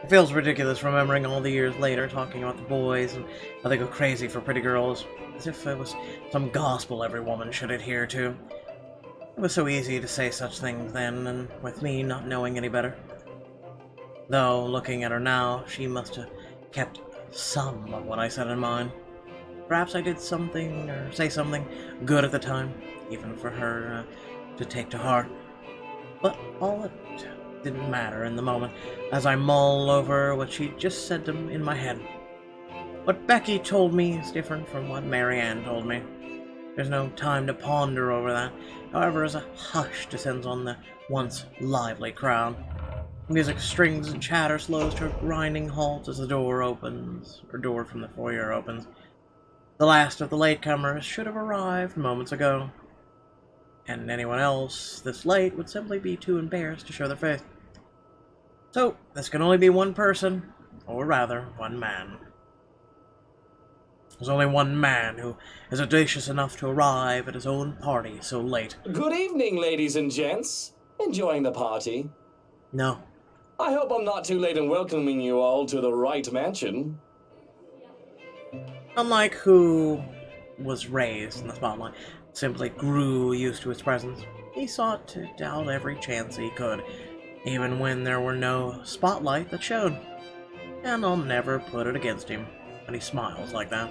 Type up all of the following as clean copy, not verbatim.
It feels ridiculous remembering all the years later talking about the boys and how they go crazy for pretty girls, as if it was some gospel every woman should adhere to. It was so easy to say such things then, and with me not knowing any better. Though, looking at her now, she must have kept some of what I said in mind. Perhaps I did something, or say something, good at the time, even for her to take to heart. But all it didn't matter in the moment, as I mull over what she just said in my head. What Becky told me is different from what Mary Ann told me. There's no time to ponder over that, however, as a hush descends on the once lively crowd. Music, strings, and chatter slows to a grinding halt as the door from the foyer opens. The last of the latecomers should have arrived moments ago, and anyone else this late would simply be too embarrassed to show their face. So, this can only be one person, or rather, one man. There's only one man who is audacious enough to arrive at his own party so late. Good evening, ladies and gents. Enjoying the party? No. I hope I'm not too late in welcoming you all to the right mansion. Unlike who was raised in the spotlight, simply grew used to its presence, he sought to doubt every chance he could, even when there were no spotlight that showed. And I'll never put it against him when he smiles like that.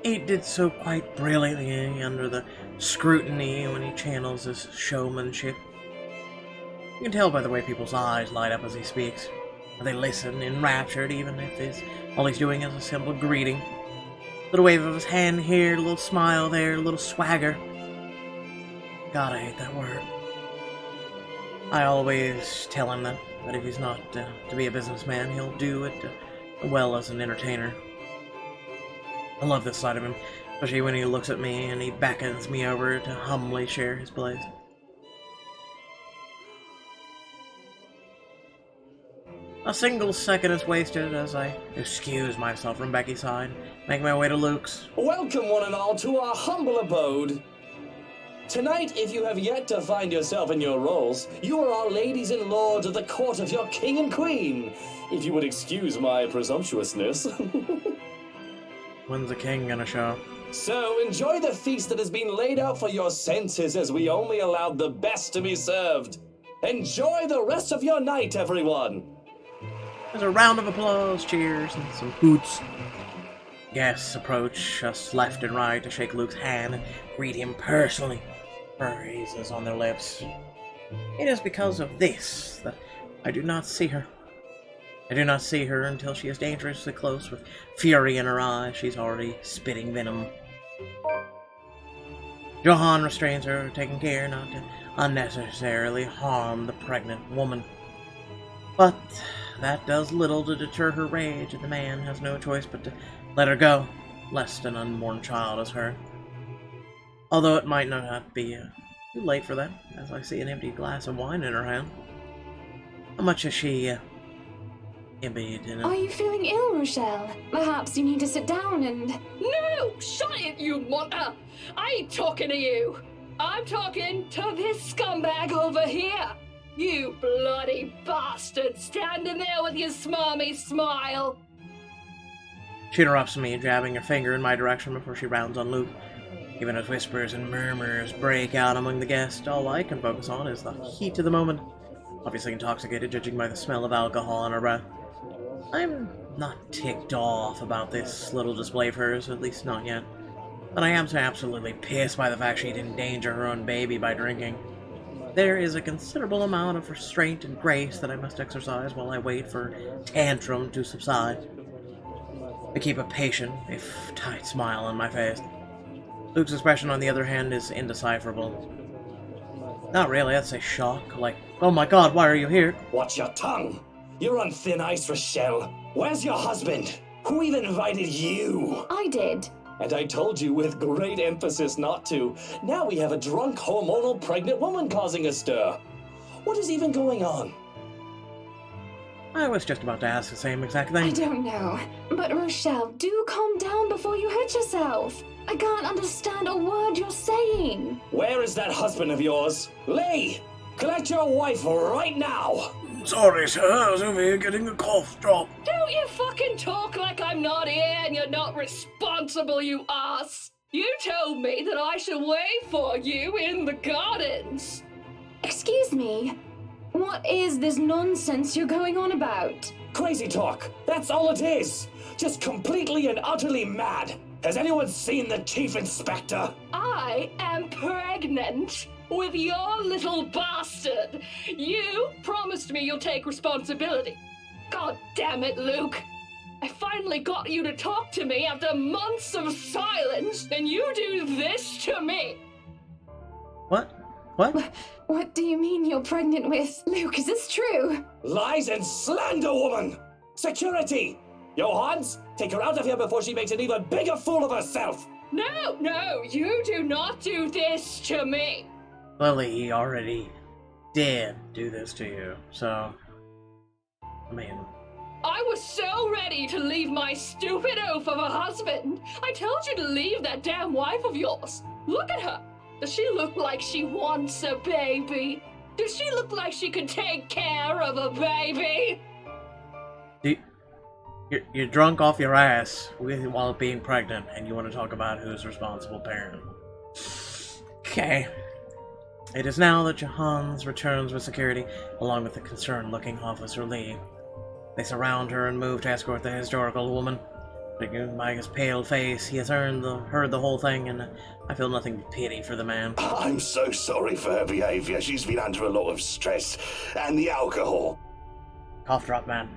He did so quite brilliantly under the scrutiny when he channels his showmanship. You can tell by the way people's eyes light up as he speaks. They listen, enraptured, even if all he's doing is a simple greeting. A little wave of his hand here, a little smile there, a little swagger. God, I hate that word. I always tell him that if he's not to be a businessman, he'll do it well as an entertainer. I love this side of him, especially when he looks at me and he beckons me over to humbly share his place. A single second is wasted as I excuse myself from Becky's side, make my way to Luke's. Welcome, one and all, to our humble abode. Tonight, if you have yet to find yourself in your roles, you are our ladies and lords of the court of your king and queen, if you would excuse my presumptuousness. When's the king gonna show? So, enjoy the feast that has been laid out for your senses as we only allowed the best to be served. Enjoy the rest of your night, everyone! There's a round of applause, cheers, and some hoots. Guests approach us left and right to shake Luke's hand and greet him personally, praises on their lips. It is because of this that I do not see her. I do not see her until she is dangerously close with fury in her eyes. She's already spitting venom. Johann restrains her, taking care not to unnecessarily harm the pregnant woman. But that does little to deter her rage, and the man has no choice but to let her go, lest an unborn child is hurt. Although it might not be too late for that, as I see an empty glass of wine in her hand. How much has she emptied in it? Are you feeling ill, Rochelle? Perhaps you need to sit down and... No! Shut it, you monster! I ain't talking to you! I'm talking to this scumbag over here! You bloody bastard, standing there with your smarmy smile! She interrupts me, jabbing her finger in my direction before she rounds on Luke. Even as whispers and murmurs break out among the guests, all I can focus on is the heat of the moment. Obviously intoxicated, judging by the smell of alcohol on her breath. I'm not ticked off about this little display of hers, at least not yet. But I am so absolutely pissed by the fact she'd endanger her own baby by drinking. There is a considerable amount of restraint and grace that I must exercise while I wait for tantrum to subside. I keep a patient, if tight smile on my face. Luke's expression, on the other hand, is indecipherable. Not really, I'd say shock, like, oh my god, why are you here? Watch your tongue! You're on thin ice, Rochelle. Where's your husband? Who even invited you? I did. And I told you with great emphasis not to. Now we have a drunk, hormonal, pregnant woman causing a stir. What is even going on? I was just about to ask the same exact thing. I don't know. But Rochelle, do calm down before you hurt yourself. I can't understand a word you're saying. Where is that husband of yours? Lee! Collect your wife right now! Sorry, sir. I was over here getting a cough drop. Don't you fucking talk like I'm not here and you're not responsible, you ass! You told me that I should wait for you in the gardens. Excuse me. What is this nonsense you're going on about? Crazy talk. That's all it is. Just completely and utterly mad. Has anyone seen the Chief Inspector? I am pregnant with your little bastard. You promised me you'll take responsibility. God damn it, Luke. I finally got you to talk to me after months of silence, and you do this to me. What? What? What do you mean you're pregnant with? Luke, is this true? Lies and slander, woman! Security! Johannes, take her out of here before she makes an even bigger fool of herself! No, you do not do this to me. Lily, he already did do this to you, so... I mean... I was so ready to leave my stupid oaf of a husband. I told you to leave that damn wife of yours. Look at her. Does she look like she wants a baby? Does she look like she could take care of a baby? You're drunk off your ass while being pregnant, and you want to talk about who's responsible parent. Okay. It is now that Johannes returns with security, along with the concerned-looking Officer Lee. They surround her and move to escort the historical woman. By his pale face, he has heard the whole thing, and I feel nothing but pity for the man. I'm so sorry for her behavior. She's been under a lot of stress. And the alcohol. Cough drop, man.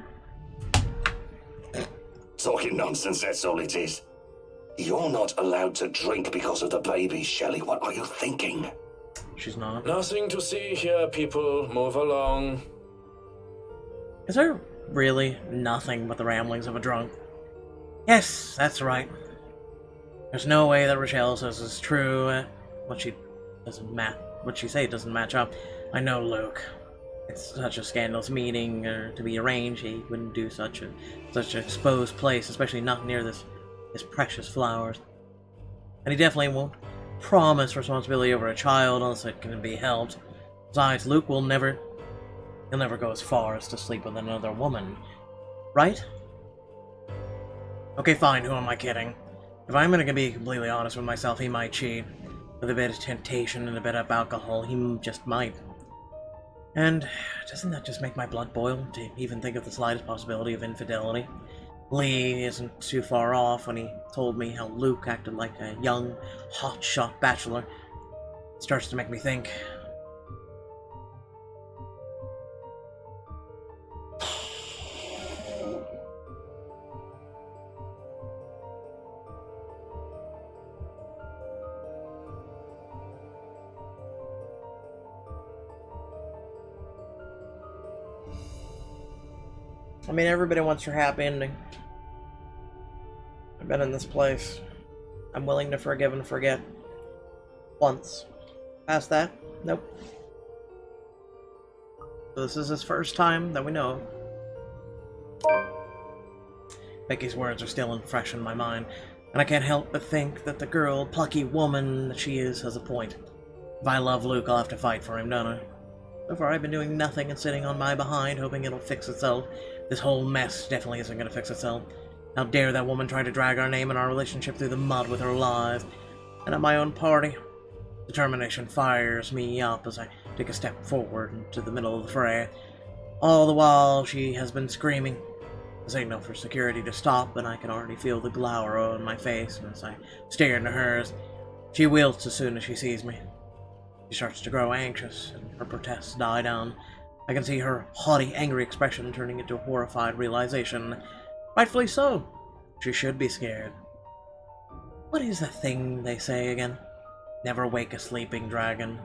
Talking nonsense, that's all it is. You're not allowed to drink because of the baby, Shelley. What are you thinking? She's not. Nothing to see here, people. Move along. Is there really nothing but the ramblings of a drunk? Yes, that's right. There's no way that Rochelle says is true. What she say doesn't match up. I know Luke. It's such a scandalous meeting to be arranged. He wouldn't do such an exposed place, especially not near his precious flowers. And he definitely won't promise responsibility over a child unless it can be helped. Besides, Luke will never go as far as to sleep with another woman, right? Okay, fine, who am I kidding? If I'm gonna be completely honest with myself, he might cheat. With a bit of temptation and a bit of alcohol, he just might. And doesn't that just make my blood boil to even think of the slightest possibility of infidelity? Lee isn't too far off when he told me how Luke acted like a young, hotshot bachelor. It starts to make me think. I mean, everybody wants your happy ending. I've been in this place. I'm willing to forgive and forget. Once. Past that? Nope. So this is his first time that we know of. Becky's words are still fresh in my mind, and I can't help but think that the girl, plucky woman that she is, has a point. If I love Luke, I'll have to fight for him, don't I? So far, I've been doing nothing and sitting on my behind, hoping it'll fix itself. This whole mess definitely isn't going to fix itself. How dare that woman try to drag our name and our relationship through the mud with her lies. And at my own party, determination fires me up as I take a step forward into the middle of the fray. All the while, she has been screaming. A signal for security to stop, and I can already feel the glower on my face, and as I stare into hers, she wilts as soon as she sees me. She starts to grow anxious, and her protests die down. I can see her haughty, angry expression turning into a horrified realization. Rightfully so. She should be scared. What is the thing they say again? Never wake a sleeping dragon.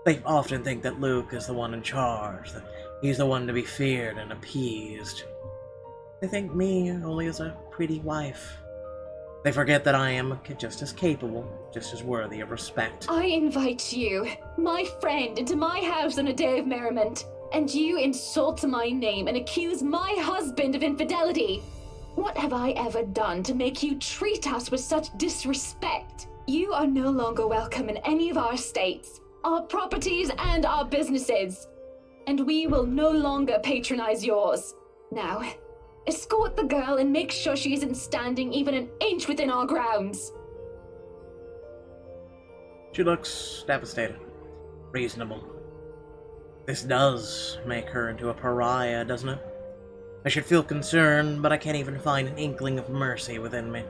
They often think that Luke is the one in charge, that he's the one to be feared and appeased. They think me only as a pretty wife. They forget that I am just as capable, just as worthy of respect. I invite you, my friend, into my house on a day of merriment, and you insult my name and accuse my husband of infidelity. What have I ever done to make you treat us with such disrespect? You are no longer welcome in any of our estates, our properties, and our businesses. and we will no longer patronize yours. Now, escort the girl and make sure she isn't standing even an inch within our grounds. She looks devastated. Reasonable. This does make her into a pariah, doesn't it? I should feel concerned, but I can't even find an inkling of mercy within me.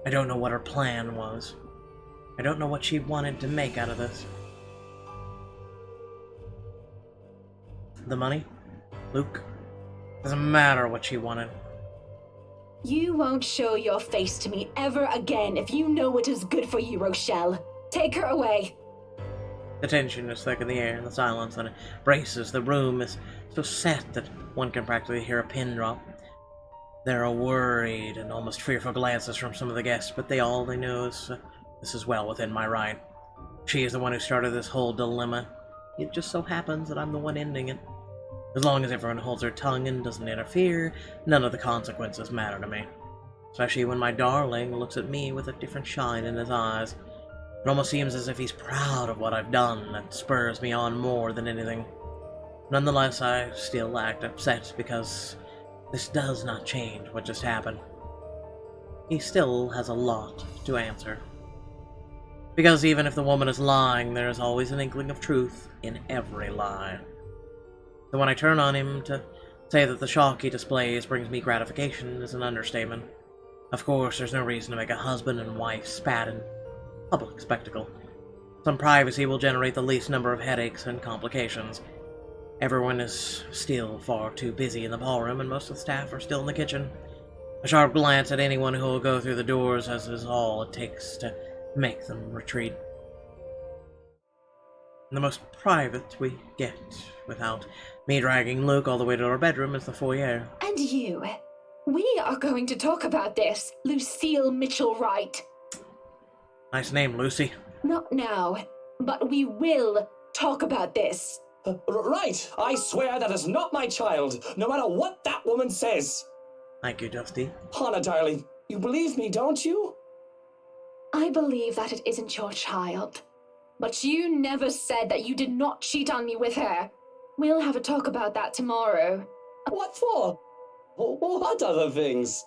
I don't know what her plan was. I don't know what she wanted to make out of this. The money? Luke? Doesn't matter what she wanted. You won't show your face to me ever again if you know what is good for you, Rochelle. Take her away. The tension is thick in the air, and the silence that embraces the room is so set that one can practically hear a pin drop. There are worried and almost fearful glances from some of the guests, but they know is this is well within my right. She is the one who started this whole dilemma. It just so happens that I'm the one ending it. As long as everyone holds their tongue and doesn't interfere, none of the consequences matter to me. Especially when my darling looks at me with a different shine in his eyes. It almost seems as if he's proud of what I've done. That spurs me on more than anything. Nonetheless, I still act upset because this does not change what just happened. He still has a lot to answer. Because even if the woman is lying, there is always an inkling of truth in every lie. So when I turn on him to say that the shock he displays brings me gratification is an understatement. Of course, there's no reason to make a husband and wife spat in public spectacle. Some privacy will generate the least number of headaches and complications. Everyone is still far too busy in the ballroom, and most of the staff are still in the kitchen. A sharp glance at anyone who will go through the doors as is all it takes to make them retreat. And the most private we get, without me dragging Luke all the way to our bedroom, is the foyer. And you. We are going to talk about this, Lucille Mitchell-Wright. Nice name, Lucy. Not now, but we will talk about this. Right! I swear that is not my child, no matter what that woman says! Thank you, Dusty. Hannah, darling, you believe me, don't you? I believe that it isn't your child. But you never said that you did not cheat on me with her. We'll have a talk about that tomorrow. What for? What other things?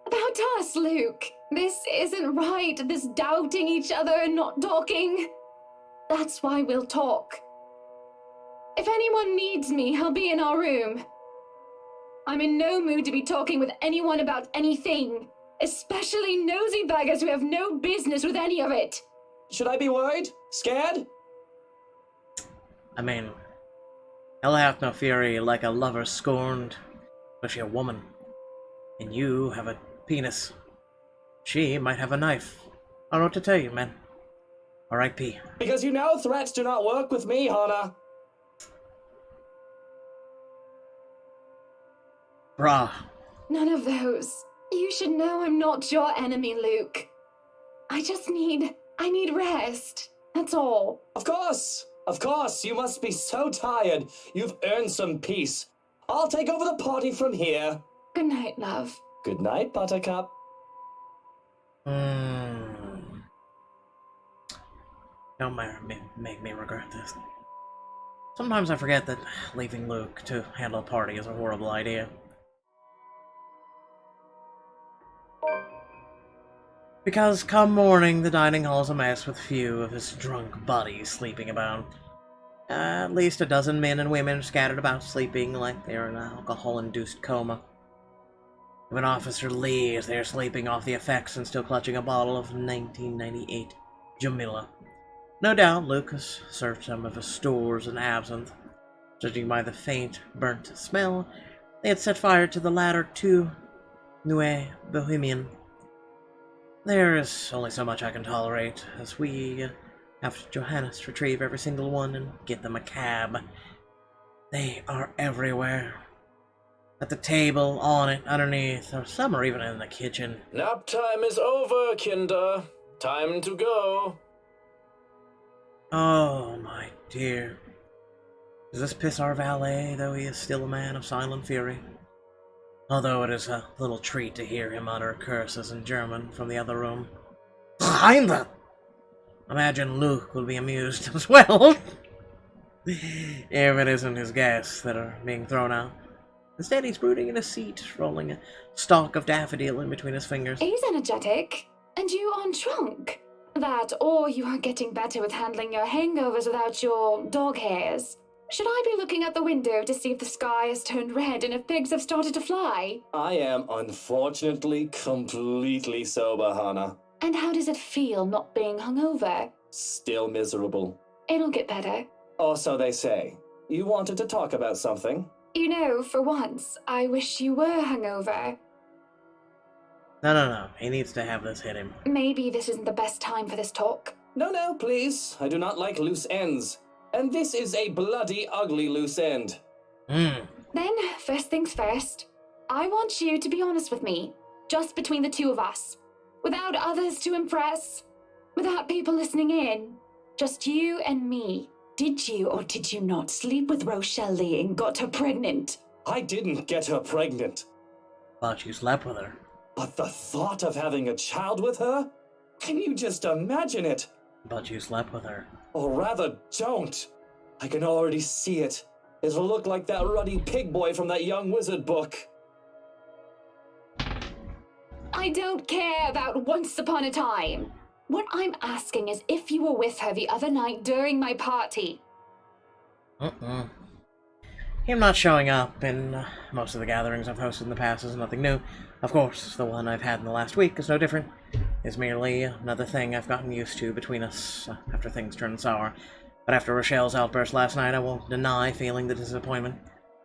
About us, Luke. This isn't right, this doubting each other and not talking. That's why we'll talk. If anyone needs me, I'll be in our room. I'm in no mood to be talking with anyone about anything, especially nosy baggers who have no business with any of it. Should I be worried? Scared? I mean, hell hath no fury like a lover scorned, especially a woman. And you have a penis. She might have a knife. I don't know what to tell you, man. R.I.P. Because you know threats do not work with me, Hannah. Brah. None of those. You should know I'm not your enemy, Luke. I need rest. That's all. Of course, you must be so tired. You've earned some peace. I'll take over the party from here. Good night, love. Good night, Buttercup. Don't make me regret this. Sometimes I forget that leaving Luke to handle a party is a horrible idea. Because come morning, the dining hall is a mess with few of his drunk buddies sleeping about. At least a dozen men and women scattered about sleeping like they're in an alcohol-induced coma. If an officer leaves, they're sleeping off the effects and still clutching a bottle of 1998 Jamila. No doubt Luke has served some of his stores in absinthe. Judging by the faint, burnt smell, they had set fire to the latter two Nuit Bohemian. There is only so much I can tolerate, as we have Johannes retrieve every single one and get them a cab. They are everywhere. At the table, on it, underneath, or some are even in the kitchen. Nap time is over, Kinder. Time to go. Oh, my dear. Does this piss our valet, though he is still a man of silent fury? Although it is a little treat to hear him utter curses in German from the other room. Heimler! Imagine Luke will be amused as well. If it isn't his guests that are being thrown out. Instead, he's brooding in a seat, rolling a stalk of daffodil in between his fingers. He's energetic, and you aren't drunk. That, or you are getting better with handling your hangovers without your dog hairs. Should I be looking out the window to see if the sky has turned red and if pigs have started to fly? I am unfortunately completely sober, Hannah. And how does it feel not being hungover? Still miserable. It'll get better. Or so they say. You wanted to talk about something? You know, for once, I wish you were hungover. No. He needs to have this hit him. Maybe this isn't the best time for this talk. No, please. I do not like loose ends. And this is a bloody ugly loose end. Then, first things first, I want you to be honest with me. Just between the two of us. Without others to impress. Without people listening in. Just you and me. Did you or did you not sleep with Rochelle and got her pregnant? I didn't get her pregnant. But you slept with her. But the thought of having a child with her? Can you just imagine it? But you slept with her. Or rather, don't. I can already see it. It'll look like that ruddy pig boy from that Young Wizard book. I don't care about once upon a time. What I'm asking is if you were with her the other night during my party. Him not showing up in most of the gatherings I've hosted in the past is nothing new. Of course, the one I've had in the last week is no different. It's merely another thing I've gotten used to between us after things turned sour. But after Rochelle's outburst last night, I won't deny feeling the disappointment,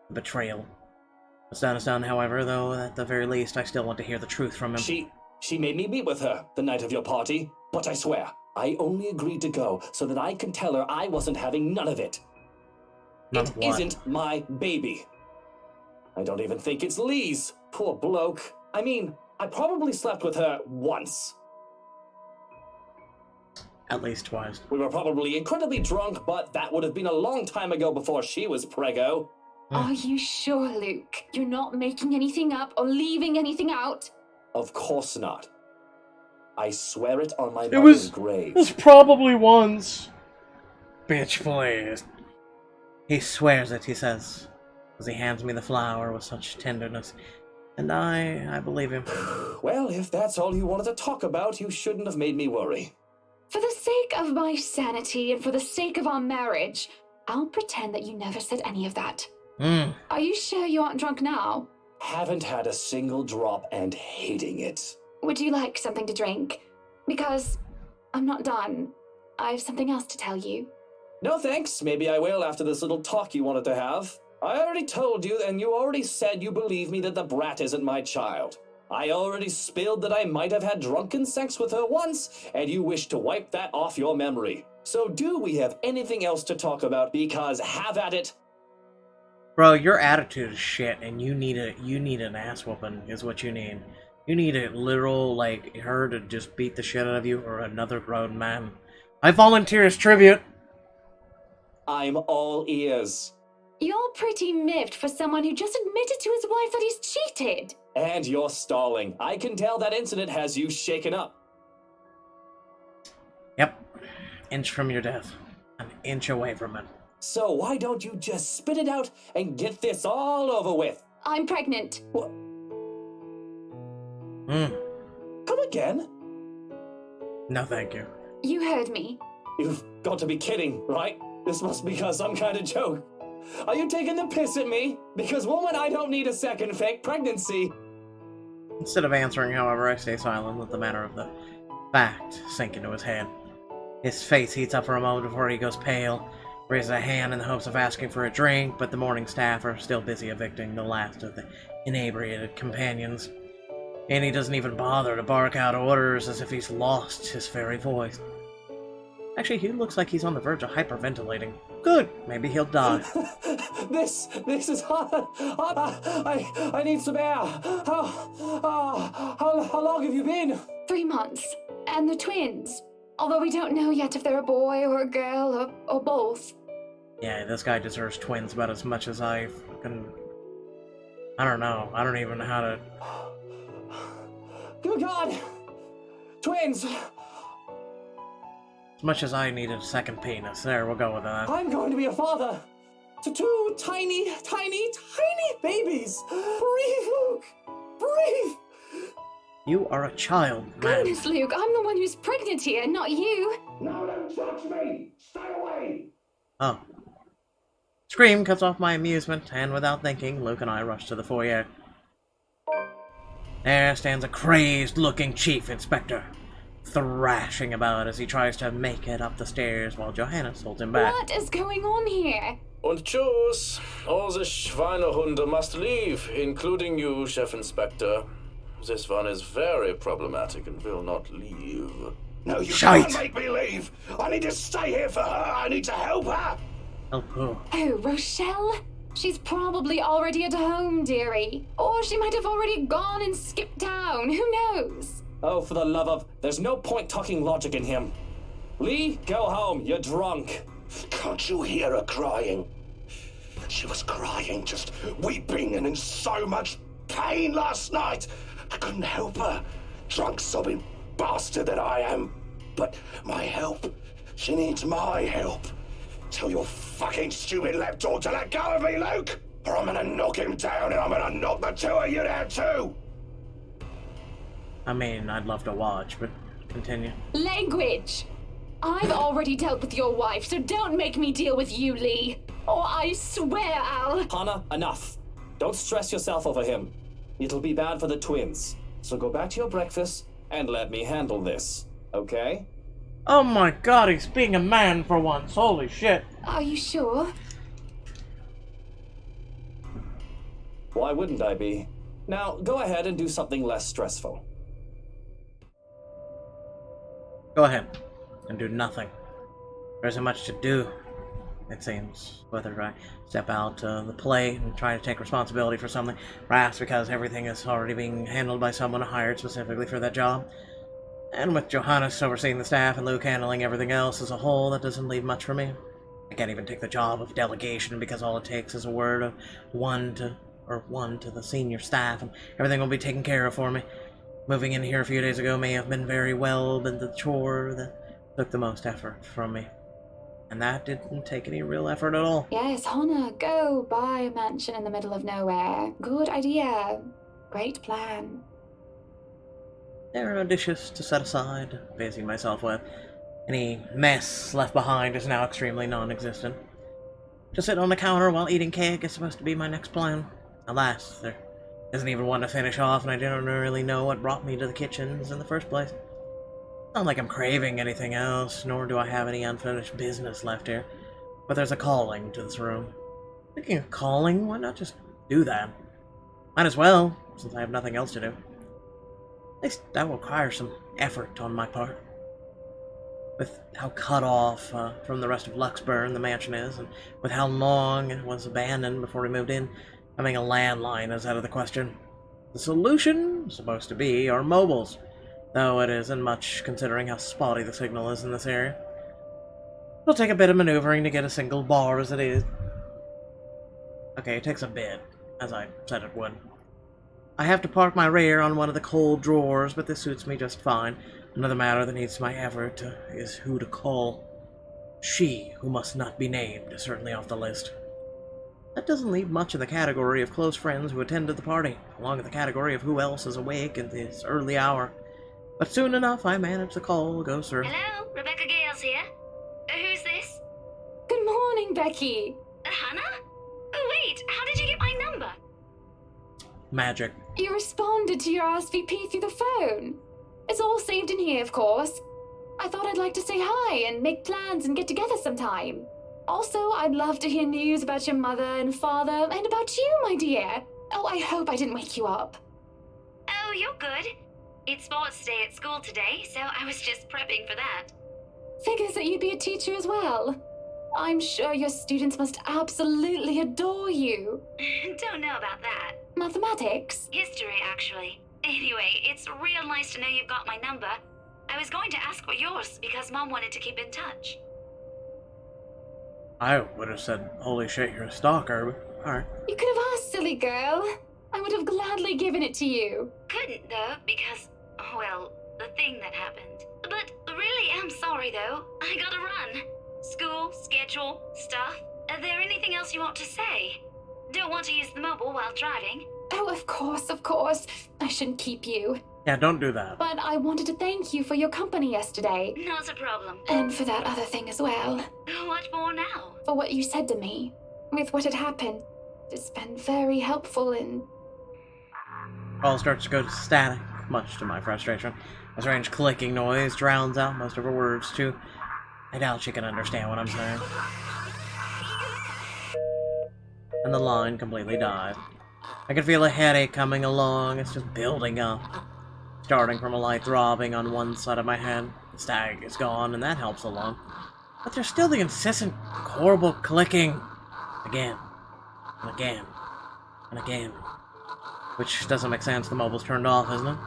the betrayal. What's done is done, however, though at the very least I still want to hear the truth from him. She made me meet with her the night of your party, but I swear, I only agreed to go so that I could tell her I wasn't having none of it. None of what? It isn't my baby. I don't even think it's Lee's. Poor bloke. I mean, I probably slept with her once. At least twice. We were probably incredibly drunk, but that would have been a long time ago before she was preggo. Are you sure, Luke? You're not making anything up or leaving anything out? Of course not. I swear it on my mother's grave. It was probably once. Bitch, please. He swears it, he says, as he hands me the flower with such tenderness. And I believe him. Well, if that's all you wanted to talk about, you shouldn't have made me worry. For the sake of my sanity and for the sake of our marriage, I'll pretend that you never said any of that. Are you sure you aren't drunk now? Haven't had a single drop and hating it. Would you like something to drink? Because I'm not done. I have something else to tell you. No thanks, maybe I will after this little talk you wanted to have. I already told you, and you already said you believe me that the brat isn't my child. I already spilled that I might have had drunken sex with her once, and you wish to wipe that off your memory. So do we have anything else to talk about, because have at it. Bro, your attitude is shit, and you need an ass whooping, is what you need. You need a literal, like, her to just beat the shit out of you, or another grown man. I volunteer as tribute! I'm all ears. You're pretty miffed for someone who just admitted to his wife that he's cheated. And you're stalling. I can tell that incident has you shaken up. Yep. Inch from your death. An inch away from it. So why don't you just spit it out and get this all over with? I'm pregnant. What? Come again? No, thank you. You heard me. You've got to be kidding, right? This must be some kind of joke. Are you taking the piss at me? Because, woman, I don't need a second fake pregnancy. Instead of answering, however, I stay silent, let the matter of the fact sink into his head. His face heats up for a moment before he goes pale, raises a hand in the hopes of asking for a drink, but the morning staff are still busy evicting the last of the inebriated companions. And he doesn't even bother to bark out orders as if he's lost his very voice. Actually, he looks like he's on the verge of hyperventilating. Good, maybe he'll die. This is hard. I need some air. How long have you been? 3 months. And they're twins. Although we don't know yet if they're a boy or a girl or both. Yeah, this guy deserves twins about as much as I fucking... I don't know. I don't even know how to... Good God! Twins! As much as I needed a second penis. There, we'll go with that. I'm going to be a father to two tiny, tiny, tiny babies. Breathe, Luke. Breathe. You are a child, man. Goodness, Luke, I'm the one who's pregnant here, not you. No, don't touch me! Stay away! Oh. Scream cuts off my amusement, and without thinking, Luke and I rush to the foyer. There stands a crazed-looking chief inspector, thrashing about as he tries to make it up the stairs while Johannes holds him back. What is going on here? Und tschüss. All the Schweinehunde must leave, including you, Chef Inspector. This one is very problematic and will not leave. No, you Shite. can't make me leave! I need to stay here for her! I need to help her! Help who? Oh, Rochelle? She's probably already at home, dearie. Or she might have already gone and skipped town. Who knows? Oh, for the love of... There's no point talking logic in him. Lee, go home. You're drunk. Can't you hear her crying? She was crying, just weeping and in so much pain last night. I couldn't help her. Drunk, sobbing bastard that I am. But my help. She needs my help. Tell your fucking stupid lapdog to let go of me, Luke! Or I'm gonna knock him down and I'm gonna knock the two of you down too! I mean, I'd love to watch, but continue. Language! I've already dealt with your wife, so don't make me deal with you, Lee. Or I swear I'll... Hannah, enough. Don't stress yourself over him. It'll be bad for the twins. So go back to your breakfast and let me handle this, okay? Oh my god, he's being a man for once. Holy shit. Are you sure? Why wouldn't I be? Now, go ahead and do something less stressful. Go ahead and do nothing. There isn't much to do, it seems. Whether I step out to the plate and try to take responsibility for something, perhaps because everything is already being handled by someone hired specifically for that job. And with Johannes overseeing the staff and Luke handling everything else as a whole, that doesn't leave much for me. I can't even take the job of delegation because all it takes is a word of one to the senior staff and everything will be taken care of for me. Moving in here a few days ago may have been very well, but the chore that took the most effort from me. And that didn't take any real effort at all. Yes, Hannah, go buy a mansion in the middle of nowhere. Good idea. Great plan. There are no dishes to set aside, busy myself with. Any mess left behind is now extremely non-existent. To sit on the counter while eating cake is supposed to be my next plan. Alas, there isn't even one to finish off, and I don't really know what brought me to the kitchens in the first place. It's not like I'm craving anything else, nor do I have any unfinished business left here. But there's a calling to this room. Speaking of calling, why not just do that? Might as well, since I have nothing else to do. At least that will require some effort on my part. With how cut off from the rest of Luxburn the mansion is, and with how long it was abandoned before we moved in, having a landline is out of the question. The solution is supposed to be our mobiles, though it isn't much considering how spotty the signal is in this area. It'll take a bit of maneuvering to get a single bar as it is. Okay, it takes a bit, as I said it would. I have to park my rear on one of the cold drawers, but this suits me just fine. Another matter that needs my effort is who to call. She, who must not be named, is certainly off the list. That doesn't leave much in the category of close friends who attended the party, along with the category of who else is awake at this early hour. But soon enough, I manage the call go through. Hello, Rebecca Gales here. Who's this? Good morning, Becky. Hannah? Oh wait, how did you get my number? Magic. You responded to your RSVP through the phone. It's all saved in here, of course. I thought I'd like to say hi and make plans and get together sometime. Also, I'd love to hear news about your mother and father and about you, my dear. Oh, I hope I didn't wake you up. Oh, you're good. It's sports day at school today, so I was just prepping for that. Figures that you'd be a teacher as well. I'm sure your students must absolutely adore you. Don't know about that. Mathematics? History, actually. Anyway, it's real nice to know you've got my number. I was going to ask for yours because Mom wanted to keep in touch. I would have said, holy shit, you're a stalker, but alright. You could have asked, silly girl. I would have gladly given it to you. Couldn't, though, because, well, the thing that happened. But really am sorry, though. I gotta run. School, schedule, stuff. Is there anything else you want to say? Don't want to use the mobile while driving. Oh, of course, of course. I shouldn't keep you. Yeah, don't do that. But I wanted to thank you for your company yesterday. Not a problem. And for that other thing as well. What for now? For what you said to me. With what had happened. It's been very helpful in... All starts to go to static, much to my frustration. A strange clicking noise drowns out most of her words, too. I doubt she can understand what I'm saying. And the line completely died. I can feel a headache coming along. It's just building up. Starting from a light throbbing on one side of my head. The static is gone, and that helps along. But there's still the incessant, horrible clicking. Again. And again. And again. Which doesn't make sense. The mobile's turned off, isn't it?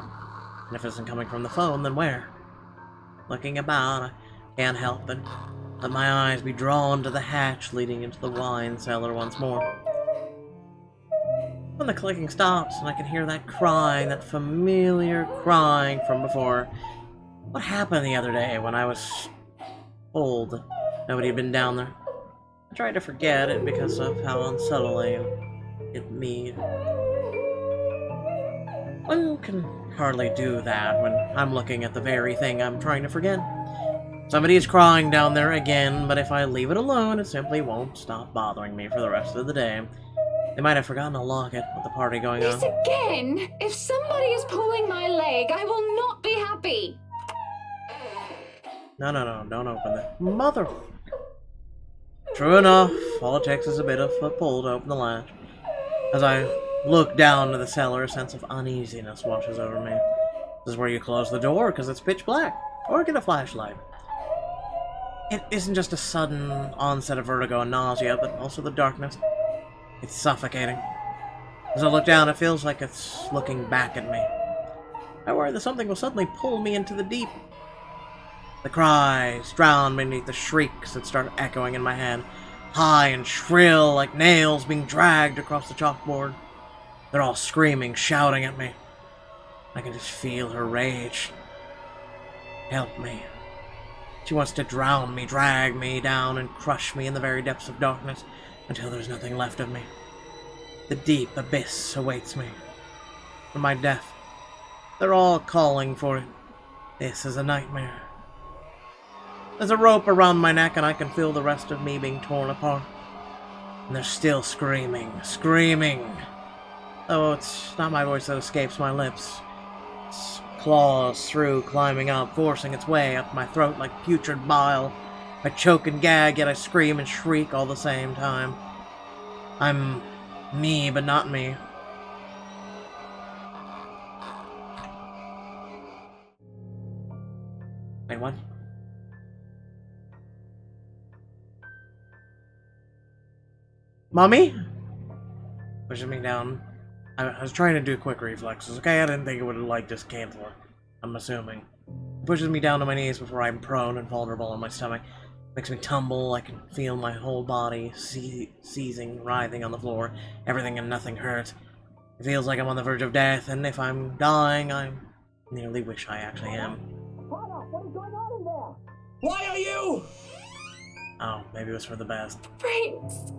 And if it isn't coming from the phone, then where? Looking about, I can't help but let my eyes be drawn to the hatch leading into the wine cellar once more. When the clicking stops and I can hear that crying, that familiar crying from before. What happened the other day when I was old? Nobody had been down there. I tried to forget it because of how unsettling it made. One can hardly do that when I'm looking at the very thing I'm trying to forget. Somebody is crying down there again, but if I leave it alone, it simply won't stop bothering me for the rest of the day. They might have forgotten to lock it with the party going This on. again! If somebody is pulling my leg, I will not be happy! No, don't open that. Mother... True enough, all it takes is a bit of a pull to open the latch. As I look down to the cellar, a sense of uneasiness washes over me. This is where you close the door because it's pitch black, or get a flashlight. It isn't just a sudden onset of vertigo and nausea, but also the darkness. It's suffocating. As I look down, it feels like it's looking back at me. I worry that something will suddenly pull me into the deep. The cries drown beneath the shrieks that start echoing in my head, high and shrill like nails being dragged across the chalkboard. They're all screaming, shouting at me. I can just feel her rage. Help me. She wants to drown me, drag me down, and crush me in the very depths of darkness until there's nothing left of me. The deep abyss awaits me. For my death. They're all calling for it. This is a nightmare. There's a rope around my neck and I can feel the rest of me being torn apart. And they're still screaming, screaming. Oh, it's not my voice that escapes my lips. It's claws through, climbing up, forcing its way up my throat like putrid bile. I choke and gag, yet I scream and shriek all the same time. I'm me, but not me. Wait, what? Mommy? Pushes me down. I was trying to do quick reflexes, okay? I didn't think it would, like, just cancel it. I'm assuming. It pushes me down to my knees before I'm prone and vulnerable on my stomach. Makes me tumble. I can feel my whole body seizing, writhing on the floor. Everything and nothing hurts. It feels like I'm on the verge of death, and if I'm dying, I nearly wish I actually am. What is going on in there? Why are you? Oh, maybe it was for the best. Brains!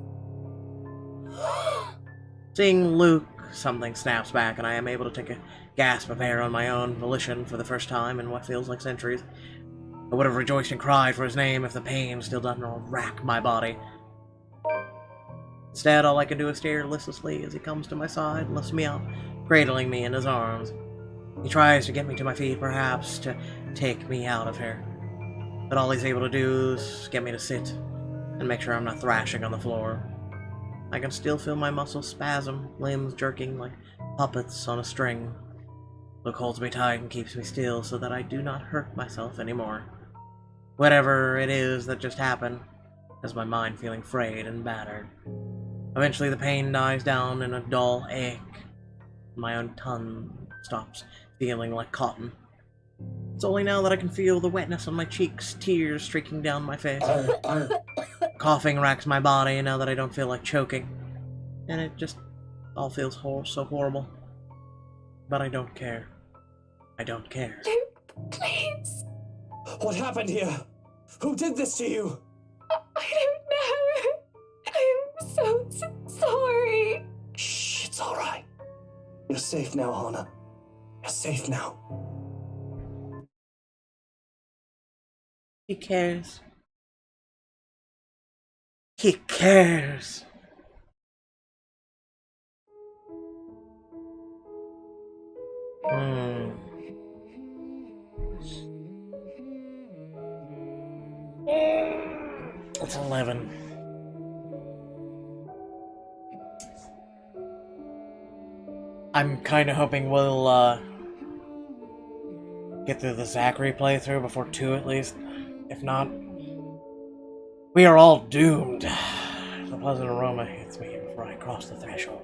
Seeing Luke, something snaps back, and I am able to take a gasp of air on my own volition for the first time in what feels like centuries. I would have rejoiced and cried for his name if the pain still doesn't rack my body. Instead, all I can do is stare listlessly as he comes to my side and lifts me up, cradling me in his arms. He tries to get me to my feet, perhaps, to take me out of here. But all he's able to do is get me to sit and make sure I'm not thrashing on the floor. I can still feel my muscles spasm, limbs jerking like puppets on a string. Luke holds me tight and keeps me still so that I do not hurt myself anymore. Whatever it is that just happened has my mind feeling frayed and battered. Eventually the pain dies down in a dull ache. My own tongue stops feeling like cotton. It's only now that I can feel the wetness on my cheeks, tears streaking down my face. Coughing racks my body now that I don't feel like choking. And it just all feels so horrible. But I don't care. I don't care. Luke, please. What happened here? Who did this to you? I don't know. I'm so sorry. Shh, it's all right. You're safe now, Hana. You're safe now. He cares. He cares. It's 11. I'm kind of hoping we'll get through the Zachary playthrough before 2 at least. If not, we are all doomed. The pleasant aroma hits me before I cross the threshold.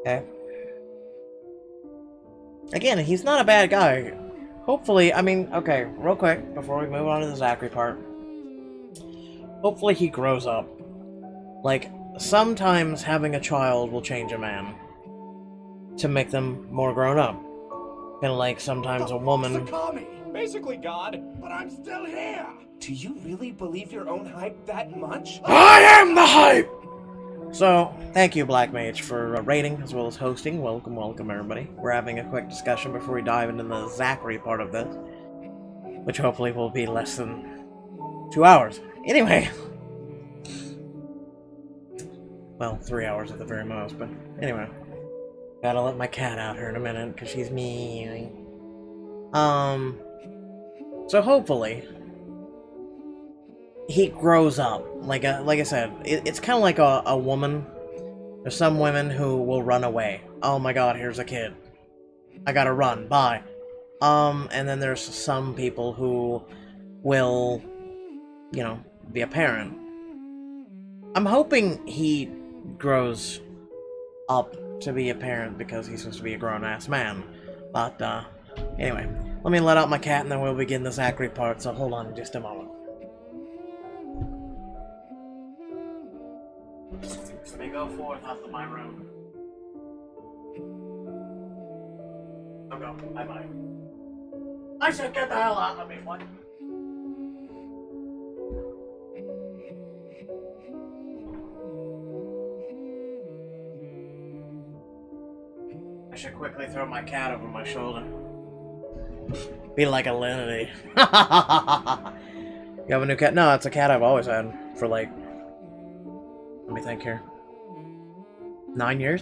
Okay. Again, he's not a bad guy. Hopefully, I mean, okay, real quick, before we move on to the Zachary part. Hopefully he grows up. Like, sometimes having a child will change a man. To make them more grown up. Kinda like sometimes a woman... Basically God, but I'm still here! Do you really believe your own hype that much? I am the hype! So, thank you, Black Mage, for rating as well as hosting. Welcome, welcome, everybody. We're having a quick discussion before we dive into the Zachary part of this. Which hopefully will be less than 2 hours. Anyway. Well, 3 hours at the very most, but anyway. Gotta let my cat out here in a minute, because she's meowing. So hopefully, he grows up. Like I said, it's kind of like a woman. There's some women who will run away. Oh my god, here's a kid. I gotta run, bye. And then there's some people who will, you know, be a parent. I'm hoping he grows up to be a parent because he's supposed to be a grown-ass man. But, anyway, let me let out my cat and then we'll begin the Zachary part, so hold on just a moment. Let me go forth out of my room. Oh no, bye-bye. I said get the hell out of me, what? I should quickly throw my cat over my shoulder. Be like a Linity. You have a new cat? No, it's a cat I've always had for like... Let me think here. 9 years?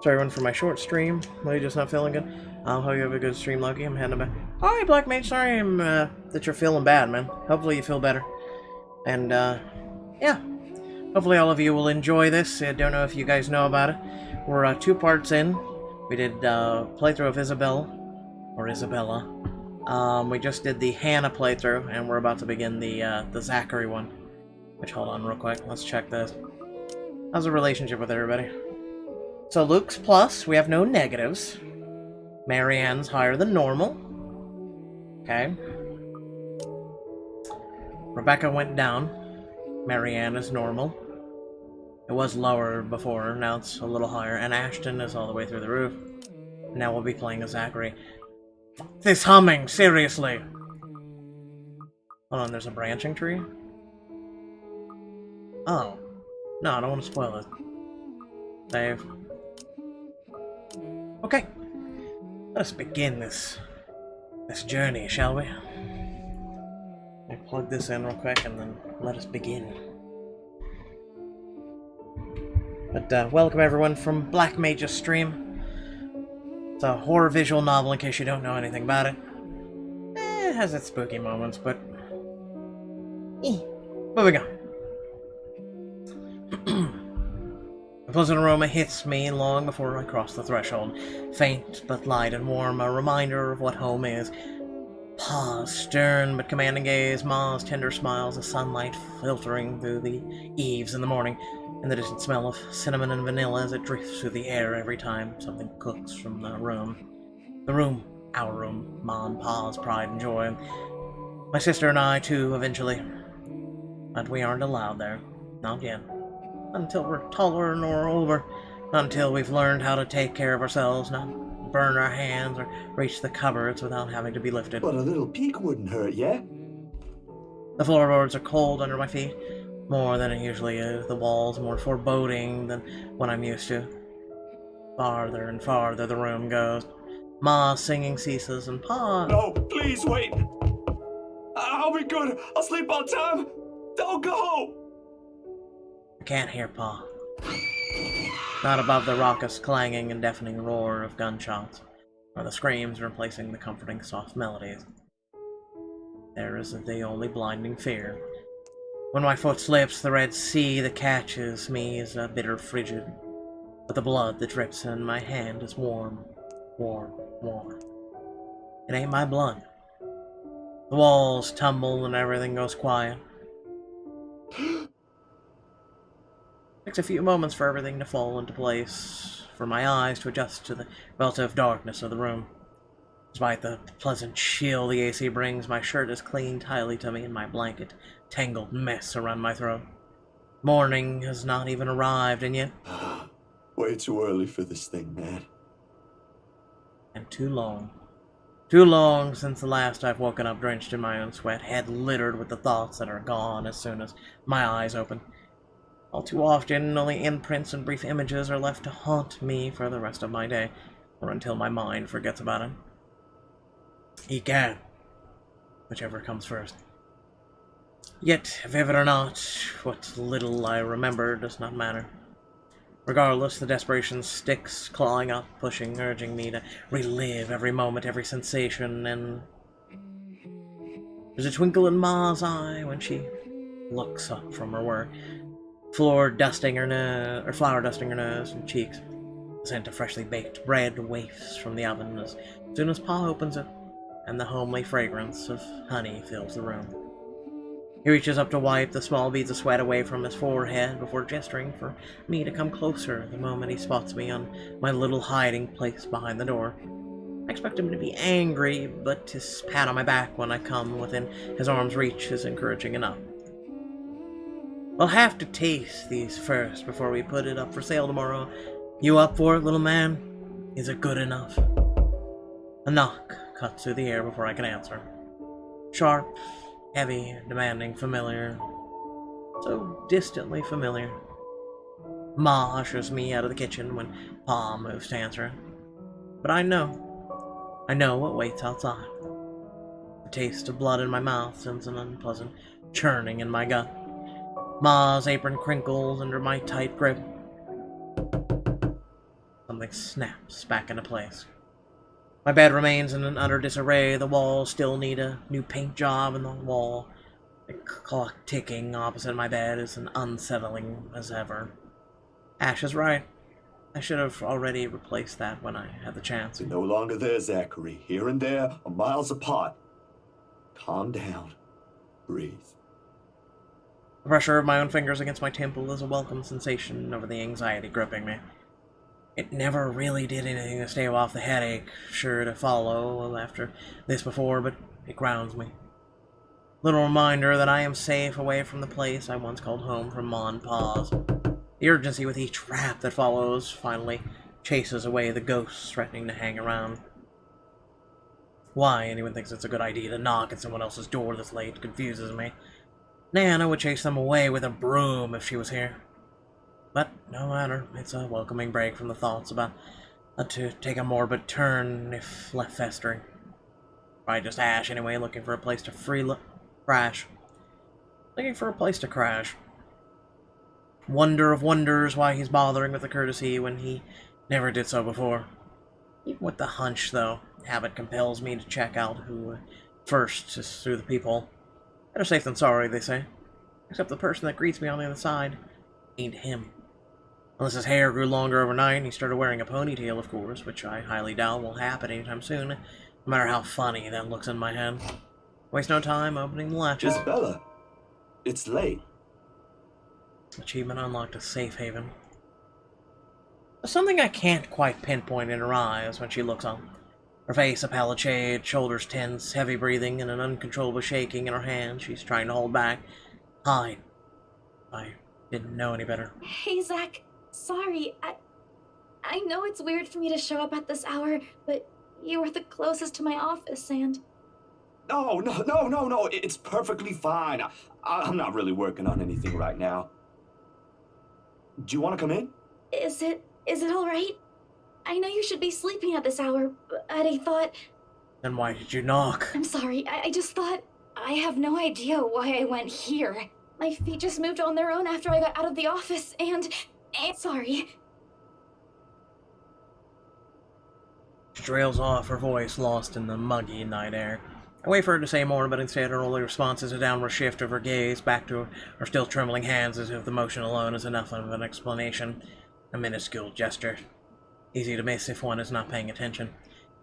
Sorry, everyone, for my short stream. Are you just not feeling good? I hope you have a good stream, Loki. I'm heading back. Alright, Black Mage. Sorry that you're feeling bad, man. Hopefully you feel better. And, yeah. Hopefully all of you will enjoy this. I don't know if you guys know about it. We're 2 parts in. We did playthrough of Isabella. We just did the Hannah playthrough, and we're about to begin the Zachary one. Which, hold on real quick. Let's check this. How's the relationship with everybody? So Luke's plus. We have no negatives. Marianne's higher than normal. Okay. Rebecca went down. Marianne is normal. It was lower before, now it's a little higher. And Ashton is all the way through the roof. Now we'll be playing a Zachary. This humming, seriously! Hold on, there's a branching tree? Oh. No, I don't want to spoil it. Save. Okay. Let us begin this journey, shall we? Let me plug this in real quick and then let us begin. But welcome everyone from Black Mage's stream. It's a horror visual novel in case you don't know anything about it. It has its spooky moments, but... Moving on. A pleasant aroma hits me long before I cross the threshold. Faint but light and warm, a reminder of what home is. Pa's stern but commanding gaze, Ma's tender smiles, the sunlight filtering through the eaves in the morning, and the distant smell of cinnamon and vanilla as it drifts through the air every time something cooks from the room. The room, our room, Ma and Pa's pride and joy. My sister and I, too, eventually. But we aren't allowed there. Not yet. Not until we're taller nor older. Not until we've learned how to take care of ourselves. Not burn our hands or reach the cupboards without having to be lifted. But a little peek wouldn't hurt, yeah? The floorboards are cold under my feet, more than it usually is. The walls more foreboding than what I'm used to. Farther and farther the room goes. Ma's singing ceases and Pa... No, please wait. I'll be good. I'll sleep on time. Don't go. I can't hear Pa. Not above the raucous clanging and deafening roar of gunshots, or the screams replacing the comforting soft melodies. There is the only blinding fear. When my foot slips, the red sea that catches me is a bitter frigid, but the blood that drips in my hand is warm, warm, warm. It ain't my blood. The walls tumble and everything goes quiet. Takes a few moments for everything to fall into place, for my eyes to adjust to the relative darkness of the room. Despite the pleasant chill the AC brings, my shirt is clinging tightly to me and my blanket tangled mess around my throat. Morning has not even arrived, and yet... Way too early for this thing, man. And too long. Too long since the last I've woken up drenched in my own sweat, head littered with the thoughts that are gone as soon as my eyes open. All too often, only imprints and brief images are left to haunt me for the rest of my day, or until my mind forgets about it. Egad, whichever comes first. Yet, vivid or not, what little I remember does not matter. Regardless, the desperation sticks, clawing up, pushing, urging me to relive every moment, every sensation, and... There's a twinkle in Ma's eye when she looks up from her work, flour dusting her nose and cheeks. The scent of freshly baked bread wafts from the oven as soon as Pa opens it, and the homely fragrance of honey fills the room. He reaches up to wipe the small beads of sweat away from his forehead before gesturing for me to come closer the moment he spots me on my little hiding place behind the door. I expect him to be angry, but his pat on my back when I come within his arm's reach is encouraging enough. We'll have to taste these first before we put it up for sale tomorrow. You up for it, little man? Is it good enough? A knock cuts through the air before I can answer. Sharp, heavy, demanding, familiar. So distantly familiar. Ma ushers me out of the kitchen when Pa moves to answer it. But I know what waits outside. The taste of blood in my mouth sends an unpleasant churning in my gut. Ma's apron crinkles under my tight grip. Something snaps back into place. My bed remains in an utter disarray. The walls still need a new paint job, and the wall, the clock ticking opposite my bed, is as unsettling as ever. Ash is right. I should have already replaced that when I had the chance. You're no longer there, Zachary. Here and there are miles apart. Calm down. Breathe. The pressure of my own fingers against my temple is a welcome sensation over the anxiety gripping me. It never really did anything to stave off the headache, sure to follow after this before, but it grounds me. Little reminder that I am safe away from the place I once called home from Ma and Pa's. The urgency with each rap that follows finally chases away the ghosts threatening to hang around. Why anyone thinks it's a good idea to knock at someone else's door this late confuses me. Nana would chase them away with a broom if she was here. But no matter, it's a welcoming break from the thoughts about to take a morbid turn if left festering. Probably just Ash anyway, looking for a place to crash. Looking for a place to crash. Wonder of wonders why he's bothering with the courtesy when he never did so before. Even with the hunch, though, habit compels me to check out who first is through the peephole. Better safe than sorry, they say. Except the person that greets me on the other side ain't him. Unless his hair grew longer overnight and he started wearing a ponytail, of course, which I highly doubt will happen anytime soon, no matter how funny that looks in my head. Waste no time opening the latches. Isabella, it's late. Achievement unlocked a safe haven. There's something I can't quite pinpoint in her eyes when she looks up. Her face a pallid shade, shoulders tense, heavy breathing, and an uncontrollable shaking in her hand she's trying to hold back. Hide. I didn't know any better. Hey, Zach. Sorry, I know it's weird for me to show up at this hour, but you were the closest to my office, and... No. It's perfectly fine. I'm not really working on anything right now. Do you want to come in? Is it all right? I know you should be sleeping at this hour, but I thought... Then why did you knock? I'm sorry, I just thought... I have no idea why I went here. My feet just moved on their own after I got out of the office, and sorry. She trails off, her voice lost in the muggy night air. I wait for her to say more, but instead her only response is a downward shift of her gaze back to her still trembling hands, as if the motion alone is enough of an explanation. A minuscule gesture. Easy to miss if one is not paying attention.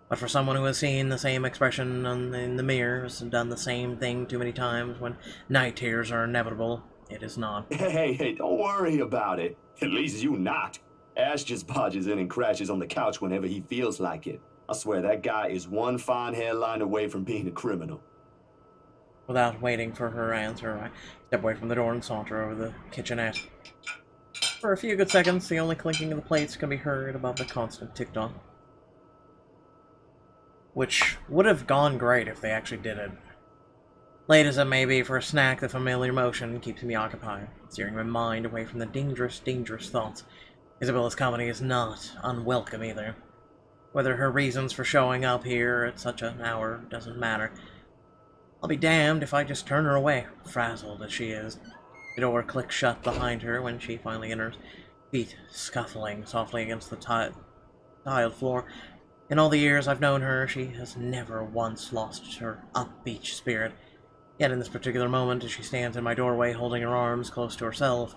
But for someone who has seen the same expression in the mirrors and done the same thing too many times when night tears are inevitable, it is not. Hey, don't worry about it. At least you not. Ash just barges in and crashes on the couch whenever he feels like it. I swear that guy is one fine hairline away from being a criminal. Without waiting for her answer, I step away from the door and saunter over the kitchenette. For a few good seconds, the only clinking of the plates can be heard above the constant tick-tock. Which would have gone great if they actually did it. Late as it may be for a snack, the familiar motion keeps me occupied, steering my mind away from the dangerous thoughts. Isabella's company is not unwelcome either. Whether her reasons for showing up here at such an hour doesn't matter. I'll be damned if I just turn her away, frazzled as she is. The door clicks shut behind her when she finally enters, feet scuffling softly against the tiled floor. In all the years I've known her, she has never once lost her upbeat spirit. Yet in this particular moment, as she stands in my doorway holding her arms close to herself,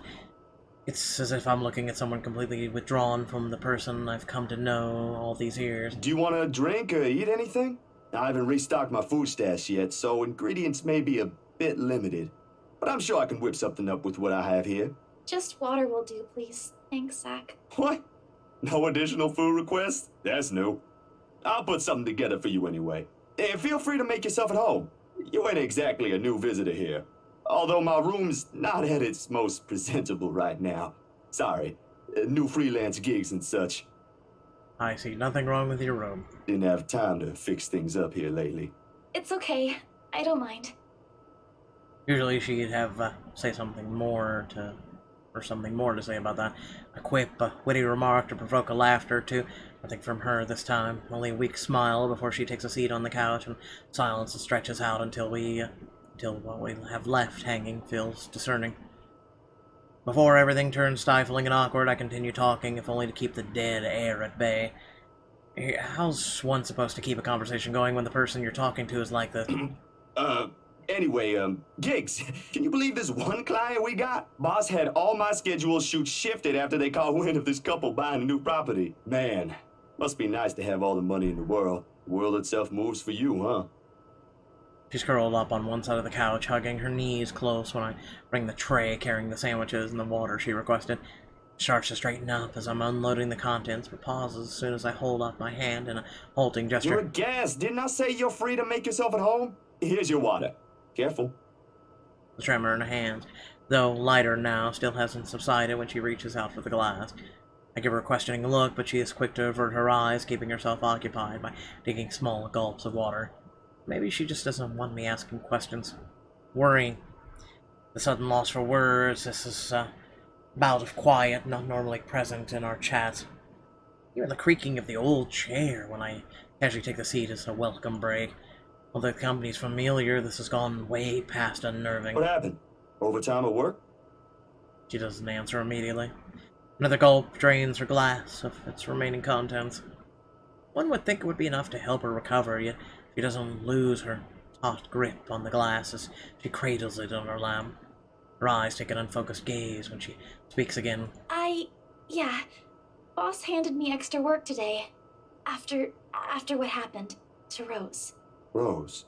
it's as if I'm looking at someone completely withdrawn from the person I've come to know all these years. Do you want to drink or eat anything? I haven't restocked my food stash yet, so ingredients may be a bit limited. But I'm sure I can whip something up with what I have here. Just water will do, please. Thanks, Zach. What? No additional food requests? That's new. I'll put something together for you anyway. And feel free to make yourself at home. You ain't exactly a new visitor here. Although my room's not at its most presentable right now. Sorry. New freelance gigs and such. I see nothing wrong with your room. Didn't have time to fix things up here lately. It's okay. I don't mind. Usually she'd have something more to say about that. A quip, a witty remark to provoke a laughter or two. Nothing from her this time. Only a weak smile before she takes a seat on the couch, and silence stretches out until what we have left hanging feels discerning. Before everything turns stifling and awkward, I continue talking, if only to keep the dead air at bay. How's one supposed to keep a conversation going when the person you're talking to is like this? Anyway, gigs. Can you believe this one client we got? Boss had all my schedule shoots shifted after they caught wind of this couple buying a new property. Man, must be nice to have all the money in the world. The world itself moves for you, huh? She's curled up on one side of the couch, hugging her knees close when I bring the tray carrying the sandwiches and the water she requested. She starts to straighten up as I'm unloading the contents, but pauses as soon as I hold up my hand in a halting gesture. You're a guest. Didn't I say you're free to make yourself at home? Here's your water. Careful. The tremor in her hands, though lighter now, still hasn't subsided when she reaches out for the glass. I give her a questioning look, but she is quick to avert her eyes, keeping herself occupied by taking small gulps of water. Maybe she just doesn't want me asking questions. Worrying. The sudden loss for words, this is a bout of quiet not normally present in our chats. Even the creaking of the old chair when I casually take the seat is a welcome break. Although the company's familiar, this has gone way past unnerving. What happened? Overtime at work? She doesn't answer immediately. Another gulp drains her glass of its remaining contents. One would think it would be enough to help her recover, yet she doesn't lose her taut grip on the glass as she cradles it on her lap. Her eyes take an unfocused gaze when she speaks again. Yeah. Boss handed me extra work today. After what happened to Rose. Rose?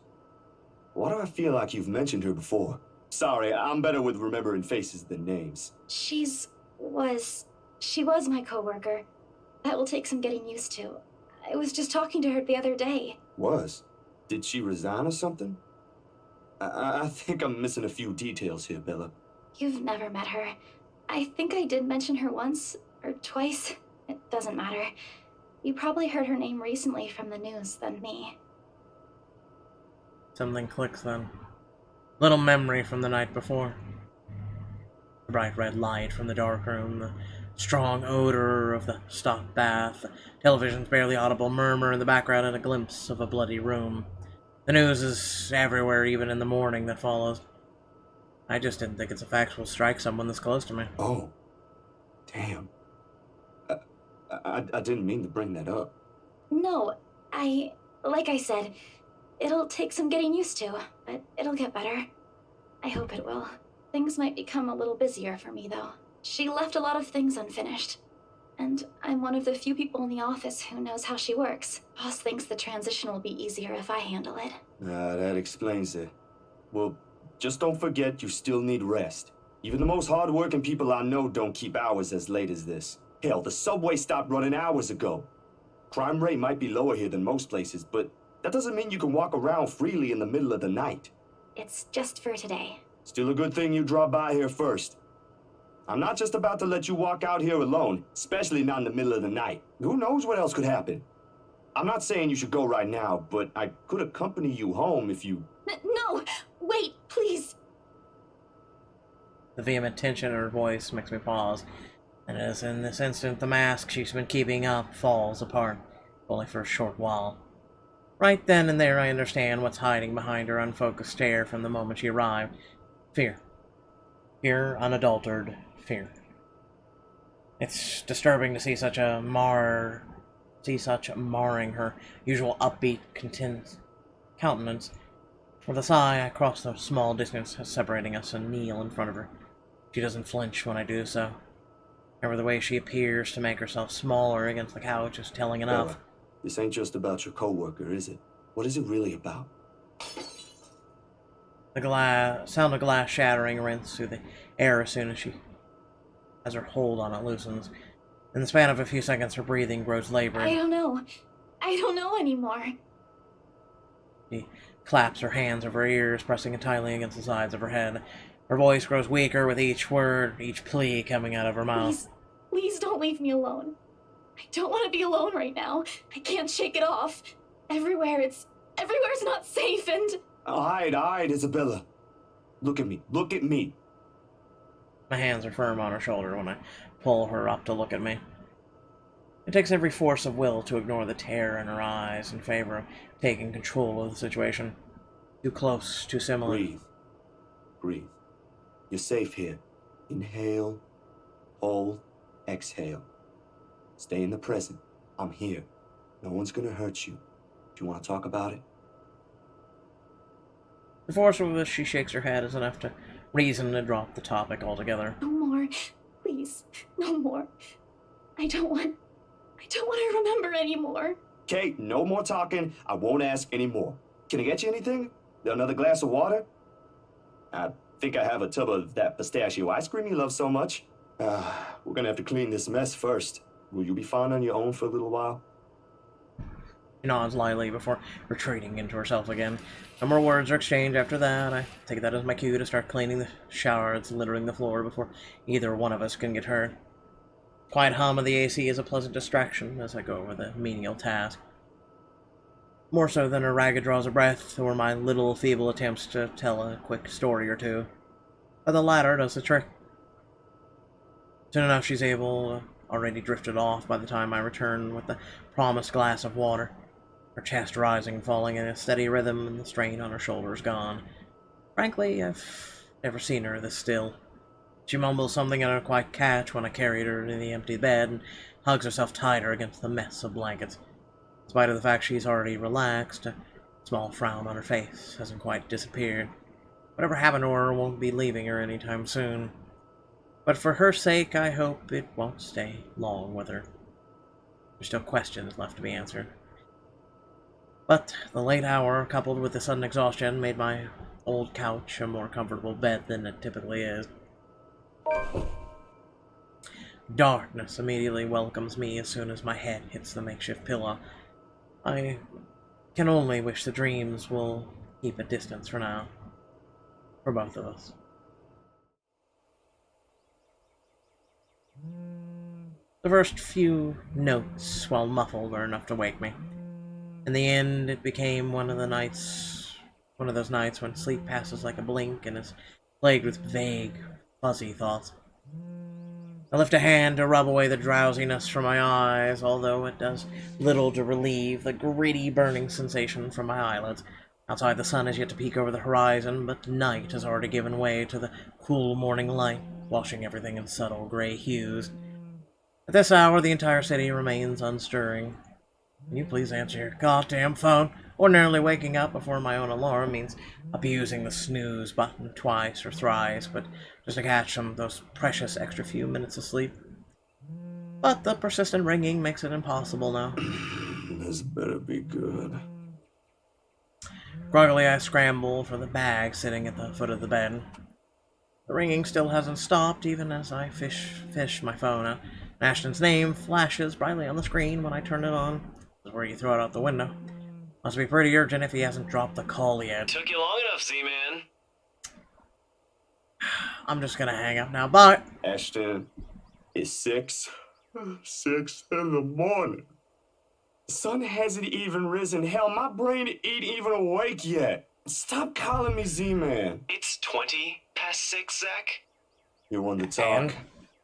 Why do I feel like you've mentioned her before? Sorry, I'm better with remembering faces than names. She was my coworker. That will take some getting used to. I was just talking to her the other day. Was? Did she resign or something? I think I'm missing a few details here, Bella. You've never met her. I think I did mention her once or twice. It doesn't matter. You probably heard her name recently from the news than me. Something clicks then. Little memory from the night before. The bright red light from the dark room, the strong odor of the stock bath, the television's barely audible murmur in the background, and a glimpse of a bloody room. The news is everywhere, even in the morning that follows. I just didn't think it's a fact will strike someone this close to me. Oh. Damn. I didn't mean to bring that up. No, like I said, it'll take some getting used to, but it'll get better. I hope it will. Things might become a little busier for me, though. She left a lot of things unfinished. And I'm one of the few people in the office who knows how she works. Boss thinks the transition will be easier if I handle it. That explains it. Well, just don't forget you still need rest. Even the most hard-working people I know don't keep hours as late as this. Hell, the subway stopped running hours ago. Crime rate might be lower here than most places, but that doesn't mean you can walk around freely in the middle of the night. It's just for today. Still a good thing you dropped by here first. I'm not just about to let you walk out here alone, especially not in the middle of the night. Who knows what else could happen? I'm not saying you should go right now, but I could accompany you home if you... No! Wait, please! The vehement tension in her voice makes me pause, and as in this instant the mask she's been keeping up falls apart, only for a short while. Right then and there I understand what's hiding behind her unfocused stare from the moment she arrived. Fear. Pure, unadulterated fear. It's disturbing to see such marring her usual upbeat, content countenance. With a sigh, I cross the small distance separating us and kneel in front of her. She doesn't flinch when I do so. However, the way she appears to make herself smaller against the couch is telling enough. Bella, this ain't just about your coworker, is it? What is it really about? The sound of glass shattering rents through the air as soon as her hold on it loosens. In the span of a few seconds, her breathing grows labored. I don't know. I don't know anymore. She claps her hands over her ears, pressing tightly against the sides of her head. Her voice grows weaker with each word, each plea coming out of her mouth. Please don't leave me alone. I don't want to be alone right now. I can't shake it off. Everywhere's not safe and... All right, Isabella. Look at me. Look at me. My hands are firm on her shoulder when I pull her up to look at me. It takes every force of will to ignore the terror in her eyes in favor of taking control of the situation. Too close, too similar. Breathe. You're safe here. Inhale, hold, exhale. Stay in the present. I'm here. No one's gonna hurt you. Do you want to talk about it? The force with which she shakes her head is enough to reason to drop the topic altogether. No more. Please. No more. I don't want to remember anymore. Kate, no more talking. I won't ask any more. Can I get you anything? Another glass of water? I think I have a tub of that pistachio ice cream you love so much. We're gonna have to clean this mess first. Will you be fine on your own for a little while? She nods lightly before retreating into herself again. No more words are exchanged after that. I take that as my cue to start cleaning the shower that's littering the floor before either one of us can get hurt. The quiet hum of the AC is a pleasant distraction as I go over the menial task. More so than her ragged draws of breath or my little feeble attempts to tell a quick story or two. But the latter does the trick. Soon enough she's already drifted off by the time I return with the promised glass of water. Her chest rising and falling in a steady rhythm and the strain on her shoulders gone. Frankly, I've never seen her this still. She mumbles something I don't quite catch when I carried her to the empty bed and hugs herself tighter against the mess of blankets. In spite of the fact she's already relaxed, a small frown on her face hasn't quite disappeared. Whatever happened to her won't be leaving her anytime soon. But for her sake, I hope it won't stay long with her. There's still questions left to be answered. But the late hour, coupled with the sudden exhaustion, made my old couch a more comfortable bed than it typically is. Darkness immediately welcomes me as soon as my head hits the makeshift pillow. I can only wish the dreams will keep a distance for now. For both of us. The first few notes, while muffled, were enough to wake me. In the end, it became one of those nights when sleep passes like a blink and is plagued with vague, fuzzy thoughts. I lift a hand to rub away the drowsiness from my eyes, although it does little to relieve the gritty, burning sensation from my eyelids. Outside, the sun has yet to peek over the horizon, but night has already given way to the cool morning light, washing everything in subtle gray hues. At this hour, the entire city remains unstirring. Can you please answer your goddamn phone? Ordinarily, waking up before my own alarm means abusing the snooze button twice or thrice, but just to catch those precious extra few minutes of sleep. But the persistent ringing makes it impossible now. This better be good. Groggily, I scramble for the bag sitting at the foot of the bed. The ringing still hasn't stopped, even as I fish my phone out. Ashton's name flashes brightly on the screen when I turn it on. This is where you throw it out the window. Must be pretty urgent if he hasn't dropped the call yet. Took you long enough, Z-Man. I'm just gonna hang up now. Bye! Ashton, it's 6 in the morning. The sun hasn't even risen. Hell, my brain ain't even awake yet. Stop calling me Z-Man. It's 20 past 6, Zach. You want to talk? And?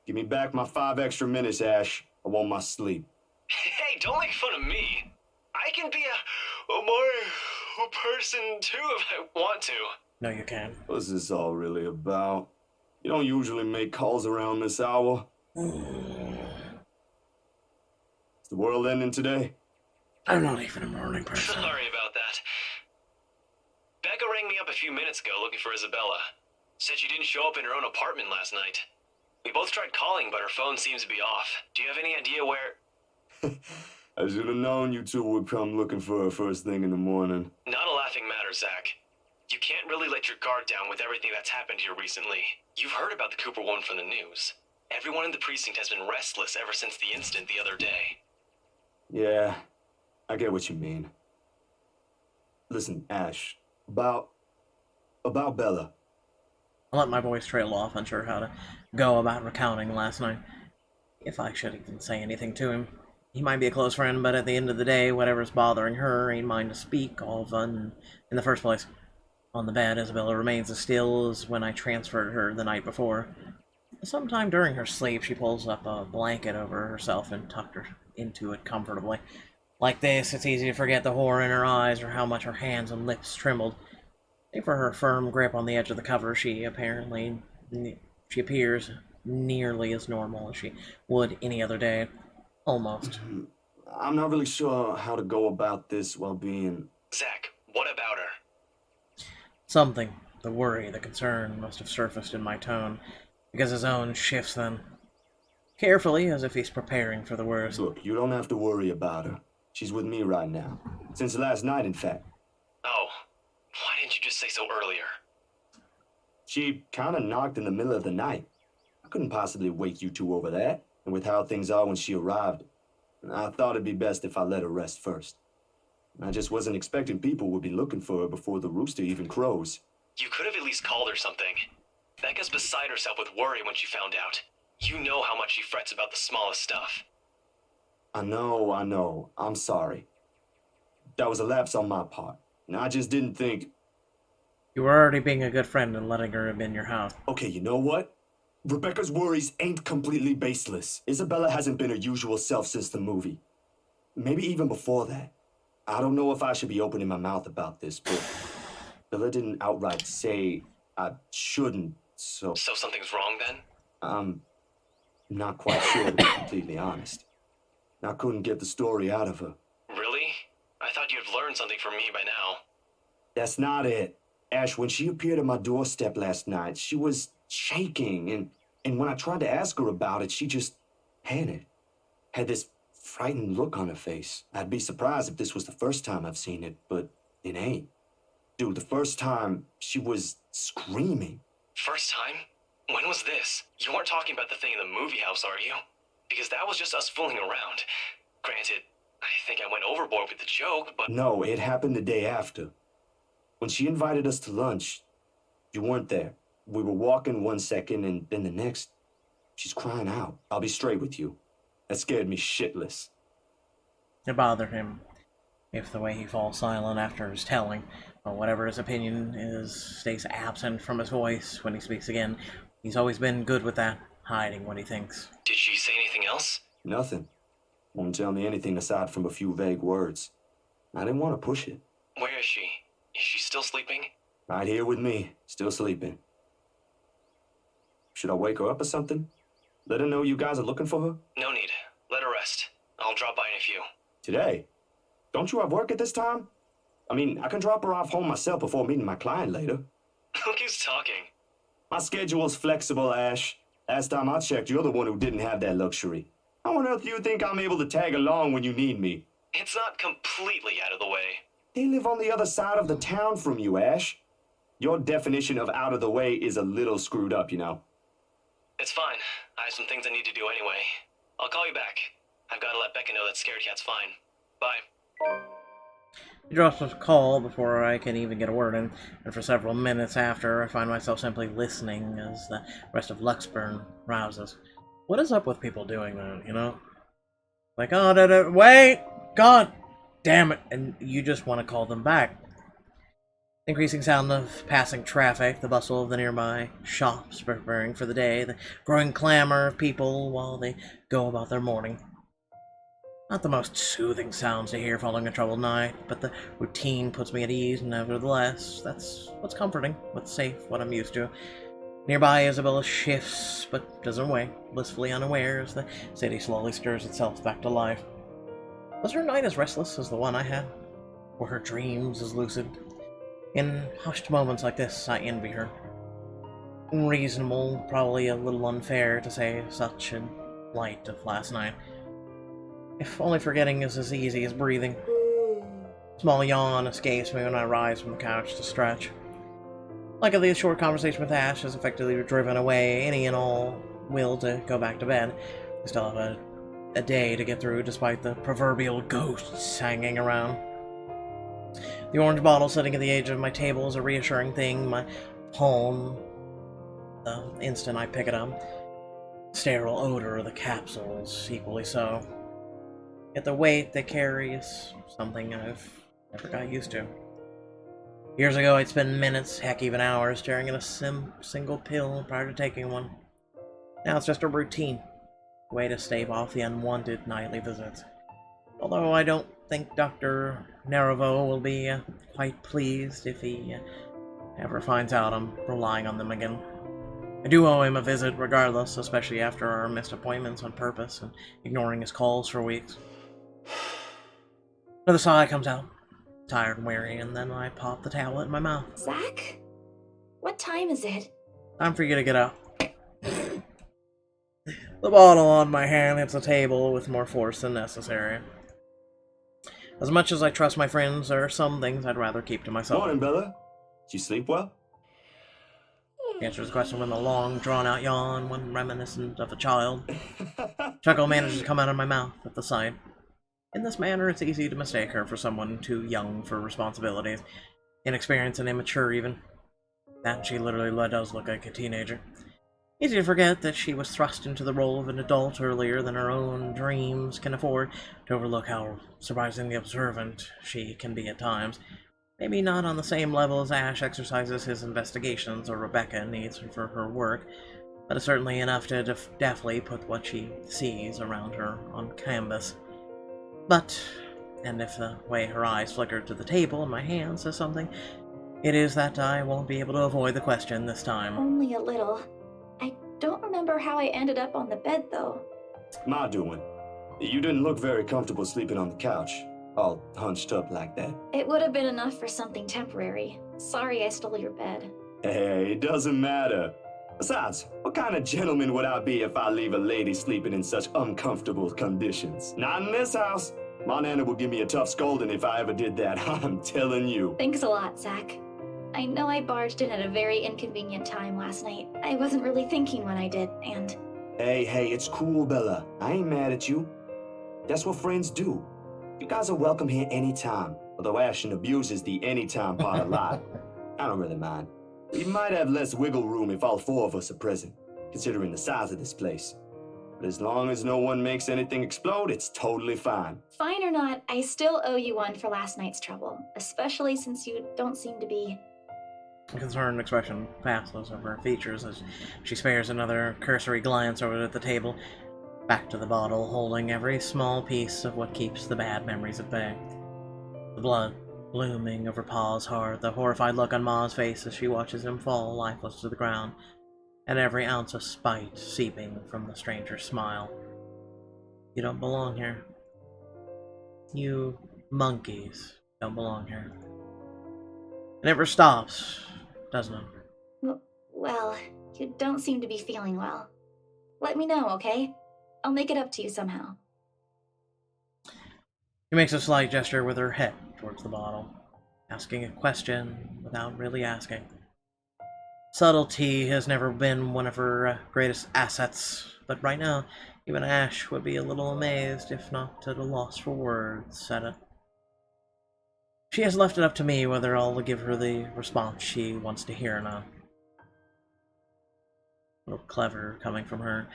Give me back my 5 extra minutes, Ash. I want my sleep. Hey, don't make fun of me. I can be a more person too if I want to. No, you can't. What's this all really about? You don't usually make calls around this hour. Is the world ending today? I'm not even a morning person. Sorry about that. Becca rang me up a few minutes ago looking for Isabella. Said she didn't show up in her own apartment last night. We both tried calling, but her phone seems to be off. Do you have any idea where... I should have known you two would come looking for her first thing in the morning. Not a laughing matter, Zach. You can't really let your guard down with everything that's happened here recently. You've heard about the Cooper woman from the news. Everyone in the precinct has been restless ever since the incident the other day. Yeah, I get what you mean. Listen, Ash, about Bella. I let my voice trail off, unsure how to go about recounting last night. If I should even say anything to him. He might be a close friend, but at the end of the day, whatever's bothering her ain't mine to speak of in the first place. On the bed, Isabella remains as still as when I transferred her the night before. Sometime during her sleep, she pulls up a blanket over herself and tucked her into it comfortably. Like this, it's easy to forget the horror in her eyes or how much her hands and lips trembled. Save for her firm grip on the edge of the cover, she appears nearly as normal as she would any other day. Almost. I'm not really sure how to go about this while being... Zach, what about her? Something, the worry, the concern, must have surfaced in my tone, because his own shifts then. Carefully, as if he's preparing for the worst. Look, you don't have to worry about her. She's with me right now. Since last night, in fact. Oh, why didn't you just say so earlier? She kind of knocked in the middle of the night. I couldn't possibly wake you two over that. And with how things are when she arrived, I thought it'd be best if I let her rest first. I just wasn't expecting people would be looking for her before the rooster even crows. You could have at least called her something. Becca's beside herself with worry when she found out. You know how much she frets about the smallest stuff. I know. I'm sorry. That was a lapse on my part. And I just didn't think... You were already being a good friend and letting her in your house. Okay, you know what? Rebecca's worries ain't completely baseless. Isabella hasn't been her usual self since the movie. Maybe even before that. I don't know if I should be opening my mouth about this, but Bella didn't outright say I shouldn't, so... So something's wrong then? I'm not quite sure, to be completely honest. I couldn't get the story out of her. Really? I thought you'd learned something from me by now. That's not it. Ash, when she appeared at my doorstep last night, she was shaking, and when I tried to ask her about it, she just panicked. Had this frightened look on her face. I'd be surprised if this was the first time I've seen it, but it ain't. Dude, the first time, she was screaming. First time? When was this? You weren't talking about the thing in the movie house, are you? Because that was just us fooling around. Granted, I think I went overboard with the joke, but... No, it happened the day after. When she invited us to lunch, you weren't there. We were walking one second, and then the next, she's crying out. I'll be straight with you. That scared me shitless. It bothered him if the way he falls silent after his telling, or whatever his opinion is, stays absent from his voice when he speaks again. He's always been good with that, hiding what he thinks. Did she say anything else? Nothing. Won't tell me anything aside from a few vague words. I didn't want to push it. Where is she? Is she still sleeping? Right here with me, still sleeping. Should I wake her up or something? Let her know you guys are looking for her? No need. Let her rest. I'll drop by in a few. Today? Don't you have work at this time? I mean, I can drop her off home myself before meeting my client later. Look who's talking. My schedule's flexible, Ash. Last time I checked, you're the one who didn't have that luxury. How on earth do you think I'm able to tag along when you need me? It's not completely out of the way. They live on the other side of the town from you, Ash. Your definition of out of the way is a little screwed up, you know. It's fine. I have some things I need to do anyway. I'll call you back. I've got to let Becca know that Scared Cat's fine. Bye. He drops a call before I can even get a word in, and for several minutes after, I find myself simply listening as the rest of Luxburn rouses. What is up with people doing that, you know? Like, oh, wait! God damn it! And you just want to call them back. Increasing sound of passing traffic, the bustle of the nearby shops preparing for the day, the growing clamor of people while they go about their morning. Not the most soothing sounds to hear following a troubled night, but the routine puts me at ease, nevertheless. That's what's comforting, what's safe, what I'm used to. Nearby, Isabella shifts, but doesn't wake, blissfully unaware as the city slowly stirs itself back to life. Was her night as restless as the one I had? Were her dreams as lucid? In hushed moments like this, I envy her. Unreasonable, probably a little unfair to say such in light of last night. If only forgetting is as easy as breathing. Small yawn escapes me when I rise from the couch to stretch. Luckily, a short conversation with Ash has effectively driven away any and all will to go back to bed. We still have a day to get through despite the proverbial ghosts hanging around. The orange bottle sitting at the edge of my table is a reassuring thing. My palm, the instant I pick it up. Sterile odor of the capsules, equally so. Yet the weight they carry is something I've never got used to. Years ago, I'd spend minutes, heck even hours, staring at a single pill prior to taking one. Now it's just a routine. A way to stave off the unwanted nightly visits. Although I don't think Dr. Nervo will be quite pleased if he ever finds out I'm relying on them again. I do owe him a visit regardless, especially after our missed appointments on purpose and ignoring his calls for weeks. Another sigh comes out, tired and weary, and then I pop the tablet in my mouth. Zach? What time is it? Time for you to get up. The bottle on my hand hits the table with more force than necessary. As much as I trust my friends, there are some things I'd rather keep to myself. Morning, Bella. Did you sleep well? He answers the question with a long, drawn-out yawn, one reminiscent of a child. Chuckle manages to come out of my mouth at the sight. In this manner, it's easy to mistake her for someone too young for responsibilities, inexperienced and immature even. That she literally does look like a teenager. Easy to forget that she was thrust into the role of an adult earlier than her own dreams can afford, to overlook how surprisingly observant she can be at times. Maybe not on the same level as Ash exercises his investigations or Rebecca needs for her work, but it's certainly enough to deftly put what she sees around her on canvas. But, and if the way her eyes flicker to the table in my hand says something, it is that I won't be able to avoid the question this time. Only a little. I don't remember how I ended up on the bed, though. My doing. You didn't look very comfortable sleeping on the couch, all hunched up like that. It would have been enough for something temporary. Sorry I stole your bed. Hey, it doesn't matter. Besides, what kind of gentleman would I be if I leave a lady sleeping in such uncomfortable conditions? Not in this house. My nana would give me a tough scolding if I ever did that, I'm telling you. Thanks a lot, Zach. I know I barged in at a very inconvenient time last night. I wasn't really thinking when I did, and... Hey, it's cool, Bella. I ain't mad at you. That's what friends do. You guys are welcome here anytime, although Ashton abuses the anytime part a lot. I don't really mind. We might have less wiggle room if all four of us are present, considering the size of this place. But as long as no one makes anything explode, it's totally fine. Fine or not, I still owe you one for last night's trouble, especially since you don't seem to be... A concerned expression passes over her features as she spares another cursory glance over at the table, back to the bottle, holding every small piece of what keeps the bad memories at bay. The blood blooming over Pa's heart, the horrified look on Ma's face as she watches him fall lifeless to the ground, and every ounce of spite seeping from the stranger's smile. You don't belong here. You monkeys don't belong here. It never stops, doesn't it? Well, you don't seem to be feeling well. Let me know, okay? I'll make it up to you somehow. She makes a slight gesture with her head towards the bottle, asking a question without really asking. Subtlety has never been one of her greatest assets, but right now, even Ash would be a little amazed, if not at a loss for words, at it. She has left it up to me whether I'll give her the response she wants to hear or not. A little clever coming from her,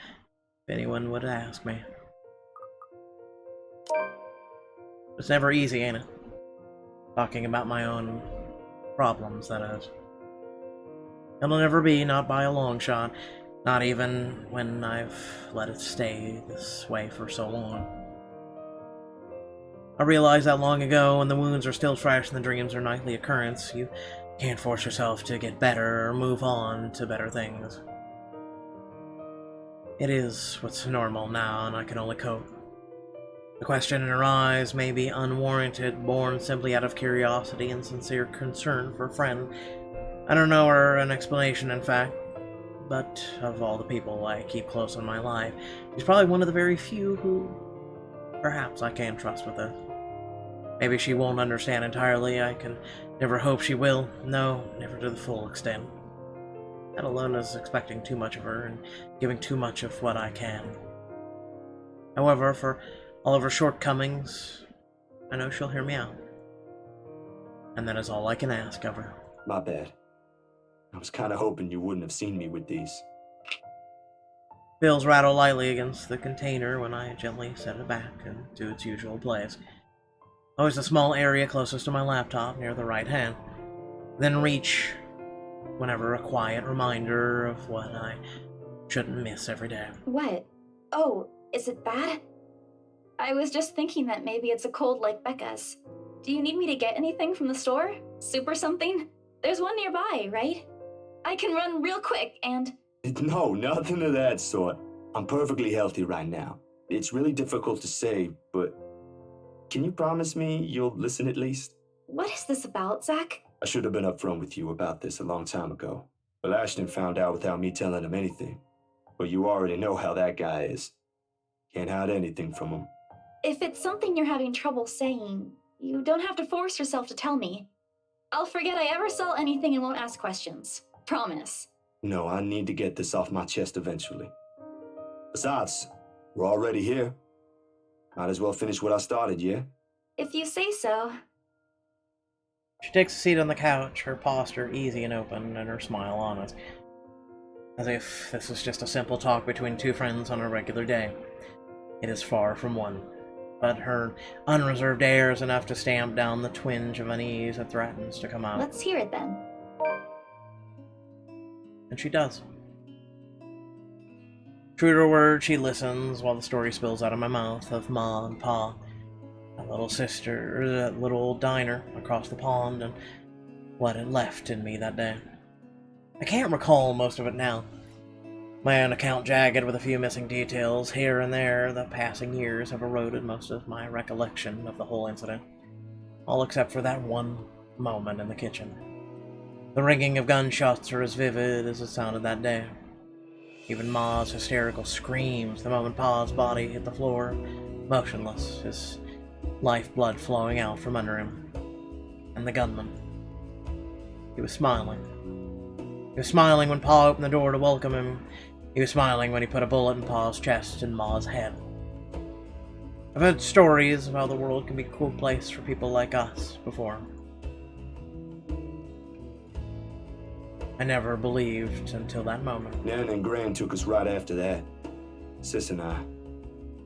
if anyone would ask me. It's never easy, ain't it? Talking about my own problems, that is. It'll never be, not by a long shot, not even when I've let it stay this way for so long. I realized that long ago, when the wounds are still fresh and the dreams are nightly occurrence, you can't force yourself to get better or move on to better things. It is what's normal now, and I can only cope. The question in her eyes may be unwarranted, born simply out of curiosity and sincere concern for a friend. I don't know her an explanation, in fact, but of all the people I keep close in my life, she's probably one of the very few who perhaps I can trust with this. Maybe she won't understand entirely, I can never hope she will. No, never to the full extent. That alone is expecting too much of her and giving too much of what I can. However, for all of her shortcomings, I know she'll hear me out. And that is all I can ask of her. My bad. I was kind of hoping you wouldn't have seen me with these. Bills rattle lightly against the container when I gently set it back into its usual place. Always a small area closest to my laptop near the right hand. Then reach whenever a quiet reminder of what I shouldn't miss every day. What? Oh, is it bad? I was just thinking that maybe it's a cold like Becca's. Do you need me to get anything from the store? Soup or something? There's one nearby, right? I can run real quick and... No, nothing of that sort. I'm perfectly healthy right now. It's really difficult to say, but... Can you promise me you'll listen at least? What is this about, Zach? I should have been upfront with you about this a long time ago. But Ashton found out without me telling him anything. But you already know how that guy is. Can't hide anything from him. If it's something you're having trouble saying, you don't have to force yourself to tell me. I'll forget I ever saw anything and won't ask questions. Promise. No, I need to get this off my chest eventually. Besides, we're already here. Might as well finish what I started, yeah? If you say so. She takes a seat on the couch, her posture easy and open, and her smile honest. As if this was just a simple talk between two friends on a regular day. It is far from one. But her unreserved air is enough to stamp down the twinge of unease that threatens to come out. Let's hear it then. And she does. True to her word, she listens while the story spills out of my mouth of Ma and Pa, that little sister, or that little old diner across the pond, and what it left in me that day. I can't recall most of it now. My own account jagged with a few missing details. Here and there, the passing years have eroded most of my recollection of the whole incident. All except for that one moment in the kitchen. The ringing of gunshots are as vivid as it sounded that day. Even Ma's hysterical screams the moment Pa's body hit the floor, motionless, his lifeblood flowing out from under him. And the gunman. He was smiling. He was smiling when Pa opened the door to welcome him. He was smiling when he put a bullet in Pa's chest and Ma's head. I've heard stories of how the world can be a cool place for people like us before. I never believed until that moment. Nan and Gran took us right after that. Sis and I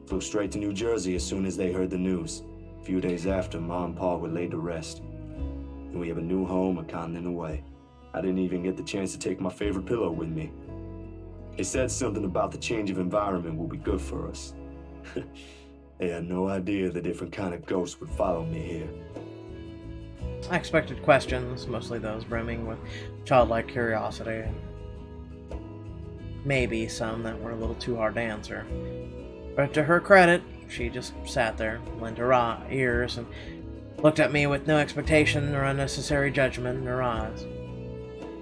flew straight to New Jersey as soon as they heard the news. A few days after, Ma and Pa were laid to rest. And we have a new home a continent away. I didn't even get the chance to take my favorite pillow with me. They said something about the change of environment will be good for us. They had no idea the different kind of ghosts would follow me here. I expected questions, mostly those brimming with childlike curiosity. Maybe some that were a little too hard to answer. But to her credit, she just sat there, lent her ears, and looked at me with no expectation or unnecessary judgment in her eyes.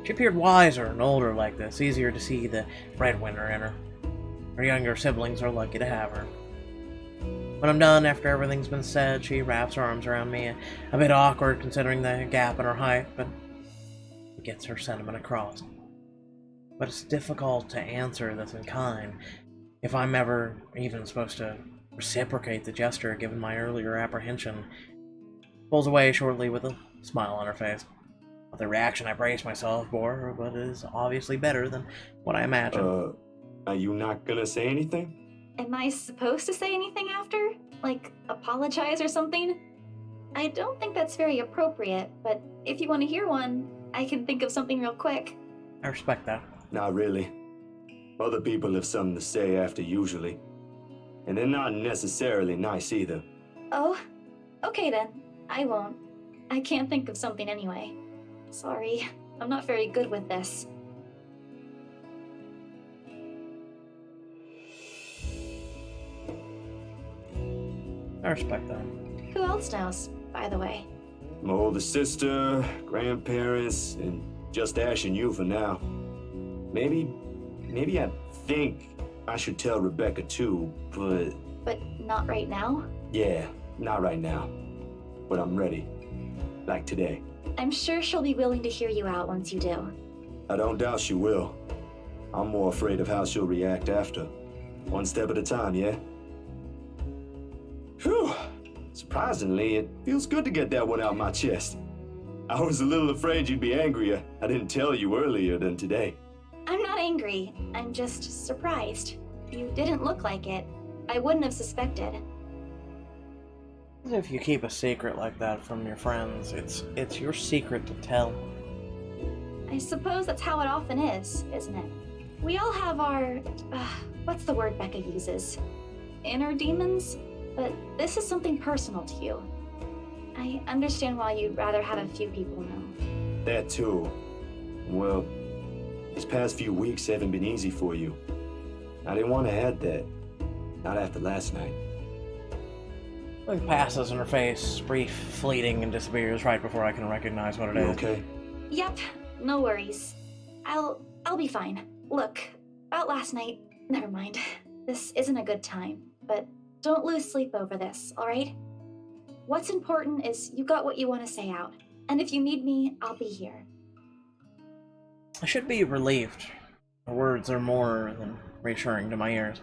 She appeared wiser and older like this, easier to see the breadwinner in her. Her younger siblings are lucky to have her. When I'm done, after everything's been said, she wraps her arms around me, a bit awkward considering the gap in her height, but it gets her sentiment across. But it's difficult to answer this in kind, if I'm ever even supposed to reciprocate the gesture given my earlier apprehension. Pulls away shortly with a smile on her face. Not the reaction I braced myself for, but is obviously better than what I imagined. Are you not gonna say anything? Am I supposed to say anything after? Like, apologize or something? I don't think that's very appropriate, but if you want to hear one, I can think of something real quick. I respect that. Not really. Other people have something to say after usually. And they're not necessarily nice either. Oh, okay then. I won't. I can't think of something anyway. Sorry, I'm not very good with this. I respect that. Who else knows, by the way? My older sister, grandparents, and just Ash and you for now. Maybe I think I should tell Rebecca too, but... But not right now? Yeah, not right now. But I'm ready. Like today. I'm sure she'll be willing to hear you out once you do. I don't doubt she will. I'm more afraid of how she'll react after. One step at a time, yeah? Whew. Surprisingly, it feels good to get that one out my chest. I was a little afraid you'd be angrier. I didn't tell you earlier than today. I'm not angry. I'm just surprised. You didn't look like it. I wouldn't have suspected. If you keep a secret like that from your friends, it's your secret to tell. I suppose that's how it often is, isn't it? We all have our... what's the word Becca uses? Inner demons? But this is something personal to you. I understand why you'd rather have a few people know. That too. Well, these past few weeks haven't been easy for you. I didn't want to add that. Not after last night. Look passes in her face, brief, fleeting, and disappears right before I can recognize what it You is. okay? Yep, no worries. I'll be fine. Look, about last night, never mind. This isn't a good time, but don't lose sleep over this, alright? What's important is you got what you want to say out, and if you need me, I'll be here. I should be relieved. Her words are more than reassuring to my ears.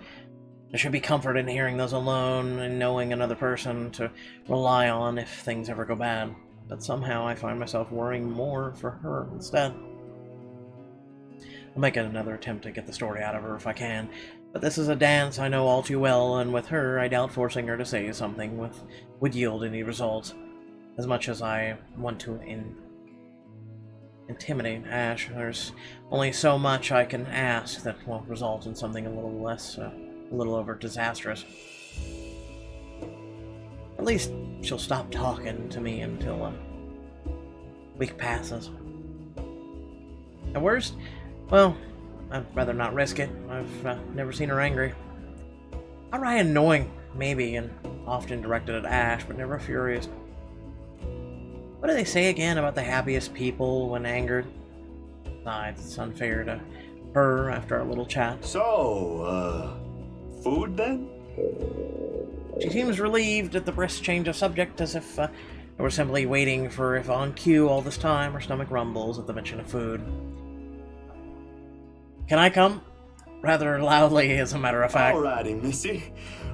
There should be comfort in hearing those alone and knowing another person to rely on if things ever go bad. But somehow I find myself worrying more for her instead. I'll make another attempt to get the story out of her if I can, but this is a dance I know all too well, and with her I doubt forcing her to say something would yield any results. As much as I want to intimidate Ash, there's only so much I can ask that will result in something a little over disastrous. At least she'll stop talking to me until a week passes. At worst, well, I'd rather not risk it. I've never seen her angry. Outright annoying, maybe, and often directed at Ash, but never furious. What do they say again about the happiest people when angered? Besides, it's unfair to her after our little chat. So, food then? She seems relieved at the brisk change of subject, as if I were simply waiting for if on cue all this time her stomach rumbles at the mention of food. Can I come? Rather loudly, as a matter of fact. Alrighty, Missy.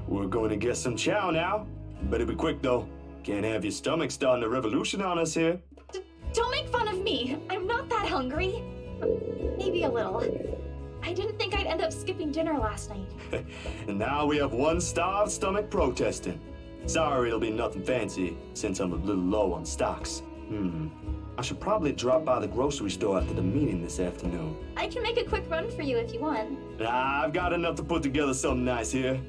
We're going to get some chow now. Better be quick, though. Can't have your stomach starting a revolution on us here. Don't make fun of me. I'm not that hungry. Maybe a little. I didn't think I'd end up skipping dinner last night. And now we have one starved stomach protesting. Sorry, it'll be nothing fancy, since I'm a little low on stocks. I should probably drop by the grocery store after the meeting this afternoon. I can make a quick run for you if you want. I've got enough to put together something nice here.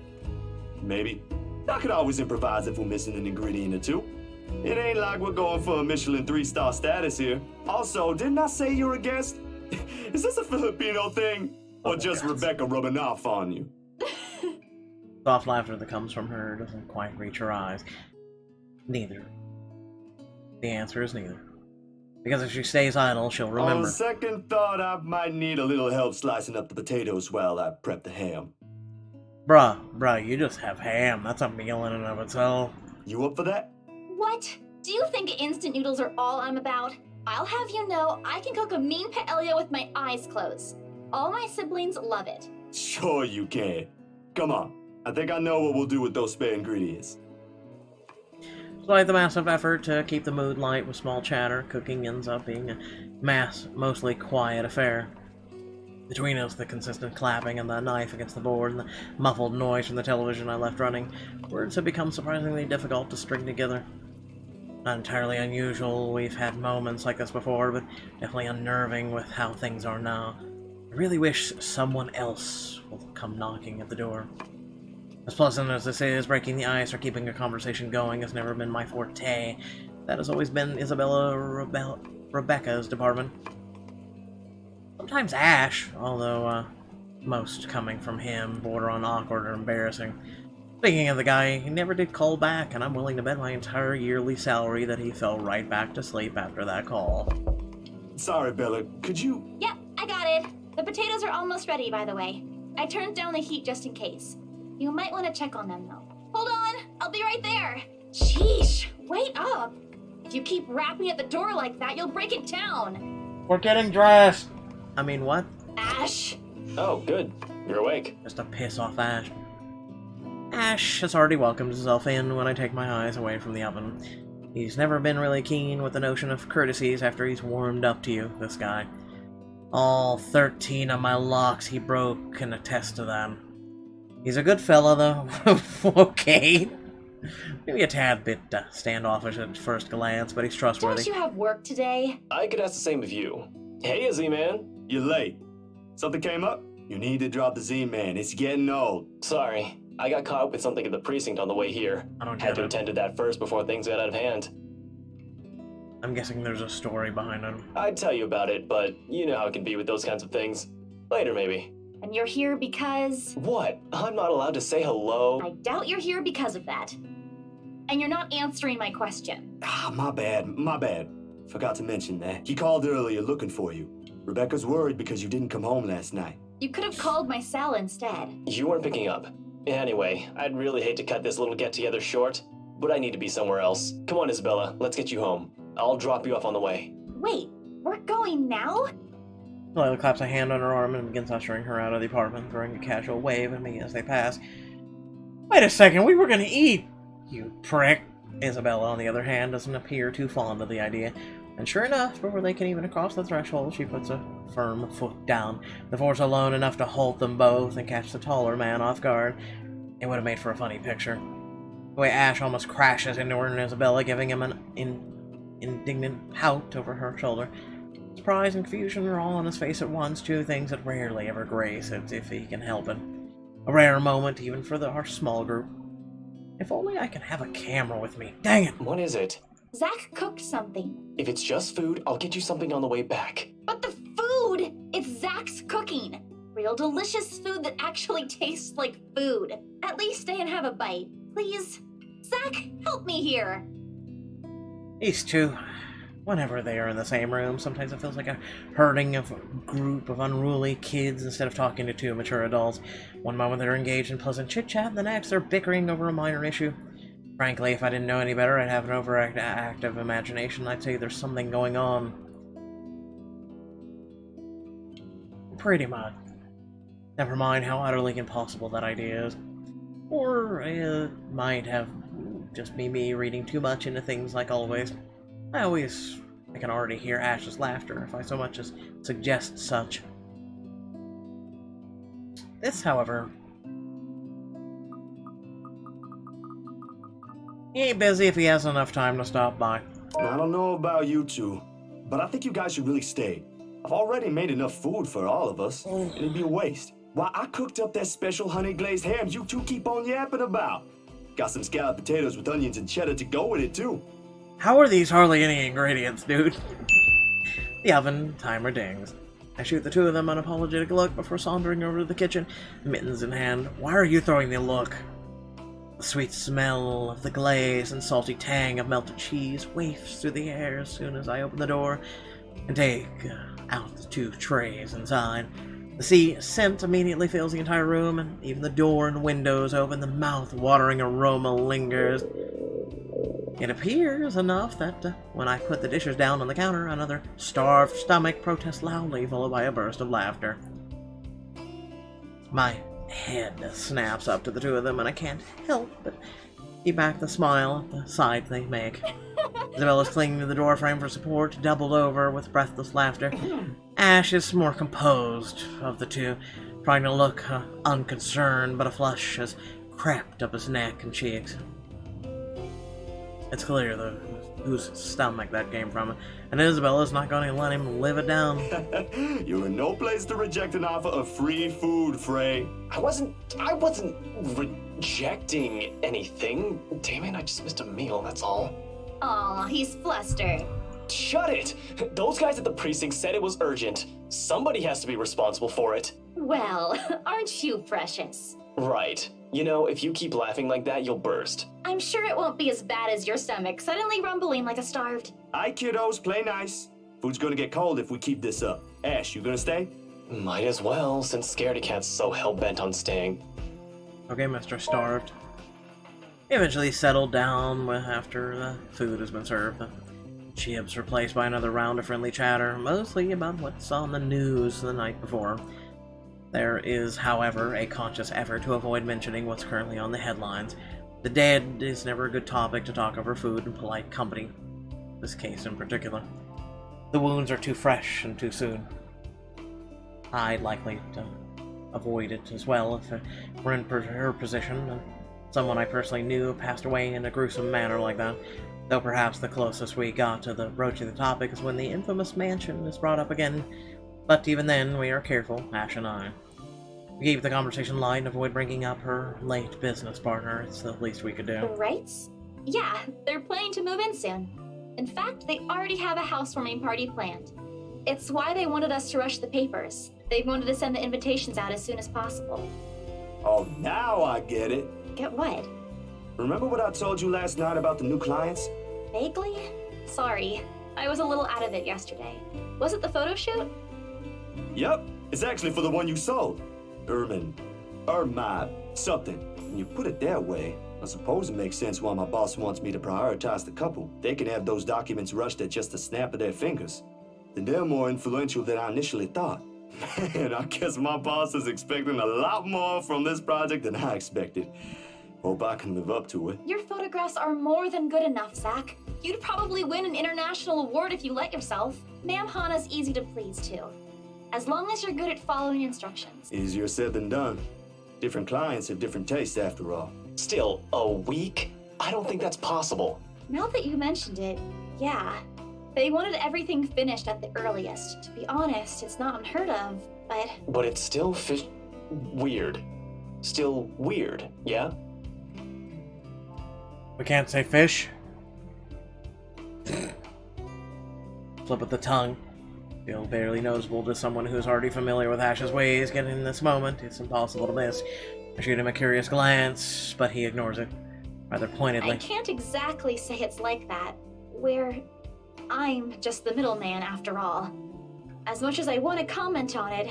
Maybe. I could always improvise if we're missing an ingredient or two. It ain't like we're going for a Michelin 3-star status here. Also, didn't I say you're a guest? Is this a Filipino thing? Or just Rebecca rubbing off on you? Soft laughter that comes from her doesn't quite reach her eyes. Neither. The answer is neither. Because if she stays idle, she'll remember. On second thought, I might need a little help slicing up the potatoes while I prep the ham. Bruh, you just have ham. That's a meal in and of itself. You up for that? What? Do you think instant noodles are all I'm about? I'll have you know, I can cook a mean paella with my eyes closed. All my siblings love it. Sure you can. Come on. I think I know what we'll do with those spare ingredients. Despite the massive effort to keep the mood light with small chatter, cooking ends up being a mostly quiet affair. Between us, the consistent clapping and the knife against the board and the muffled noise from the television I left running, words have become surprisingly difficult to string together. Not entirely unusual, we've had moments like this before, but definitely unnerving with how things are now. I really wish someone else will come knocking at the door. As pleasant as this is, breaking the ice or keeping a conversation going has never been my forte. That has always been Rebecca's department. Sometimes Ash, although most coming from him border on awkward or embarrassing. Speaking of the guy, he never did call back, and I'm willing to bet my entire yearly salary that he fell right back to sleep after that call. Sorry, Bella, could you... Yep, I got it. The potatoes are almost ready, by the way. I turned down the heat just in case. You might want to check on them, though. Hold on, I'll be right there. Sheesh, wait up. If you keep rapping at the door like that, you'll break it down. We're getting dressed! I mean, what? Ash. Oh, good. You're awake. Just to piss off Ash. Ash has already welcomed himself in when I take my eyes away from the oven. He's never been really keen with the notion of courtesies after he's warmed up to you, this guy. All 13 of my locks he broke can attest to that. He's a good fella, though. Okay. Maybe a tad bit standoffish at first glance, but he's trustworthy. Don't you have work today? I could ask the same of you. Hey, Z-Man. You're late. Something came up? You need to drop the Z-Man. It's getting old. Sorry. I got caught up with something at the precinct on the way here. I don't Had get to it. attend to that first before things got out of hand. I'm guessing there's a story behind it. I'd tell you about it, but you know how it can be with those kinds of things. Later, maybe. And you're here because... What? I'm not allowed to say hello? I doubt you're here because of that. And you're not answering my question. My bad. Forgot to mention that. He called earlier looking for you. Rebecca's worried because you didn't come home last night. You could have called my cell instead. You weren't picking up. Anyway, I'd really hate to cut this little get-together short, but I need to be somewhere else. Come on, Isabella, let's get you home. I'll drop you off on the way. Wait, we're going now? Lila claps a hand on her arm and begins ushering her out of the apartment, throwing a casual wave at me as they pass. Wait a second, we were gonna eat! You prick! Isabella, on the other hand, doesn't appear too fond of the idea. And sure enough, before they can even cross the threshold, she puts a firm foot down, the force alone enough to halt them both and catch the taller man off guard. It would have made for a funny picture. The way Ash almost crashes into her and Isabella, giving him an indignant pout over her shoulder. Surprise and confusion are all on his face at once, two things that rarely ever grace it if he can help it. A rare moment even for our small group. If only I could have a camera with me. Dang it! What is it? Zach cooked something. If it's just food, I'll get you something on the way back. But the food! It's Zach's cooking. Real delicious food that actually tastes like food. At least stay and have a bite, please. Zach, help me here. These two, whenever they are in the same room, sometimes it feels like a herding of a group of unruly kids instead of talking to two mature adults. One moment they're engaged in pleasant chit-chat, and the next they're bickering over a minor issue. Frankly, if I didn't know any better, I'd have an overactive imagination. I'd say there's something going on. Pretty much. Never mind how utterly impossible that idea is. Or it might have just be me reading too much into things like always. I can already hear Ash's laughter if I so much as suggest such. This, however, he ain't busy if he has enough time to stop by. I don't know about you two, but I think you guys should really stay. I've already made enough food for all of us. It'd be a waste. Why, I cooked up that special honey glazed ham you two keep on yapping about. Got some scalloped potatoes with onions and cheddar to go with it, too. How are these hardly any ingredients, dude? The oven timer dings. I shoot the two of them an apologetic look before sauntering over to the kitchen, mittens in hand. Why are you throwing the look? The sweet smell of the glaze and salty tang of melted cheese wafts through the air as soon as I open the door and take out the two trays inside. The scent immediately fills the entire room, and even the door and windows open. The mouth-watering aroma lingers. It appears enough that when I put the dishes down on the counter, another starved stomach protests loudly, followed by a burst of laughter. My head snaps up to the two of them, and I can't help but keep back the smile at the sight they make. Isabella's clinging to the doorframe for support, doubled over with breathless laughter. Ash is more composed of the two, trying to look unconcerned, but a flush has crept up his neck and cheeks. It's clear, though, whose stomach that came from, and Isabella's not going to let him live it down. You're in no place to reject an offer of free food, Frey. I wasn't rejecting anything. Damn it, I just missed a meal, that's all. Aw, he's flustered. Shut it! Those guys at the precinct said it was urgent. Somebody has to be responsible for it. Well, aren't you precious? Right. You know, if you keep laughing like that, you'll burst. I'm sure it won't be as bad as your stomach suddenly rumbling like a starved. Aye, kiddos, play nice. Food's gonna get cold if we keep this up. Ash, you gonna stay? Might as well, since Scaredy Cat's so hell-bent on staying. Okay, Mr. Starved. He eventually settled down after the food has been served. The chips replaced by another round of friendly chatter, mostly about what's on the news the night before. There is, however, a conscious effort to avoid mentioning what's currently on the headlines. The dead is never a good topic to talk over food and polite company. This case in particular. The wounds are too fresh and too soon. I'd likely to avoid it as well if I were in her position. Someone I personally knew passed away in a gruesome manner like that. Though perhaps the closest we got to the broaching the topic is when the infamous mansion is brought up again. But even then, we are careful, Ash and I. We keep the conversation light and avoid bringing up her late business partner. It's the least we could do. The Wrights? Yeah, they're planning to move in soon. In fact, they already have a housewarming party planned. It's why they wanted us to rush the papers. They wanted to send the invitations out as soon as possible. Oh, now I get it. Get what? Remember what I told you last night about the new clients? Vaguely? Sorry, I was a little out of it yesterday. Was it the photo shoot? Yup, it's actually for the one you sold. Something. When you put it that way, I suppose it makes sense why my boss wants me to prioritize the couple. They can have those documents rushed at just a snap of their fingers. Then they're more influential than I initially thought. Man, I guess my boss is expecting a lot more from this project than I expected. Hope I can live up to it. Your photographs are more than good enough, Zach. You'd probably win an international award if you let yourself. Ma'am Hana's easy to please, too. As long as you're good at following instructions. Easier said than done. Different clients have different tastes, after all. Still, a week? I don't think that's possible. Now that you mentioned it, yeah. They wanted everything finished at the earliest. To be honest, it's not unheard of, but... But it's still weird. Still weird, yeah? We can't say fish. Flip of the tongue. Feel barely noticeable to someone who's already familiar with Ash's ways. Getting in this moment, it's impossible to miss. I shoot him a curious glance, but he ignores it, rather pointedly. I can't exactly say it's like that, where I'm just the middleman after all. As much as I want to comment on it,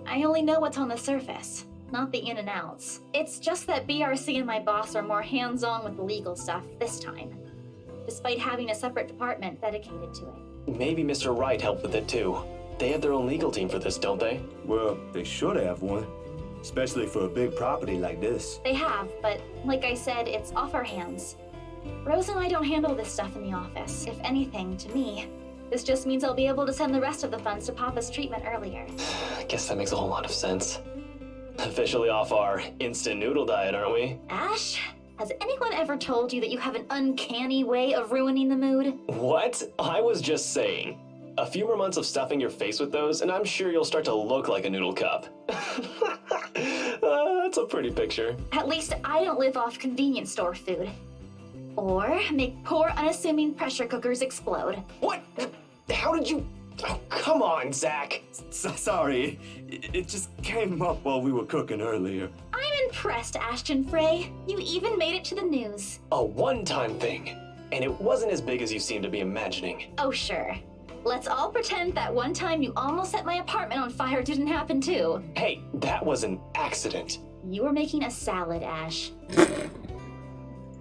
I only know what's on the surface, not the in and outs. It's just that BRC and my boss are more hands-on with the legal stuff this time, despite having a separate department dedicated to it. Maybe Mr. Wright helped with it too. They have their own legal team for this, don't they? Well, they should have one. Especially for a big property like this. They have, but like I said, it's off our hands. Rose and I don't handle this stuff in the office. If anything, to me, this just means I'll be able to send the rest of the funds to Papa's treatment earlier. I guess that makes a whole lot of sense. Officially off our instant noodle diet, aren't we? Ash, has anyone ever told you that you have an uncanny way of ruining the mood? What? I was just saying. A few more months of stuffing your face with those, and I'm sure you'll start to look like a noodle cup. That's a pretty picture. At least I don't live off convenience store food. Or make poor, unassuming pressure cookers explode. What? How did you... Oh, come on, Zach. Sorry, it just came up while we were cooking earlier. I'm impressed, Ashton Frey. You even made it to the news. A one-time thing. And it wasn't as big as you seem to be imagining. Oh, sure. Let's all pretend that one time you almost set my apartment on fire didn't happen too. Hey, that was an accident. You were making a salad, Ash.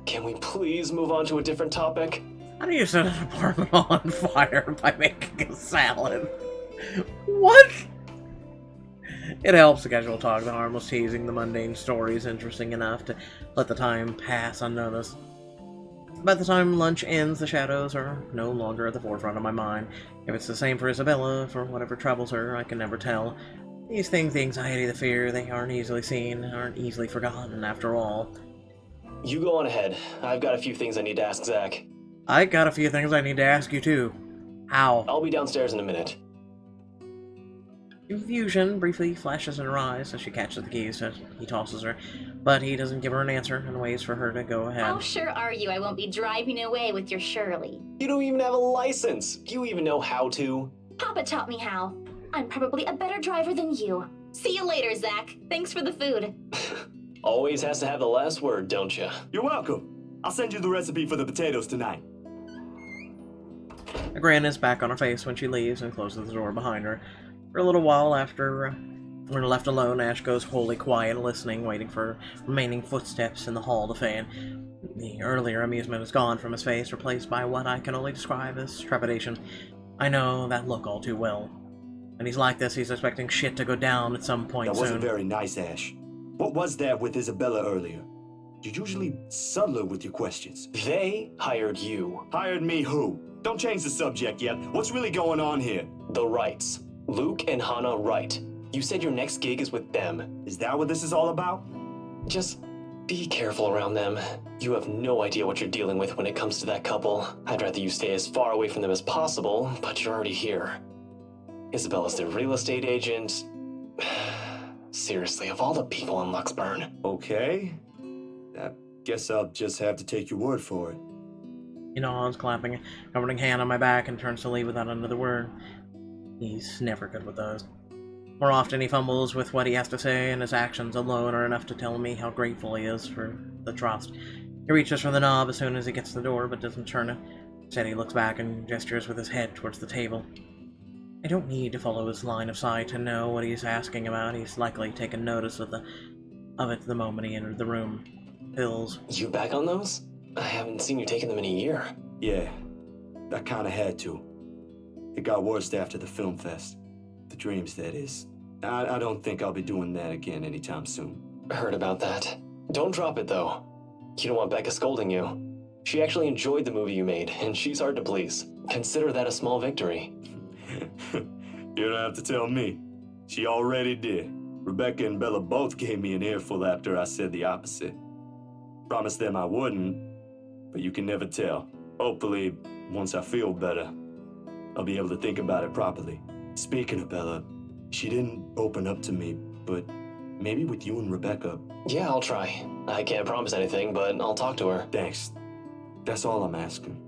Can we please move on to a different topic? How do you set an apartment on fire by making a salad? What? It helps the casual talk, the harmless teasing, the mundane stories interesting enough to let the time pass unnoticed. By the time lunch ends, the shadows are no longer at the forefront of my mind. If it's the same for Isabella, for whatever troubles her, I can never tell. These things, the anxiety, the fear, they aren't easily seen, aren't easily forgotten, after all. You go on ahead. I've got a few things I need to ask Zach. I got a few things I need to ask you, too. How? I'll be downstairs in a minute. Confusion briefly flashes in her eyes as she catches the keys that he tosses her, but he doesn't give her an answer and waits for her to go ahead. How sure are you I won't be driving away with your Shirley? You don't even have a license. Do you even know how to? Papa taught me how. I'm probably a better driver than you. See you later, Zach. Thanks for the food. Always has to have the last word, don't you? You're welcome. I'll send you the recipe for the potatoes tonight. A grin is back on her face when she leaves and closes the door behind her. For a little while after we're left alone, Ash goes wholly quiet, listening, waiting for remaining footsteps in the hall to fade. The earlier amusement is gone from his face, replaced by what I can only describe as trepidation. I know that look all too well. When he's like this, he's expecting shit to go down at some point That soon. wasn't very nice, Ash. What was that with Isabella earlier? You're usually subtler with your questions. They hired you. Hired me who? Don't change the subject yet. What's really going on here? The Wrights. Luke and Hannah Wright. You said your next gig is with them. Is that what this is all about? Just be careful around them. You have no idea what you're dealing with when it comes to that couple. I'd rather you stay as far away from them as possible, but you're already here. Isabella's their real estate agent. Seriously, of all the people in Luxburn. Okay. I guess I'll just have to take your word for it. He nods, clapping a comforting hand on my back, and turns to leave without another word. He's never good with those. More often he fumbles with what he has to say, and his actions alone are enough to tell me how grateful he is for the trust. He reaches for the knob as soon as he gets to the door, but doesn't turn it. Instead, he looks back and gestures with his head towards the table. I don't need to follow his line of sight to know what he's asking about. He's likely taken notice of it the moment he entered the room. Pills. You back on those? I haven't seen you taking them in a year. Yeah, I kinda had to. It got worse after the film fest. The dreams, that is. I don't think I'll be doing that again anytime soon. Heard about that. Don't drop it, though. You don't want Becca scolding you. She actually enjoyed the movie you made, and she's hard to please. Consider that a small victory. You don't have to tell me. She already did. Rebecca and Bella both gave me an earful after I said the opposite. Promised them I wouldn't, but you can never tell. Hopefully, once I feel better, I'll be able to think about it properly. Speaking of Bella, she didn't open up to me, but maybe with you and Rebecca. Yeah, I'll try. I can't promise anything, but I'll talk to her. Thanks. That's all I'm asking.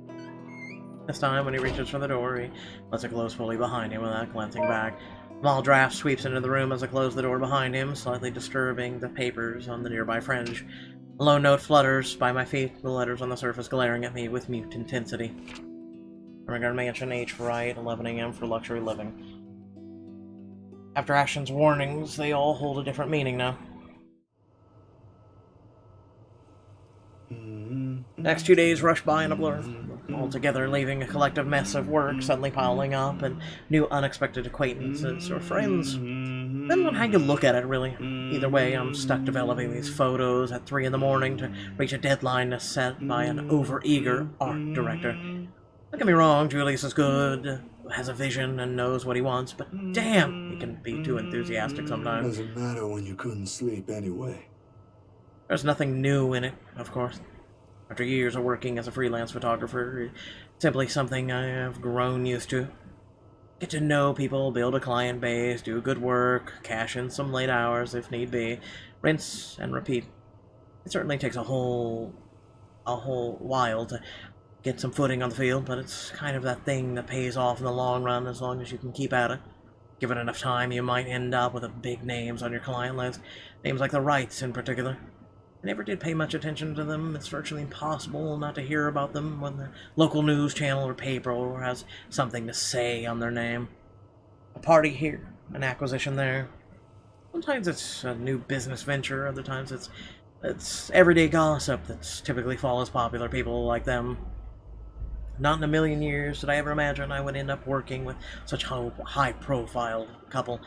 This time, when he reaches for the door, he lets it close fully behind him without glancing back. A small draft sweeps into the room as I close the door behind him, slightly disturbing the papers on the nearby fringe. A low note flutters by my feet, the letters on the surface glaring at me with mute intensity. Ermengarde Mansion, H. Wright, 11 a.m. for luxury living. After Ashton's warnings, they all hold a different meaning now. Next 2 days rush by in a blur, altogether leaving a collective mess of work suddenly piling up and new unexpected acquaintances or friends. Depends on how you look at it, really. Either way, I'm stuck developing these photos at 3 in the morning to reach a deadline set by an over-eager art director. Don't get me wrong, Julius is good, has a vision and knows what he wants, but damn, he can be too enthusiastic sometimes. Doesn't matter when you couldn't sleep anyway. There's nothing new in it, of course. After years of working as a freelance photographer, it's simply something I have grown used to. Get to know people, build a client base, do good work, cash in some late hours if need be, rinse and repeat. It certainly takes a whole while to get some footing on the field, but it's kind of that thing that pays off in the long run as long as you can keep at it. Give it enough time, you might end up with big names on your client list, names like the Wrights in particular. I never did pay much attention to them. It's virtually impossible not to hear about them when the local news channel or paper has something to say on their name. A party here, an acquisition there. Sometimes it's a new business venture, other times it's everyday gossip that's typically follows popular people like them. Not in a million years did I ever imagine I would end up working with such a high-profile couple,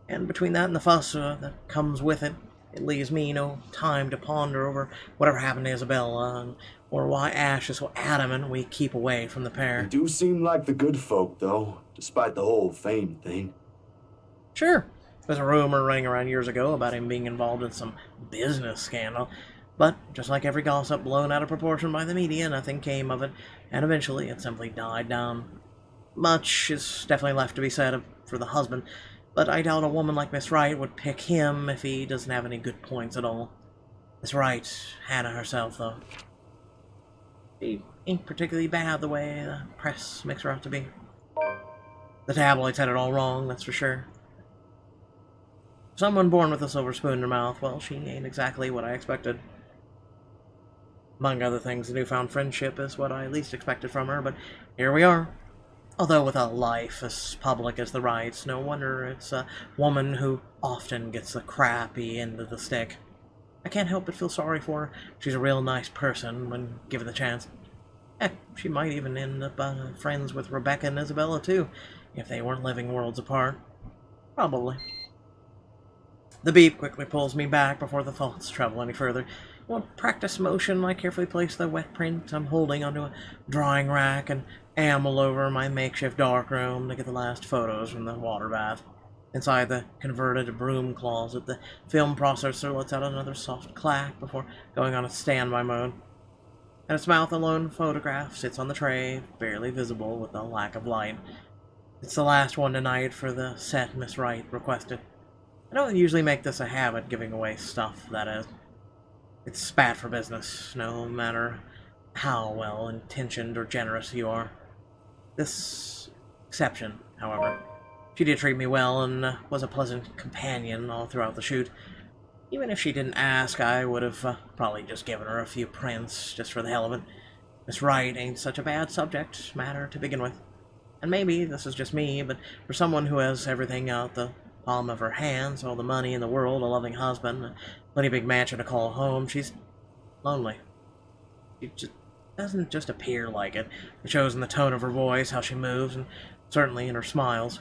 and between that and the fuss that comes with it, it leaves me no time to ponder over whatever happened to Isabella, or why Ash is so adamant we keep away from the pair. They do seem like the good folk, though, despite the whole fame thing. Sure, there's a rumor running around years ago about him being involved in some business scandal, but just like every gossip blown out of proportion by the media, nothing came of it, and eventually it simply died down. Much is definitely left to be said for the husband, but I doubt a woman like Miss Wright would pick him if he doesn't have any good points at all. Miss Wright, Hannah herself, though. She ain't particularly bad the way the press makes her out to be. The tabloids had it all wrong, that's for sure. Someone born with a silver spoon in her mouth, well, she ain't exactly what I expected. Among other things, the newfound friendship is what I least expected from her, but here we are. Although with a life as public as the Wrights, no wonder it's a woman who often gets the crappy end of the stick. I can't help but feel sorry for her. She's a real nice person when given the chance. Heck, she might even end up friends with Rebecca and Isabella too, if they weren't living worlds apart. Probably. The beep quickly pulls me back before the thoughts travel any further. In one practice motion, I carefully place the wet print I'm holding onto a drying rack and amble over my makeshift darkroom to get the last photos from the water bath. Inside the converted broom closet, the film processor lets out another soft clack before going on its standby mode. And its mouth alone photograph sits on the tray, barely visible with the lack of light. It's the last one tonight for the set Miss Wright requested. I don't usually make this a habit, giving away stuff, that is. It's bad for business, no matter how well-intentioned or generous you are. This exception, however. She did treat me well and was a pleasant companion all throughout the shoot. Even if she didn't ask, I would have probably just given her a few prints, just for the hell of it. Miss Wright ain't such a bad subject matter to begin with. And maybe this is just me, but for someone who has everything out the palm of her hands, all the money in the world, a loving husband, a plenty big mansion to call home, she's lonely. She just doesn't just appear like it. It shows in the tone of her voice, how she moves, and certainly in her smiles.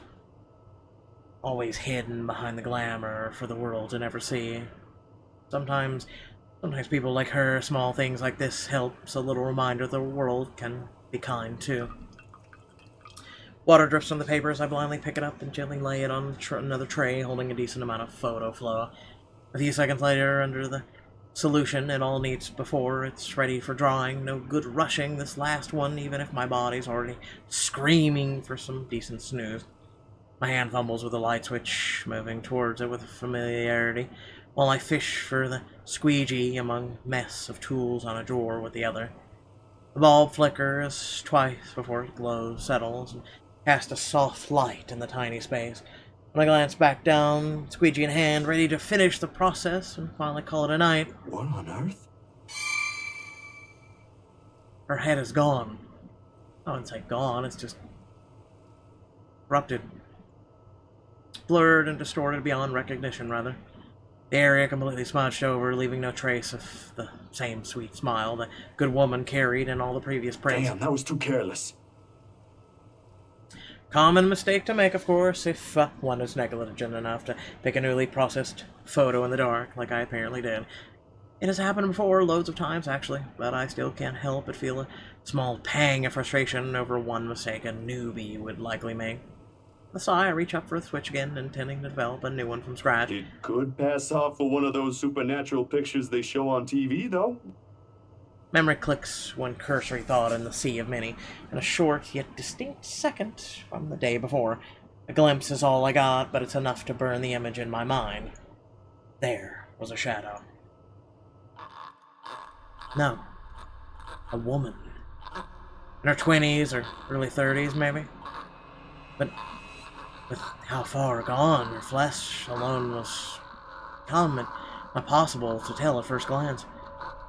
Always hidden behind the glamour for the world to never see. Sometimes people like her, small things like this helps a little reminder the world can be kind too. Water drips from the paper as I blindly pick it up and gently lay it on another tray, holding a decent amount of photo flow. A few seconds later, under the solution it all needs before it's ready for drawing. No good rushing this last one, even if my body's already screaming for some decent snooze. My hand fumbles with the light switch, moving towards it with familiarity, while I fish for the squeegee among mess of tools on a drawer with the other. The bulb flickers twice before it glows, settles, and casts a soft light in the tiny space. When I glance back down, squeegee in hand, ready to finish the process and finally call it a night. What on earth? Her head is gone. I wouldn't say gone, it's just corrupted. Blurred and distorted beyond recognition, rather. The area completely smudged over, leaving no trace of the same sweet smile the good woman carried in all the previous prints. Damn, that was too careless. Common mistake to make, of course, if one is negligent enough to pick a newly processed photo in the dark, like I apparently did. It has happened before, loads of times actually, but I still can't help but feel a small pang of frustration over one mistake a newbie would likely make. With a sigh, I reach up for the switch again, intending to develop a new one from scratch. It could pass off for one of those supernatural pictures they show on TV, though. Memory clicks one cursory thought in the sea of many, and a short yet distinct second from the day before. A glimpse is all I got, but it's enough to burn the image in my mind. There was a shadow. No. A woman. In her 20s or early 30s, maybe? But with how far gone her flesh alone was come, it not possible to tell at first glance.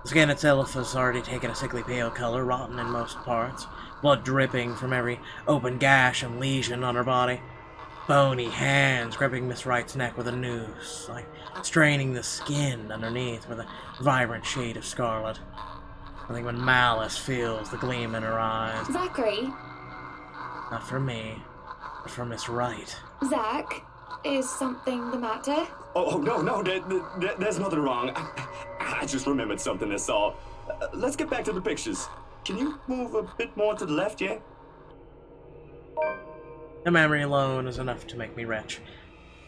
The skin itself has already taken a sickly pale color, rotten in most parts, blood dripping from every open gash and lesion on her body. Bony hands gripping Miss Wright's neck with a noose, like straining the skin underneath with a vibrant shade of scarlet. I think when malice feels the gleam in her eyes. Zachary? Not for me, but for Miss Wright. Zach? Is something the matter? Oh, no, there's nothing wrong. I just remembered something, that's all. Let's get back to the pictures. Can you move a bit more to the left, yeah? The memory alone is enough to make me retch.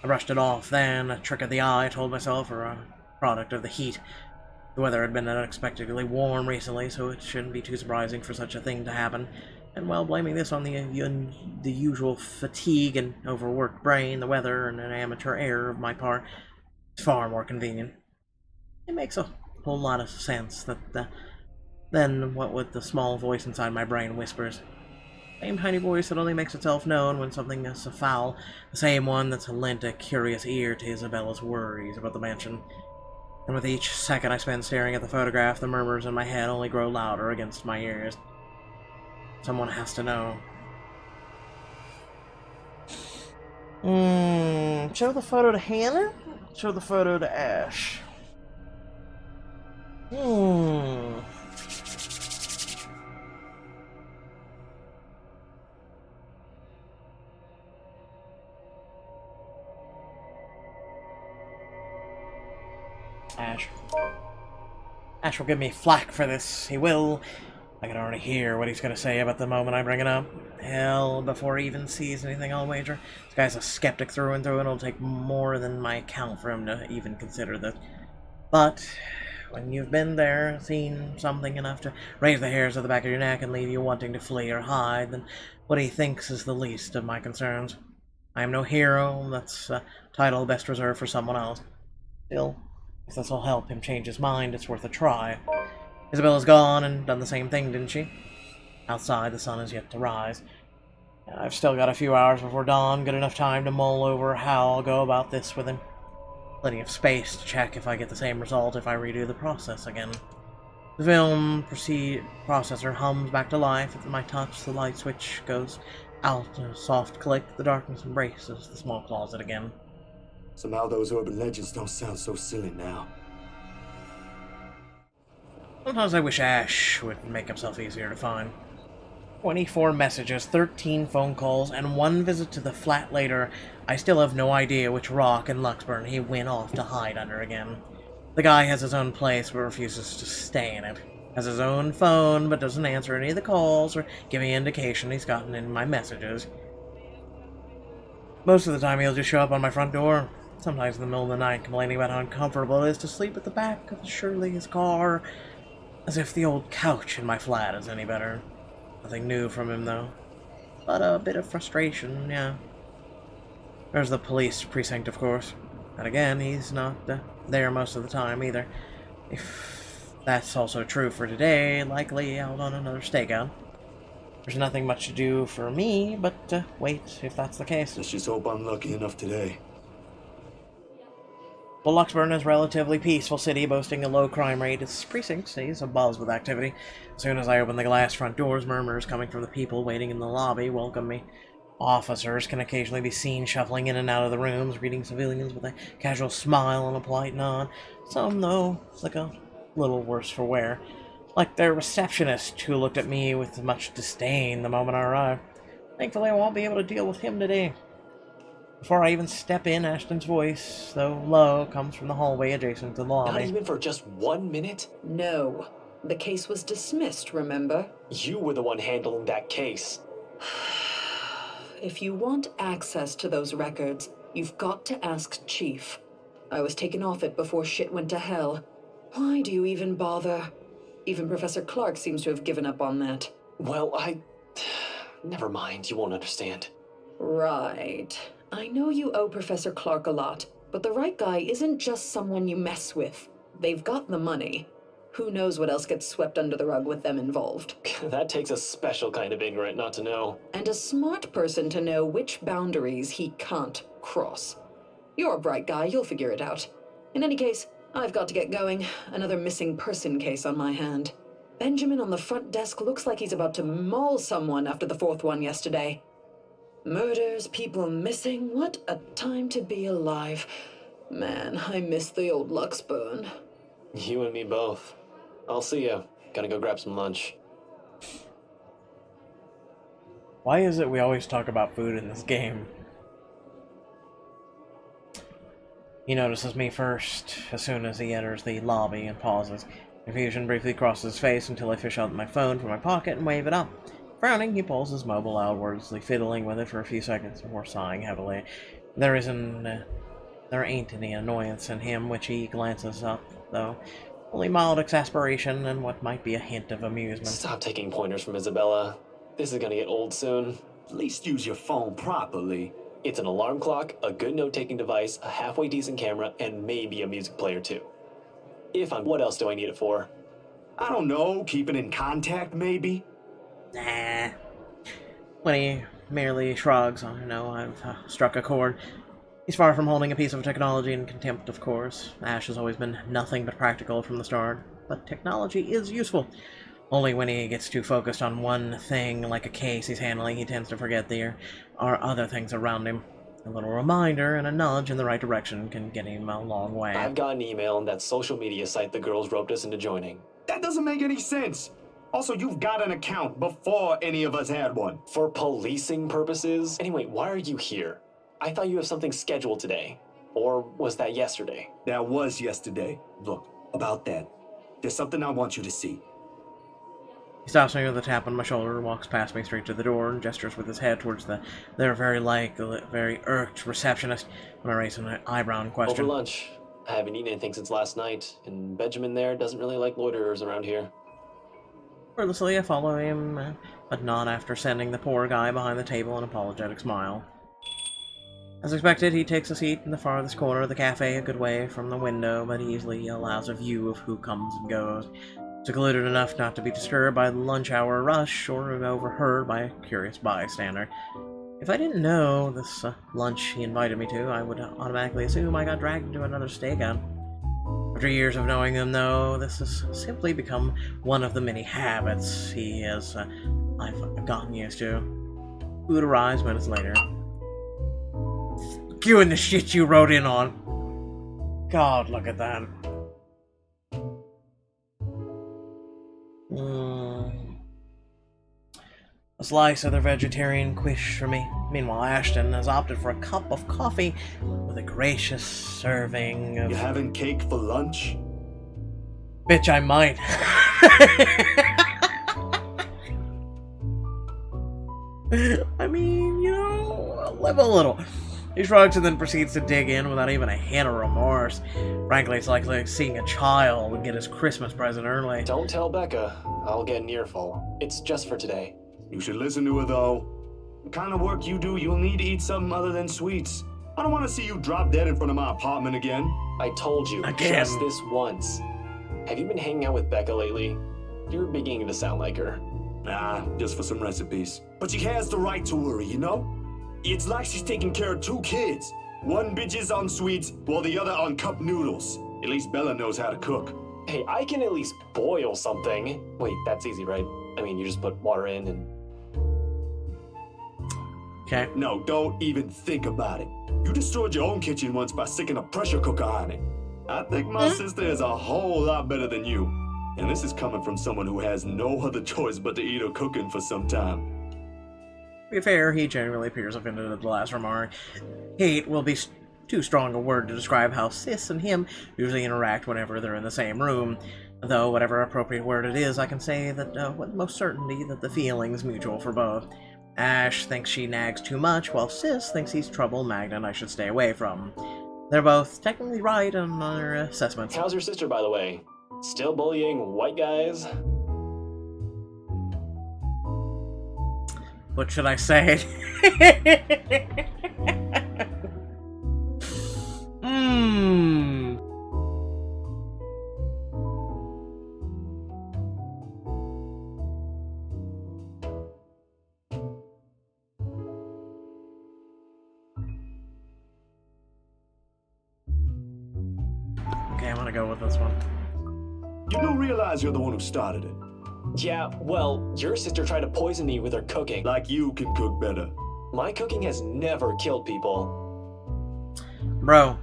I brushed it off then, a trick of the eye, I told myself, or a product of the heat. The weather had been unexpectedly warm recently, so it shouldn't be too surprising for such a thing to happen. And while blaming this on the usual fatigue and overworked brain, the weather, and an amateur error of my part, is far more convenient. It makes a whole lot of sense than what with the small voice inside my brain whispers. Same tiny voice that only makes itself known when something is afoul, the same one that's lent a curious ear to Isabella's worries about the mansion. And with each second I spend staring at the photograph, the murmurs in my head only grow louder against my ears. Someone has to know. Show the photo to Hannah? Show the photo to Ash. Ash will give me flack for this. He will. I can already hear what he's going to say about the moment I bring it up. Hell, before he even sees anything, I'll wager. This guy's a skeptic through and through, and it'll take more than my account for him to even consider this. But when you've been there, seen something enough to raise the hairs at the back of your neck and leave you wanting to flee or hide, then what he thinks is the least of my concerns. I am no hero. That's a title best reserved for someone else. Still, if this'll help him change his mind, it's worth a try. Isabella's gone and done the same thing, didn't she? Outside, the sun is yet to rise. I've still got a few hours before dawn, good enough time to mull over how I'll go about this with him. Plenty of space to check if I get the same result if I redo the process again. The film processor hums back to life at my touch, the light switch goes out, a soft click, the darkness embraces the small closet again. Somehow those urban legends don't sound so silly now. Sometimes I wish Ash would make himself easier to find. 24 messages, 13 phone calls, and 1 visit to the flat later, I still have no idea which rock in Luxburn he went off to hide under again. The guy has his own place but refuses to stay in it. Has his own phone but doesn't answer any of the calls or give any indication he's gotten in my messages. Most of the time he'll just show up on my front door, sometimes in the middle of the night complaining about how uncomfortable it is to sleep at the back of Shirley's car. As if the old couch in my flat is any better. Nothing new from him, though. But a bit of frustration, yeah. There's the police precinct, of course. And again, he's not there most of the time, either. If that's also true for today, likely out on another stakeout. There's nothing much to do for me, but wait, if that's the case. Let's just hope I'm lucky enough today. Well, Luxburn is a relatively peaceful city boasting a low crime rate. Its precinct stays abuzz with activity. As soon as I open the glass front doors, murmurs coming from the people waiting in the lobby welcome me. Officers can occasionally be seen shuffling in and out of the rooms, greeting civilians with a casual smile and a polite nod. Some, though, look a little worse for wear. Like their receptionist, who looked at me with much disdain the moment I arrived. Thankfully, I won't be able to deal with him today. Before I even step in, Ashton's voice, though low, comes from the hallway adjacent to the Not lobby. even for just 1 minute? No. The case was dismissed, remember? You were the one handling that case. If you want access to those records, you've got to ask Chief. I was taken off it before shit went to hell. Why do you even bother? Even Professor Clark seems to have given up on that. Well, Never mind, you won't understand. Right. I know you owe Professor Clark a lot, but the right guy isn't just someone you mess with. They've got the money. Who knows what else gets swept under the rug with them involved. That takes a special kind of ignorant not to know. And a smart person to know which boundaries he can't cross. You're a bright guy, you'll figure it out. In any case, I've got to get going. Another missing person case on my hand. Benjamin on the front desk looks like he's about to maul someone after the fourth one yesterday. Murders, people missing, what a time to be alive. Man, I miss the old Luxburn. You and me both. I'll see ya. Gotta go grab some lunch. Why is it we always talk about food in this game? He notices me first, as soon as he enters the lobby and pauses. Confusion briefly crosses his face until I fish out my phone from my pocket and wave it up. Frowning, he pulls his mobile outwardly, fiddling with it for a few seconds before sighing heavily. There ain't any annoyance in him, which he glances up, though. Only mild exasperation and what might be a hint of amusement. Stop taking pointers from Isabella. This is gonna get old soon. At least use your phone properly. It's an alarm clock, a good note-taking device, a halfway decent camera, and maybe a music player too. What else do I need it for? I don't know, keeping in contact maybe? Nah. When he merely shrugs, I know I've struck a chord. He's far from holding a piece of technology in contempt, of course. Ash has always been nothing but practical from the start. But technology is useful. Only when he gets too focused on one thing, like a case he's handling, he tends to forget there are other things around him. A little reminder and a nudge in the right direction can get him a long way. I've got an email on that social media site the girls roped us into joining. That doesn't make any sense. Also, you've got an account before any of us had one. For policing purposes? Anyway, why are you here? I thought you have something scheduled today. Or was that yesterday? That was yesterday. Look, about that. There's something I want you to see. He stops me with a tap on my shoulder, walks past me straight to the door, and gestures with his head towards their very irked receptionist when I raise an eyebrow in question. Over lunch. I haven't eaten anything since last night, and Benjamin there doesn't really like loiterers around here. Wordlessly, I follow him, but not after sending the poor guy behind the table an apologetic smile. As expected, he takes a seat in the farthest corner of the cafe, a good way from the window, but easily allows a view of who comes and goes. Secluded enough not to be disturbed by the lunch hour rush or overheard by a curious bystander. If I didn't know this lunch he invited me to, I would automatically assume I got dragged into another stakeout. After years of knowing him, though, this has simply become one of the many habits I've gotten used to. Food arrives minutes later. You and the shit you wrote in on. God, look at that. A slice of their vegetarian quiche for me. Meanwhile, Ashton has opted for a cup of coffee with a gracious serving of... You having cake for lunch? Bitch, I might. I mean, you know, live a little. He shrugs and then proceeds to dig in without even a hint of remorse. Frankly, it's like seeing a child get his Christmas present early. Don't tell Becca. I'll get an earful. It's just for today. You should listen to her, though. The kind of work you do, you'll need to eat something other than sweets. I don't want to see you drop dead in front of my apartment again. I told you, Again. just this once. Have you been hanging out with Becca lately? You're beginning to sound like her. Nah, just for some recipes. But she has the right to worry, you know? It's like she's taking care of two kids. One bitch is on sweets, while the other on cup noodles. At least Bella knows how to cook. Hey, I can at least boil something. Wait, that's easy, right? I mean, you just put water in and... Okay. No, don't even think about it. You destroyed your own kitchen once by sticking a pressure cooker on it. I think my sister is a whole lot better than you. And this is coming from someone who has no other choice but to eat her cooking for some time. To be fair, he genuinely appears offended at the last remark. Hate will be too strong a word to describe how Sis and him usually interact whenever they're in the same room. Though, whatever appropriate word it is, I can say that with most certainty that the feeling's mutual for both. Ash thinks she nags too much, while Sis thinks he's trouble magnet I should stay away from. They're both technically right on their assessments. How's your sister, by the way? Still bullying white guys? What should I say? Okay, I'm gonna go with this one. You do realize you're the one who started it. Yeah, well, your sister tried to poison me with her cooking. Like you can cook better. My cooking has never killed people. Bro,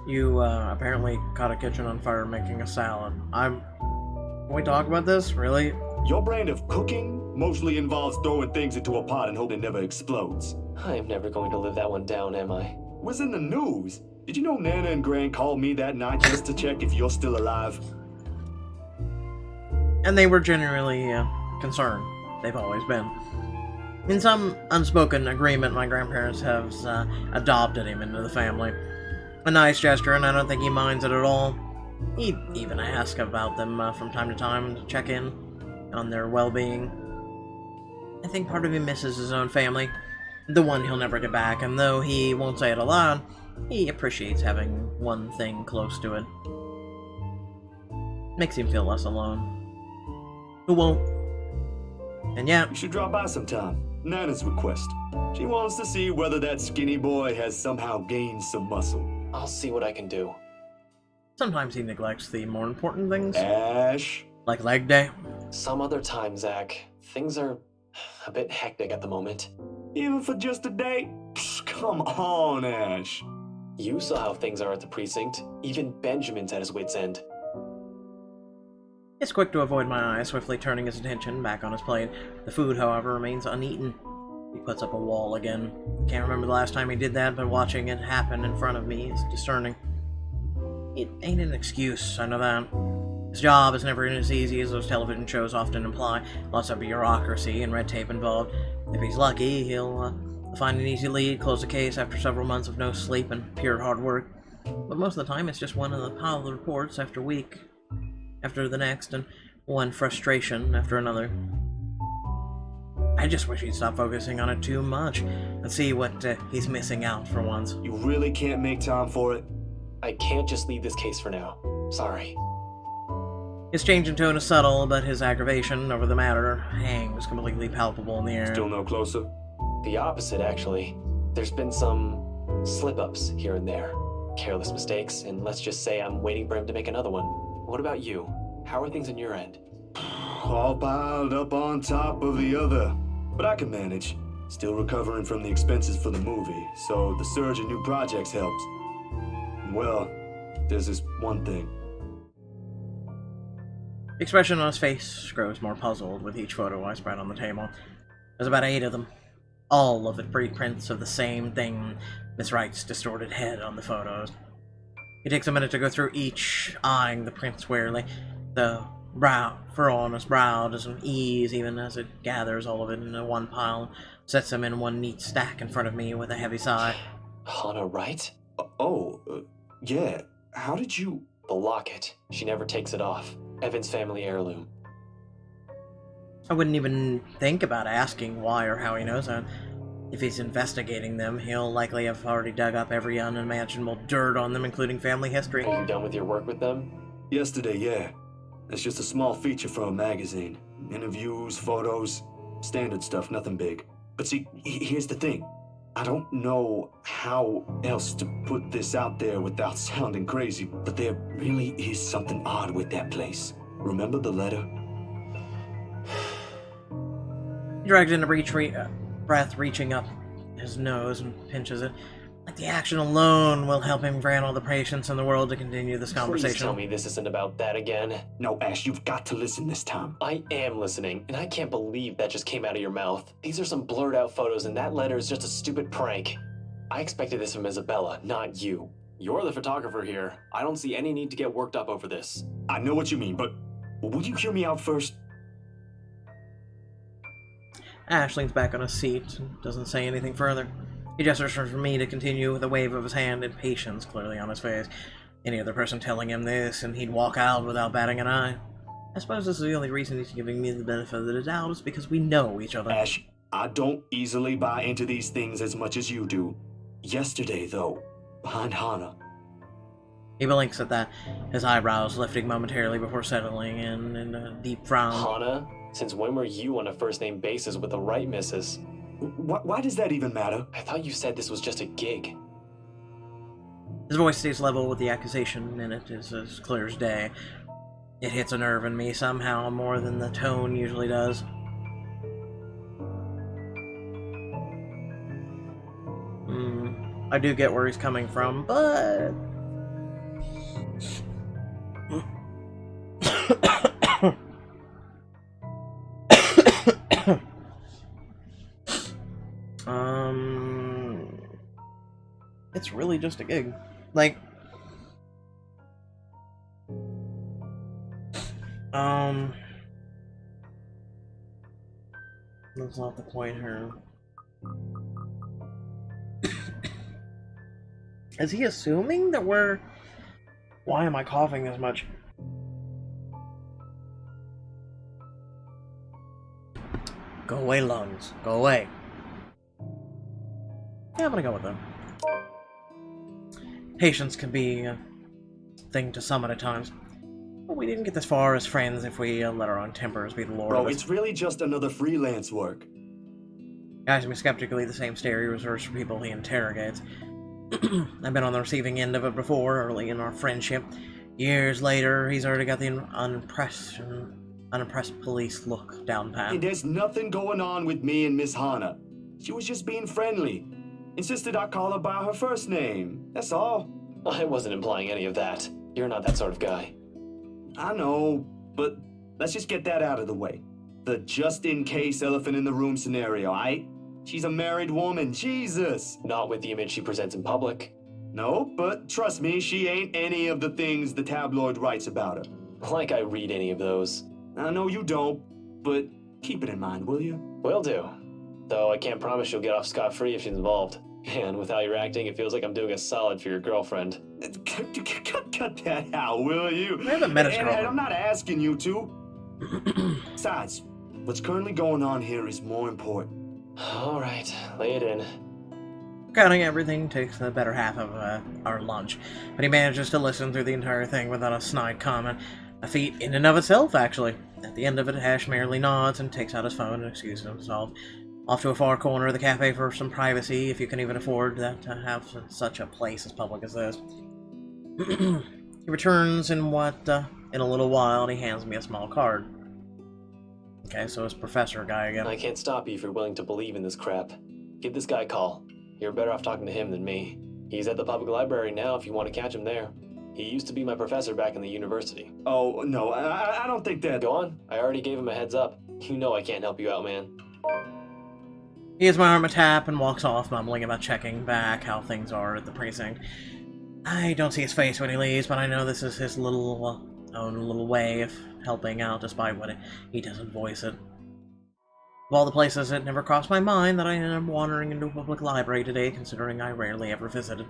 you apparently caught a kitchen on fire making a salad. Can we talk about this? Really? Your brand of cooking mostly involves throwing things into a pot and hoping it never explodes. I'm never going to live that one down, am I? Was in the news. Did you know Nana and Gran called me that night just to check if you're still alive? And they were genuinely concerned. They've always been. In some unspoken agreement, my grandparents have adopted him into the family. A nice gesture, and I don't think he minds it at all. He even asks about them from time to time to check in on their well-being. I think part of him misses his own family, the one he'll never get back, and though he won't say it aloud, he appreciates having one thing close to it. Makes him feel less alone. Who won't? And yeah. You should drop by sometime. Nana's request. She wants to see whether that skinny boy has somehow gained some muscle. I'll see what I can do. Sometimes he neglects the more important things. Ash? Like leg day. Some other time, Zach. Things are a bit hectic at the moment. Even for just a day? Psh, come on, Ash. You saw how things are at the precinct. Even Benjamin's at his wit's end. He's quick to avoid my eyes, swiftly turning his attention back on his plate. The food, however, remains uneaten. He puts up a wall again. Can't remember the last time he did that, but watching it happen in front of me is discerning. It ain't an excuse, I know that. His job is never as easy as those television shows often imply. Lots of bureaucracy and red tape involved. If he's lucky, he'll find an easy lead, close the case after several months of no sleep and pure hard work. But most of the time, it's just one of the pile of reports after week after the next, and one frustration after another. I just wish he'd stop focusing on it too much and see what he's missing out for once. You really can't make time for it? I can't just leave this case for now. Sorry. His change in tone is subtle, but his aggravation over the matter hangs completely palpable in the air. Still no closer? The opposite, actually. There's been some slip-ups here and there. Careless mistakes, and let's just say I'm waiting for him to make another one. What about you? How are things on your end? All piled up on top of the other. But I can manage. Still recovering from the expenses for the movie, so the surge in new projects helps. Well, there's this one thing. The expression on his face grows more puzzled with each photo I spread on the table. There's about 8 of them. All of the reprints of the same thing. Miss Wright's distorted head on the photos. He takes a minute to go through each, eyeing the prints warily. The furrow on his brow doesn't ease even as it gathers all of it into one pile, sets them in one neat stack in front of me with a heavy sigh. Hannah Wright? Yeah. How did you... The locket. She never takes it off. Evan's family heirloom. I wouldn't even think about asking why or how he knows that. If he's investigating them, he'll likely have already dug up every unimaginable dirt on them, including family history. Are you done with your work with them? Yesterday, yeah. It's just a small feature for a magazine. Interviews, photos, standard stuff, nothing big. But see, here's the thing. I don't know how else to put this out there without sounding crazy, but there really is something odd with that place. Remember the letter? He drags in a breath, reaching up his nose and pinches it. Like the action alone will help him grant all the patience in the world to continue this Please conversation. tell me this isn't about that again. No, Ash, you've got to listen this time. I am listening, and I can't believe that just came out of your mouth. These are some blurred out photos, and that letter is just a stupid prank. I expected this from Isabella, not you. You're the photographer here. I don't see any need to get worked up over this. I know what you mean, but would you hear me out first? Ash leans back on his seat and doesn't say anything further. He gestures for me to continue with a wave of his hand, impatience clearly on his face. Any other person telling him this, and he'd walk out without batting an eye. I suppose this is the only reason he's giving me the benefit of the doubt is because we know each other. Ash, I don't easily buy into these things as much as you do. Yesterday, though, behind Hana. He blinks at that, his eyebrows lifting momentarily before settling in a deep frown. Hana? Since when were you on a first-name basis with the right missus? Why does that even matter? I thought you said this was just a gig. His voice stays level with the accusation in it is as clear as day. It hits a nerve in me somehow more than the tone usually does. I do get where he's coming from, but... It's really just a gig. Like... That's not the point here. Is he assuming that we're... Why am I coughing as much? Go away, lungs. Go away. Yeah, I'm gonna go with them. Patience can be a thing to summon at times. But we didn't get this far as friends if we let our own tempers be the lord Bro, of us. it's really just another freelance work. Guys me skeptically the same stare he reserves for people he interrogates. I've been on the receiving end of it before, early in our friendship. Years later, he's already got the unimpressed police look down pat. Hey, there's nothing going on with me and Miss Hana. She was just being friendly. Insisted I call her by her first name. That's all. I wasn't implying any of that. You're not that sort of guy. I know, but let's just get that out of the way. The just-in-case elephant in the room scenario, aight? She's a married woman, Jesus! Not with the image she presents in public. No, but trust me, she ain't any of the things the tabloid writes about her. Like I read any of those. I know you don't, but keep it in mind, will you? Will do. Though I can't promise she'll get off scot-free if she's involved. And with how you're acting, it feels like I'm doing a solid for your girlfriend. Cut that out, will you? I haven't met his And girlfriend. I'm not asking you to. Besides, what's currently going on here is more important. Alright, lay it in. Counting everything takes the better half of our lunch, but he manages to listen through the entire thing without a snide comment. A feat in and of itself, actually. At the end of it, Ash merely nods and takes out his phone and excuses himself. Off to a far corner of the cafe for some privacy, if you can even afford that to have such a place as public as this. He returns in a little while, and he hands me a small card. Okay, so it's Professor guy again. I can't stop you if you're willing to believe in this crap. Give this guy a call. You're better off talking to him than me. He's at the public library now if you want to catch him there. He used to be my professor back in the university. Oh, no, I don't think that... Go on. I already gave him a heads up. You know I can't help you out, man. He gives my arm a tap and walks off, mumbling about checking back how things are at the precinct. I don't see his face when he leaves, but I know this is his little, own little way of helping out, despite what he doesn't voice it. Of all the places, it never crossed my mind that I ended up wandering into a public library today, considering I rarely ever visited.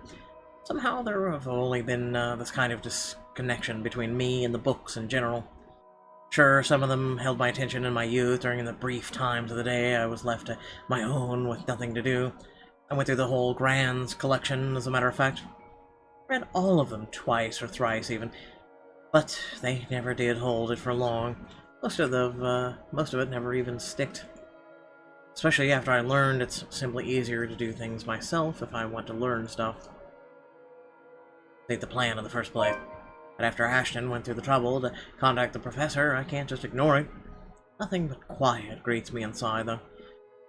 Somehow there have only been this kind of disconnection between me and the books in general. Sure, some of them held my attention in my youth during the brief times of the day I was left to my own with nothing to do. I went through the whole Grand's collection, as a matter of fact. Read all of them twice or thrice even, but they never did hold it for long. Most of it never even sticked. Especially after I learned it's simply easier to do things myself if I want to learn stuff. Take the plan in the first place. But after Ashton went through the trouble to contact the professor, I can't just ignore it. Nothing but quiet greets me inside, though.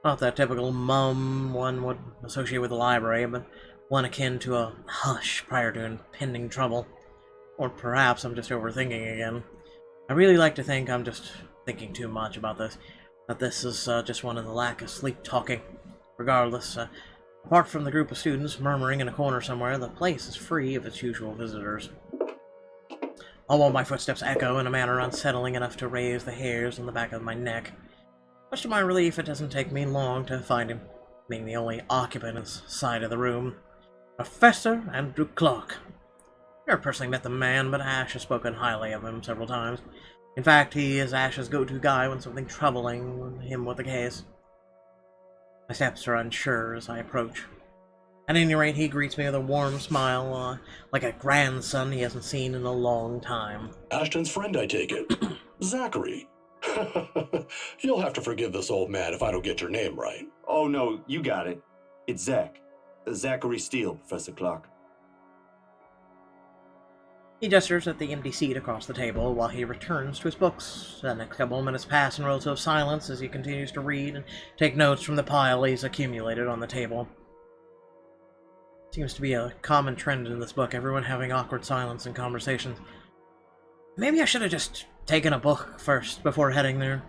Not that typical mum one would associate with the library, but one akin to a hush prior to impending trouble. Or perhaps I'm just overthinking again. I really like to think I'm just thinking too much about this, that this is just one of the lack of sleep talking. Regardless, apart from the group of students murmuring in a corner somewhere, the place is free of its usual visitors. All while my footsteps echo in a manner unsettling enough to raise the hairs on the back of my neck. Much to my relief, it doesn't take me long to find him, being the only occupant inside of the room. Professor Andrew Clark. Never personally met the man, but Ash has spoken highly of him several times. In fact, he is Ash's go-to guy when something troubling him with the case. My steps are unsure as I approach. At any rate, he greets me with a warm smile, like a grandson he hasn't seen in a long time. Ashton's friend, I take it. Zachary. You'll have to forgive this old man if I don't get your name right. Oh no, you got it. It's Zach. Zachary Steele, Professor Clark. He gestures at the empty seat across the table while he returns to his books. The next couple of minutes pass in relative silence as he continues to read and take notes from the pile he's accumulated on the table. Seems to be a common trend in this book, everyone having awkward silence in conversations. Maybe I should have just taken a book first before heading there.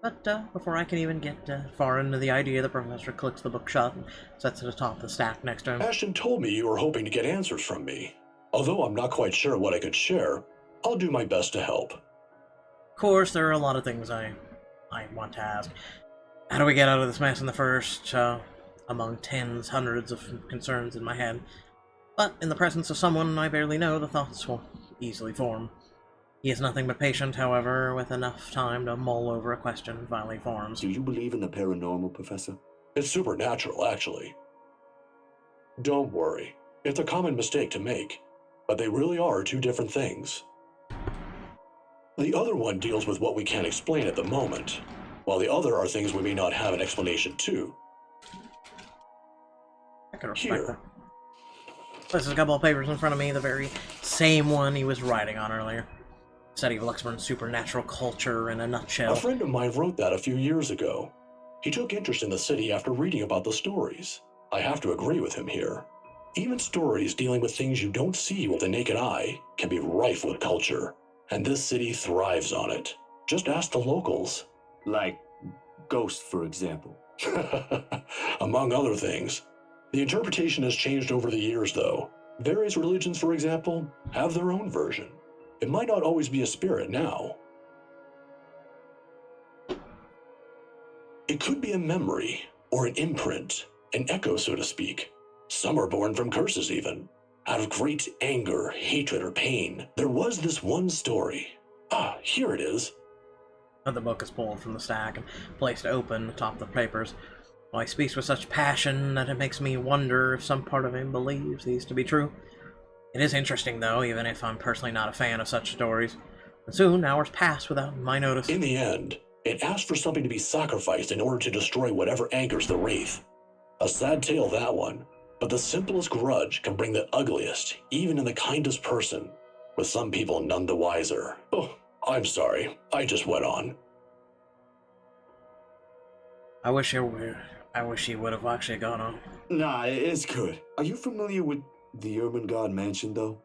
But before I can even get far into the idea, the professor clicks the book shut and sets it atop the stack next to him. Ashton told me you were hoping to get answers from me. Although I'm not quite sure what I could share, I'll do my best to help. Of course, there are a lot of things I want to ask. How do we get out of this mess in the first, among tens, hundreds of concerns in my head? But in the presence of someone I barely know, the thoughts will easily form. He is nothing but patient, however, with enough time to mull over a question finally forms. Do you believe in the paranormal, Professor? It's supernatural, actually. Don't worry. It's a common mistake to make, but they really are two different things. The other one deals with what we can't explain at the moment, while the other are things we may not have an explanation to. I can respect that. Places a couple of papers in front of me, the very same one he was writing on earlier. Study of Luxembourg's supernatural culture in a nutshell. A friend of mine wrote that a few years ago. He took interest in the city after reading about the stories. I have to agree with him here. Even stories dealing with things you don't see with the naked eye can be rife with culture, and this city thrives on it. Just ask the locals. Like ghosts, for example. Among other things. The interpretation has changed over the years, though. Various religions, for example, have their own version. It might not always be a spirit now. It could be a memory, or an imprint, an echo, so to speak. Some are born from curses, even. Out of great anger, hatred, or pain. There was this one story. Ah, here it is. The book is pulled from the stack and placed open atop the papers. While he speaks with such passion that it makes me wonder if some part of him believes these to be true. It is interesting, though, even if I'm personally not a fan of such stories. And soon, hours pass without my notice. In the end, it asked for something to be sacrificed in order to destroy whatever anchors the wraith. A sad tale, that one. But the simplest grudge can bring the ugliest, even in the kindest person, with some people none the wiser. Oh, I'm sorry. I just went on. I wish he would have actually gone on. Nah, it's good. Are you familiar with the Ermengarde Mansion, though?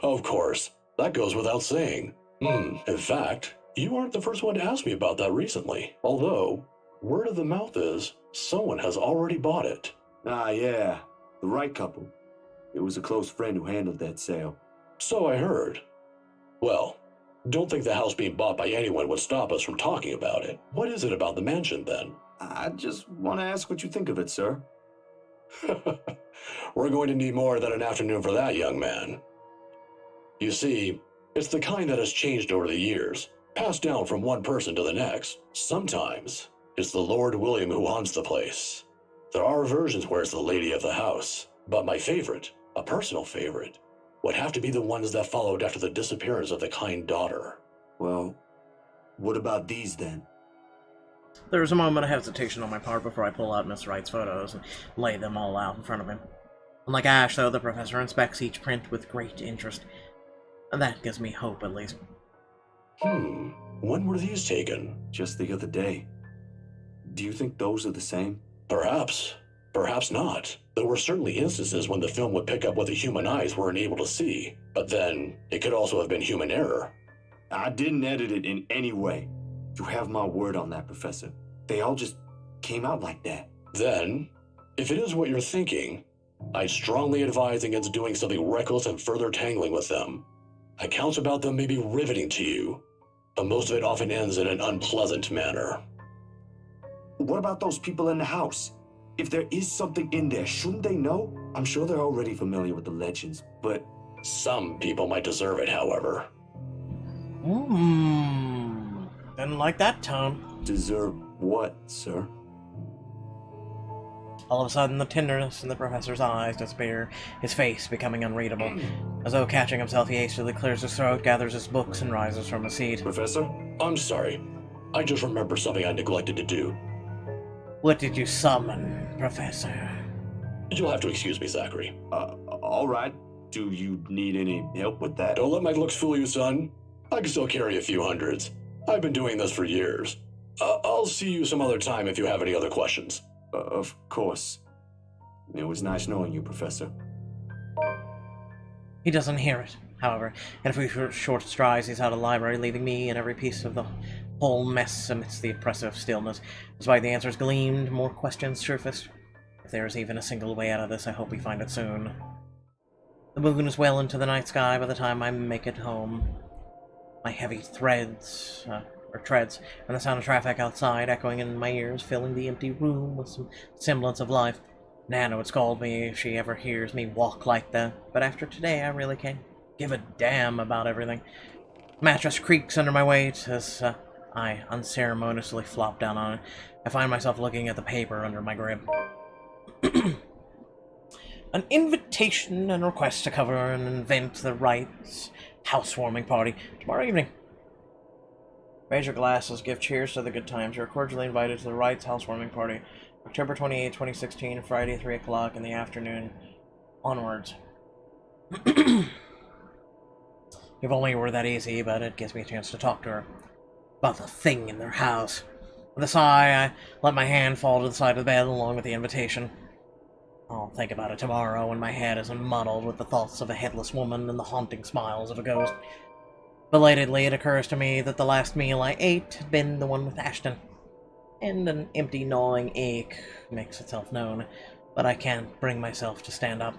Of course. That goes without saying. In fact, you aren't the first one to ask me about that recently. Although, word of the mouth is, someone has already bought it. Ah, yeah. The right couple. It was a close friend who handled that sale. So I heard. Well, don't think the house being bought by anyone would stop us from talking about it. What is it about the mansion, then? I just want to ask what you think of it, sir. We're going to need more than an afternoon for that, young man. You see, it's the kind that has changed over the years, passed down from one person to the next. Sometimes, it's the Lord William who haunts the place. There are versions where it's the lady of the house, but my favorite, a personal favorite, would have to be the ones that followed after the disappearance of the kind daughter. Well, what about these then? There was a moment of hesitation on my part before I pull out Miss Wright's photos and lay them all out in front of him. Unlike Ash, though, the professor inspects each print with great interest. And that gives me hope, at least. When were these taken? Just the other day. Do you think those are the same? Perhaps. Perhaps not. There were certainly instances when the film would pick up what the human eyes weren't able to see. But then, it could also have been human error. I didn't edit it in any way. You have my word on that, Professor. They all just came out like that. Then, if it is what you're thinking, I'd strongly advise against doing something reckless and further tangling with them. Accounts about them may be riveting to you, but most of it often ends in an unpleasant manner. What about those people in the house? If there is something in there, shouldn't they know? I'm sure they're already familiar with the legends, but... Some people might deserve it, however. Didn't like that tone. Deserve what, sir? All of a sudden, the tenderness in the professor's eyes disappear, his face becoming unreadable. As though catching himself, he hastily clears his throat, gathers his books, and rises from his seat. Professor? I'm sorry. I just remembered something I neglected to do. What did you summon, Professor? You'll have to excuse me, Zachary. All right. Do you need any help with that? Don't let my looks fool you, son. I can still carry a few hundreds. I've been doing this for years. I'll see you some other time if you have any other questions. Of course. It was nice knowing you, Professor. He doesn't hear it, however. In a few short strides, he's out of the library, leaving me and every piece of the whole mess amidst the oppressive stillness. Despite the answers gleamed, more questions surfaced. If there is even a single way out of this, I hope we find it soon. The moon is well into the night sky by the time I make it home. My heavy treads, and the sound of traffic outside echoing in my ears, filling the empty room with some semblance of life. Nana would scold me if she ever hears me walk like that, but after today I really can't give a damn about everything. The mattress creaks under my weight as I unceremoniously flop down on it. I find myself looking at the paper under my grip. An invitation and request to cover an event that writes housewarming party tomorrow evening. Raise your glasses, give cheers to the good times. You're cordially invited to the Wrights housewarming party, October 28, 2016, Friday, 3 o'clock in the afternoon, onwards. If only it were that easy, but it gives me a chance to talk to her about the thing in their house. With a sigh, I let my hand fall to the side of the bed along with the invitation. I'll think about it tomorrow when my head isn't muddled with the thoughts of a headless woman and the haunting smiles of a ghost. Belatedly, it occurs to me that the last meal I ate had been the one with Ashton, and an empty gnawing ache makes itself known, but I can't bring myself to stand up.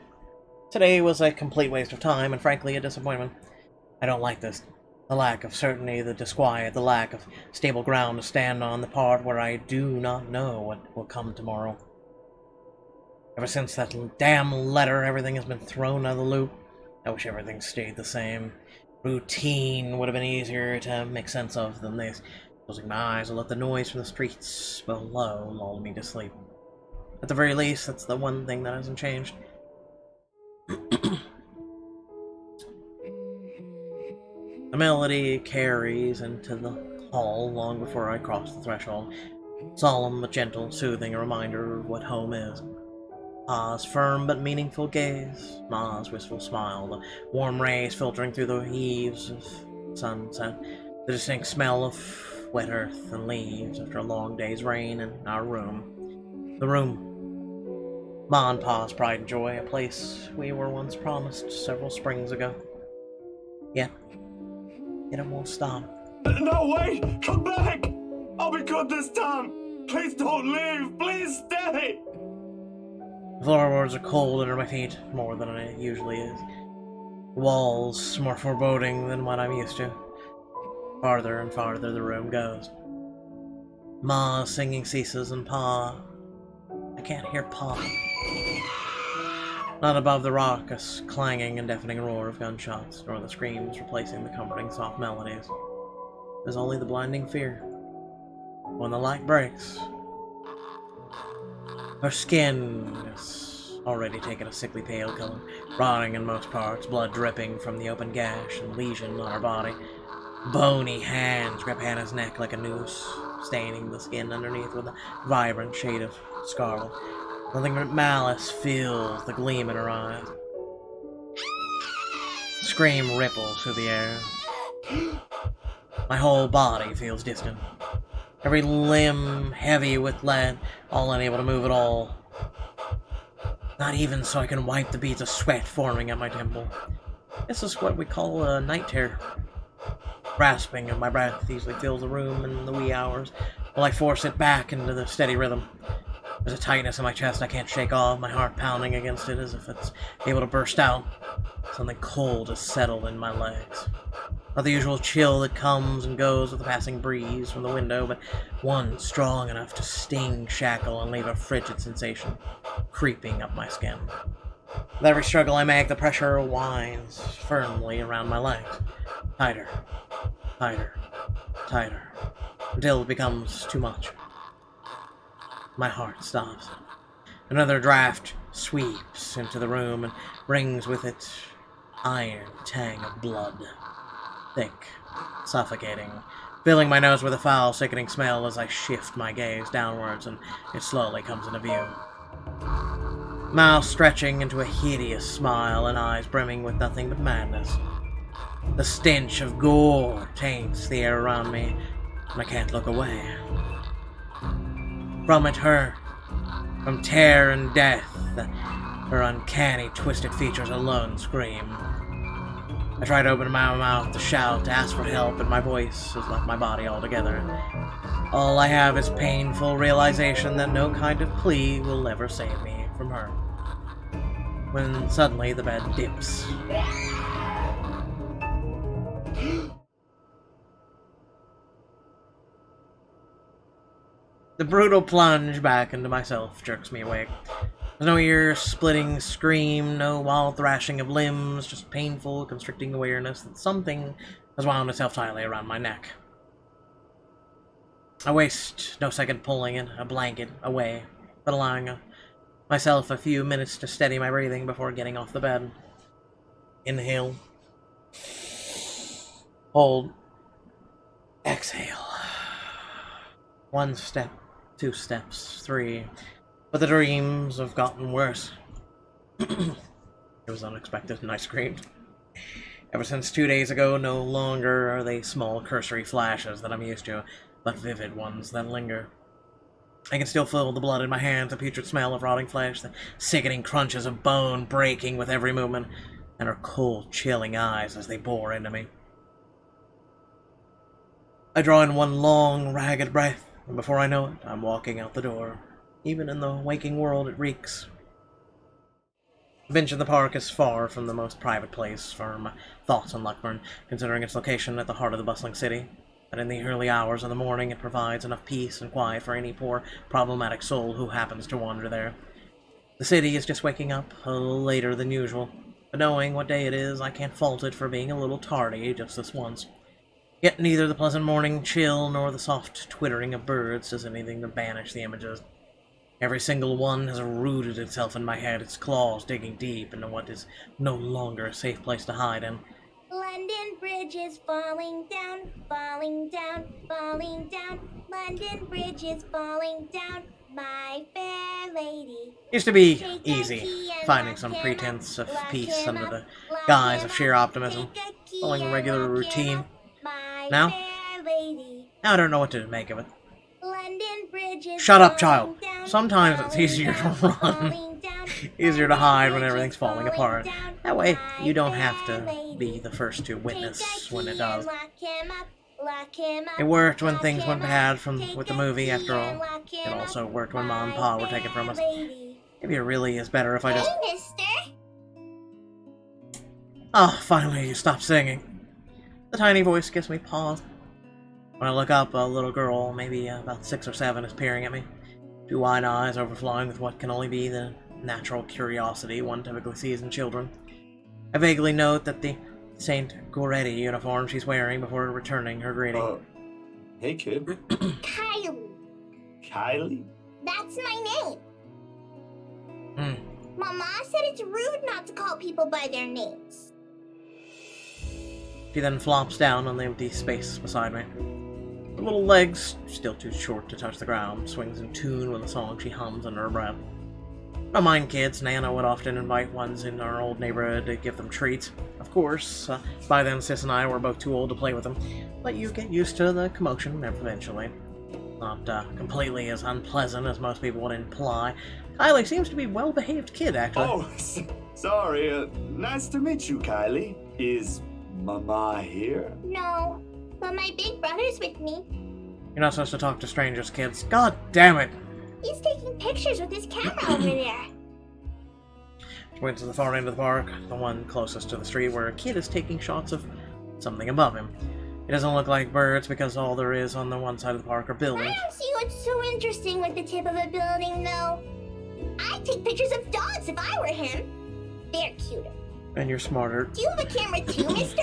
Today was a complete waste of time, and frankly a disappointment. I don't like this. The lack of certainty, the disquiet, the lack of stable ground to stand on, the part where I do not know what will come tomorrow. Ever since that damn letter, everything has been thrown out of the loop. I wish everything stayed the same. Routine would have been easier to make sense of than this. Closing my eyes and let the noise from the streets below lull me to sleep. At the very least, that's the one thing that hasn't changed. The melody carries into the hall long before I cross the threshold. Solemn but gentle, soothing, a reminder of what home is. Pa's firm but meaningful gaze, Ma's wistful smile, the warm rays filtering through the eaves of sunset, the distinct smell of wet earth and leaves after a long day's rain in our room. The room. Ma and Pa's pride and joy, a place we were once promised several springs ago. Yet it won't stop. No, wait! Come back! I'll be good this time! Please don't leave! Please stay! The floorboards are cold under my feet, more than it usually is. The walls more foreboding than what I'm used to. Farther and farther the room goes. Ma's singing ceases, and Pa... I can't hear Pa. Not above the raucous, clanging and deafening roar of gunshots, nor the screams replacing the comforting soft melodies. There's only the blinding fear. When the light breaks, her skin is already taken a sickly pale color, rotting in most parts, blood dripping from the open gash and lesion on her body. Bony hands grip Hannah's neck like a noose, staining the skin underneath with a vibrant shade of scarlet. Nothing but malice fills the gleam in her eyes. Scream ripples through the air. My whole body feels distant. Every limb heavy with lead, all unable to move at all. Not even so I can wipe the beads of sweat forming at my temple. This is what we call a night terror. Grasping of my breath easily fills the room in the wee hours, while I force it back into the steady rhythm. There's a tightness in my chest I can't shake off, my heart pounding against it as if it's able to burst out. Something cold has settled in my legs. Not the usual chill that comes and goes with the passing breeze from the window, but one strong enough to sting, shackle, and leave a frigid sensation creeping up my skin. With every struggle I make, the pressure winds firmly around my legs. Tighter, tighter, tighter, until it becomes too much. My heart stops. Another draft sweeps into the room and brings with it iron tang of blood. Thick, suffocating, filling my nose with a foul, sickening smell as I shift my gaze downwards and it slowly comes into view. Mouth stretching into a hideous smile and eyes brimming with nothing but madness. The stench of gore taints the air around me, and I can't look away. From it, her, from terror and death, her uncanny, twisted features alone scream. I try to open my mouth to shout, to ask for help, but my voice has left my body altogether. All I have is painful realization that no kind of plea will ever save me from her. When suddenly the bed dips. The brutal plunge back into myself jerks me awake. There's no ear-splitting scream, no wild thrashing of limbs, just painful, constricting awareness that something has wound itself tightly around my neck. I waste no second pulling it, a blanket, away, but allowing myself a few minutes to steady my breathing before getting off the bed. Inhale. Hold. Exhale. One step, 2 steps, 3. But the dreams have gotten worse. It was unexpected, and I screamed. Ever since 2 days ago, no longer are they small cursory flashes that I'm used to, but vivid ones that linger. I can still feel the blood in my hands, the putrid smell of rotting flesh, the sickening crunches of bone breaking with every movement, and her cold, chilling eyes as they bore into me. I draw in one long, ragged breath, and before I know it, I'm walking out the door. Even in the waking world, it reeks. The bench in the park is far from the most private place for my thoughts on Luckburn, considering its location at the heart of the bustling city. But in the early hours of the morning, it provides enough peace and quiet for any poor, problematic soul who happens to wander there. The city is just waking up a little later than usual, but knowing what day it is, I can't fault it for being a little tardy just this once. Yet neither the pleasant morning chill nor the soft twittering of birds does anything to banish the images. Every single one has rooted itself in my head, its claws digging deep into what is no longer a safe place to hide in. London Bridge is falling down, falling down, falling down. London Bridge is falling down, my fair lady. Used to be easy, finding some pretense of peace under the guise of sheer optimism, following a regular routine. Now I don't know what to make of it. Shut up, child. Sometimes it's easier to run, easier to hide when everything's falling apart. That way, you don't have to be the first to witness when it does. It worked when things went bad with the movie, after all. It also worked when Mom and Pa were taken from us. Maybe it really is better if I just... Hey, mister! Oh, finally you stopped singing. The tiny voice gives me pause. When I look up, a little girl, maybe about 6 or 7, is peering at me. 2 wide eyes overflowing with what can only be the natural curiosity one typically sees in children. I vaguely note that the St. Goretti uniform she's wearing before returning her greeting. Hey, kid. Kylie. Kylie? That's my name. Mama said it's rude not to call people by their names. She then flops down on the empty space beside me. Her little legs, still too short to touch the ground, swings in tune with a song she hums under her breath. Don't mind kids, Nana would often invite ones in our old neighborhood to give them treats. Of course, by then Sis and I were both too old to play with them, but you get used to the commotion eventually. Not completely as unpleasant as most people would imply. Kylie seems to be a well-behaved kid, actually. Oh, sorry. Nice to meet you, Kylie. Is Mama here? No, but my big brother's with me. You're not supposed to talk to strangers, kids. God damn it! He's taking pictures with his camera over there. She went to the far end of the park, the one closest to the street, where a kid is taking shots of something above him. It doesn't look like birds because all there is on the one side of the park are buildings. I don't see what's so interesting with the tip of a building, though. I'd take pictures of dogs if I were him. They're cuter. And you're smarter. Do you have a camera too, mister?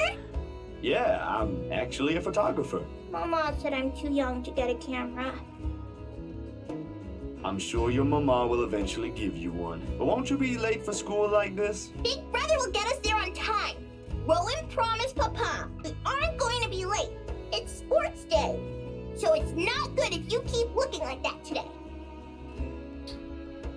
Yeah, I'm actually a photographer. Mama said I'm too young to get a camera. I'm sure your mama will eventually give you one. But won't you be late for school like this? Big brother will get us there on time. Rowan promised Papa we aren't going to be late. It's sports day. So it's not good if you keep looking like that today.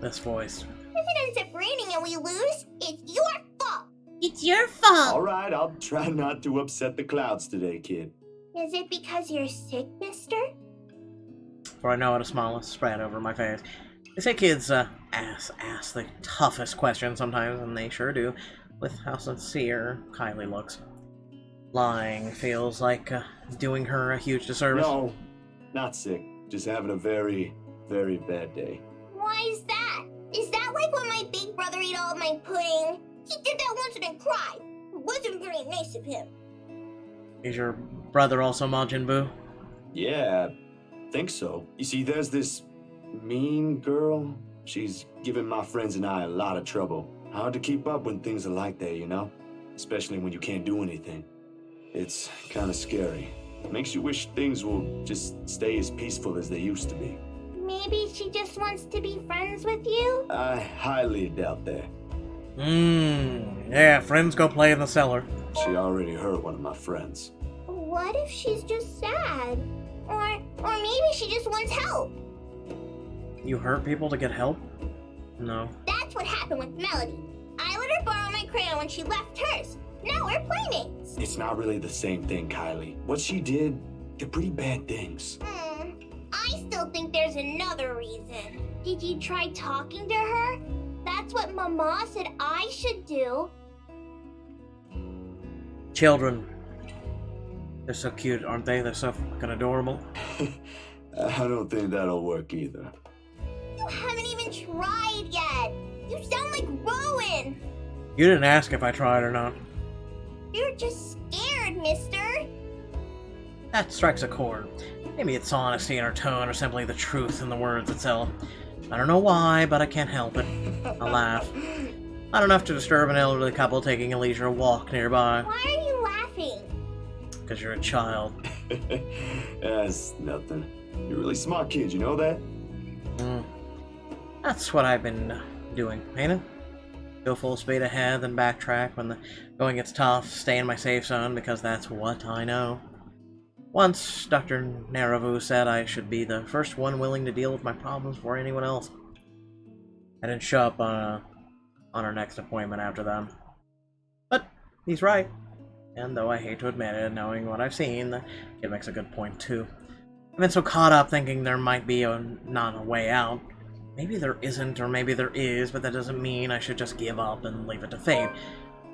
This voice. If it ends up raining and we lose, it's your fault. It's your fault. All right, I'll try not to upset the clouds today, kid. Is it because you're sick, mister? For I know how to smile spread over my face. They say kids ask the toughest questions sometimes, and they sure do, with how sincere Kylie looks. Lying feels like doing her a huge disservice. No, not sick. Just having a very, very bad day. Why is that? Is that like when my big brother ate all of my pudding? He did that once and then cried. It wasn't very nice of him. Is your brother also Majin Buu? Yeah, think so. You see, there's this mean girl. She's given my friends and I a lot of trouble. Hard to keep up when things are like that, you know? Especially when you can't do anything. It's kind of scary. Makes you wish things will just stay as peaceful as they used to be. Maybe she just wants to be friends with you? I highly doubt that. Yeah, friends go play in the cellar. She already hurt one of my friends. What if she's just sad? Or maybe she just wants help. You hurt people to get help? No. That's what happened with Melody. I let her borrow my crayon when she left hers. Now we're playmates. It's not really the same thing, Kylie. What she did, they're pretty bad things. I still think there's another reason. Did you try talking to her? That's what Mama said I should do. Children. They're so cute, aren't they? They're so fucking adorable. I don't think that'll work either. You haven't even tried yet. You sound like Rowan. You didn't ask if I tried or not. You're just scared, mister. That strikes a chord. Maybe it's honesty in her tone or simply the truth in the words itself. I don't know why, but I can't help it. I laugh. Not enough to disturb an elderly couple taking a leisure walk nearby. Why are you laughing? Because you're a child. That's nothing. You're a really smart kid, you know that? That's what I've been doing, ain't it? Go full speed ahead, then backtrack when the going gets tough, stay in my safe zone because that's what I know. Once, Dr. Naravu said I should be the first one willing to deal with my problems before anyone else. I didn't show up on our next appointment after that. But he's right. And though I hate to admit it, knowing what I've seen, the kid makes a good point too. I've been so caught up thinking there might be not a way out. Maybe there isn't, or maybe there is, but that doesn't mean I should just give up and leave it to fate.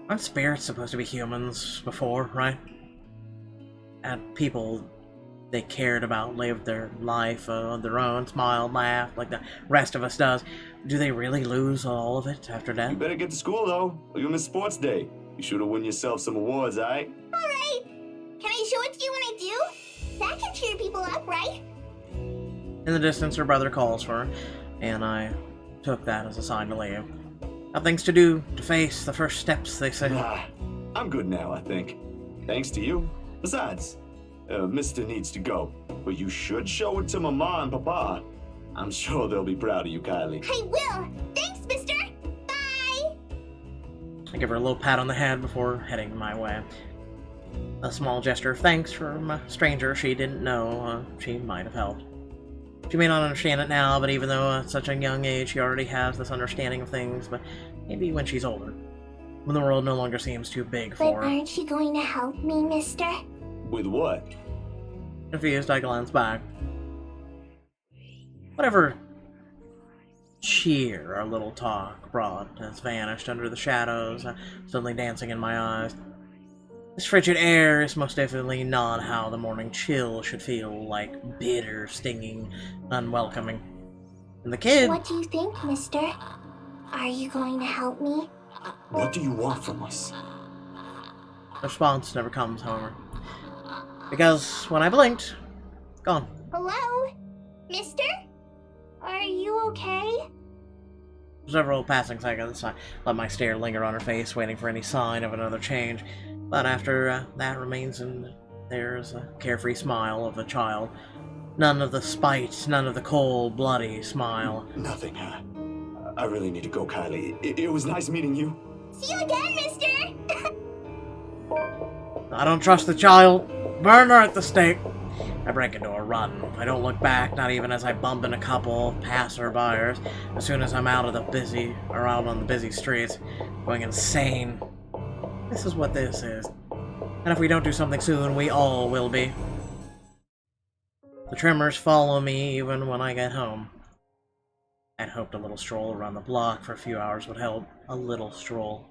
Aren't spirits supposed to be humans before, right? And people they cared about lived their life on their own, smiled, laughed, like the rest of us does. Do they really lose all of it after death? You better get to school, though, or you'll miss sports day. You should have won yourself some awards, alright? Alright. Can I show it to you when I do? That can cheer people up, right? In the distance, her brother calls for her, and I took that as a sign to leave. Have things to do, to face, the first steps, they say. I'm good now, I think. Thanks to you. Besides, Mister needs to go, but you should show it to Mama and Papa. I'm sure they'll be proud of you, Kylie. I will. Thanks, mister. Bye. I give her a little pat on the head before heading my way. A small gesture of thanks from a stranger she didn't know she might have helped. She may not understand it now, but even though at such a young age she already has this understanding of things, but maybe when she's older, when the world no longer seems too big for her. But aren't you going to help me, mister? With what? Confused, I glance back. Whatever cheer our little talk brought has vanished under the shadows, suddenly dancing in my eyes. This frigid air is most definitely not how the morning chill should feel, like bitter, stinging, unwelcoming. And the kid... What do you think, mister? Are you going to help me? What do you want from us? The response never comes, however. Because when I blinked, gone. Hello? Mister? Are you okay? For several passing seconds, I let my stare linger on her face, waiting for any sign of another change. But after that remains, and there's a carefree smile of a child. None of the spite, none of the cold, bloody smile. Nothing, huh? I really need to go, Kylie. It was nice meeting you. See you again, mister! I don't trust the child. Burn her at the stake. I break into a run. I don't look back, not even as I bump into a couple of passerbyers. As soon as I'm out on the busy streets, going insane. This is what this is. And if we don't do something soon, we all will be. The Tremors follow me even when I get home. I'd hoped a little stroll around the block for a few hours would help. A little stroll.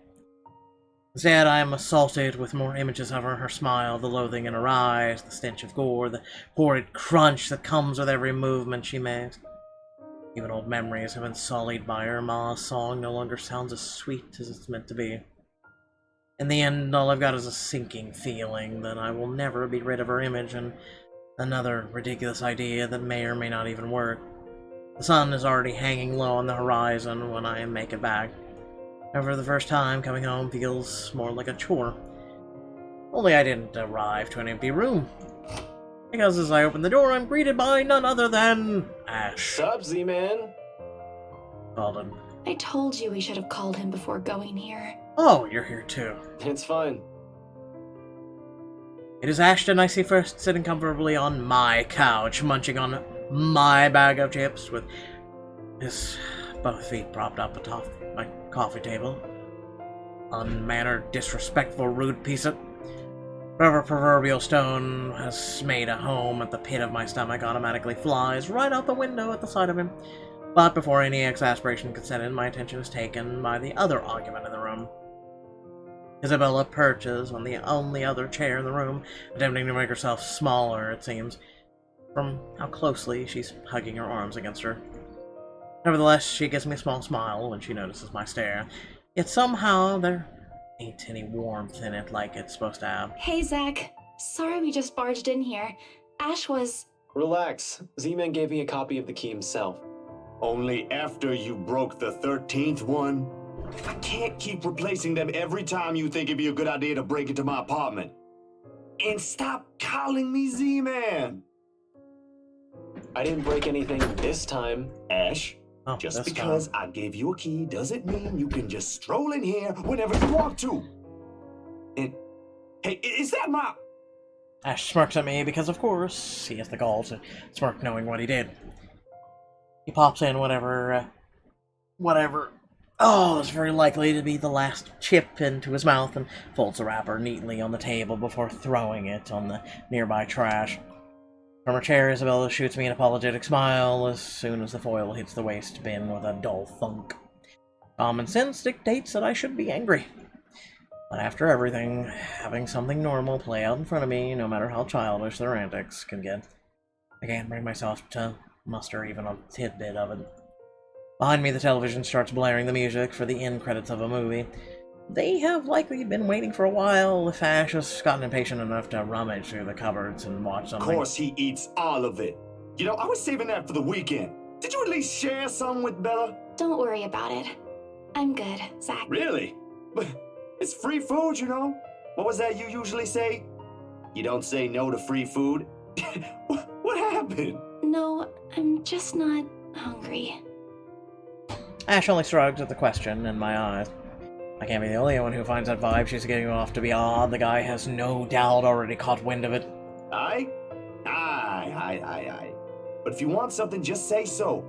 Instead, I am assaulted with more images of her smile, the loathing in her eyes, the stench of gore, the horrid crunch that comes with every movement she makes. Even old memories have been sullied by her. Ma's song no longer sounds as sweet as it's meant to be. In the end, all I've got is a sinking feeling that I will never be rid of her image, and another ridiculous idea that may or may not even work. The sun is already hanging low on the horizon when I make it back. However, the first time coming home feels more like a chore. Only I didn't arrive to an empty room. Because as I open the door, I'm greeted by none other than Ash. Sup, Z-Man? Called him. I told you we should have called him before going here. Oh, you're here too. It's fine. It is Ashton I see first, sitting comfortably on my couch, munching on my bag of chips, with his both feet propped up atop my coffee table. Unmannered, disrespectful, rude piece of... Whatever proverbial stone has made a home at the pit of my stomach automatically flies right out the window at the sight of him. But before any exasperation could set in, my attention is taken by the other argument in the room. Isabella perches on the only other chair in the room, attempting to make herself smaller, it seems, from how closely she's hugging her arms against her. Nevertheless, she gives me a small smile when she notices my stare, yet somehow there ain't any warmth in it like it's supposed to have. Hey, Zach. Sorry we just barged in here. Ash was... Relax. Z-Man gave me a copy of the key himself. Only after you broke the 13th one? I can't keep replacing them every time you think it'd be a good idea to break into my apartment. And stop calling me Z-Man! I didn't break anything this time. Ash, just because I gave you a key doesn't mean you can just stroll in here whenever you want to. And, hey, is that my... Ash smirks at me because, of course, he has the gall to smirk knowing what he did. He pops in whatever... Oh, it's very likely to be the last chip into his mouth and folds the wrapper neatly on the table before throwing it on the nearby trash. From her chair, Isabella shoots me an apologetic smile as soon as the foil hits the waste bin with a dull thunk. Common sense dictates that I should be angry. But after everything, having something normal play out in front of me, no matter how childish their antics can get, I can't bring myself to muster even a tidbit of it. Behind me, the television starts blaring the music for the end credits of a movie. They have likely been waiting for a while if Ash has gotten impatient enough to rummage through the cupboards and watch something. Of course he eats all of it. You know, I was saving that for the weekend. Did you at least share some with Bella? Don't worry about it. I'm good, Zach. Really? But it's free food, you know? What was that you usually say? You don't say no to free food? What happened? No, I'm just not hungry. Ash only shrugs at the question in my eyes. I can't be the only one who finds that vibe she's getting off to be odd. The guy has no doubt already caught wind of it. Aye. But if you want something, just say so.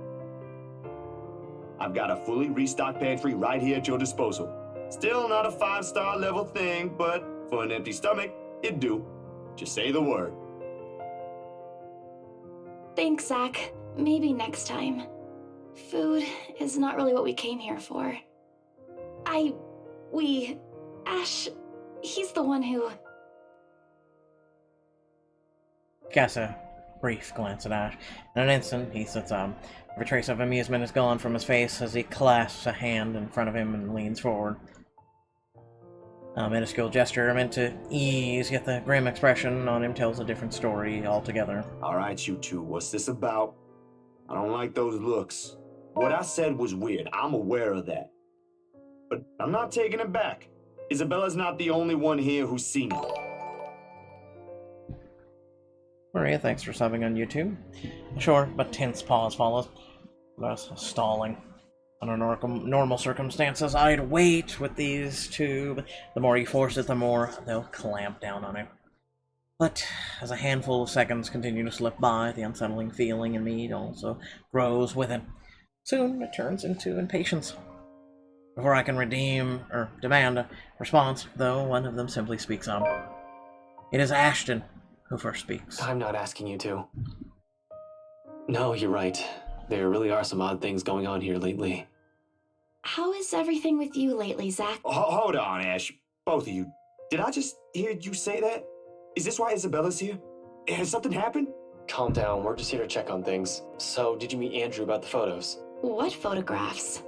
I've got a fully restocked pantry right here at your disposal. Still not a 5-star level thing, but for an empty stomach, it'd do. Just say the word. Thanks, Zach. maybe next time. Food is not really what we came here for. Ash, he's the one who... Casts a brief glance at Ash. In an instant, he sits up. Every trace of amusement is gone from his face as he clasps a hand in front of him and leans forward. A minuscule gesture meant to ease, yet the grim expression on him tells a different story altogether. Alright, you two, what's this about? I don't like those looks. What I said was weird, I'm aware of that. But I'm not taking it back. Isabella's not the only one here who's seen it. Maria, thanks for subbing on YouTube. A short but tense pause follows. Thus stalling. Under normal circumstances, I'd wait with these two, but the more you force it, the more they'll clamp down on you. But as a handful of seconds continue to slip by, the unsettling feeling in me also grows with it. Soon it turns into impatience. Before I can demand a response, though, one of them simply speaks up. It is Ashton who first speaks. I'm not asking you to. No, you're right. There really are some odd things going on here lately. How is everything with you lately, Zach? Hold on, Ash. Both of you. Did I just hear you say that? Is this why Isabella's here? Has something happened? Calm down, we're just here to check on things. So, did you meet Andrew about the photos? What photographs?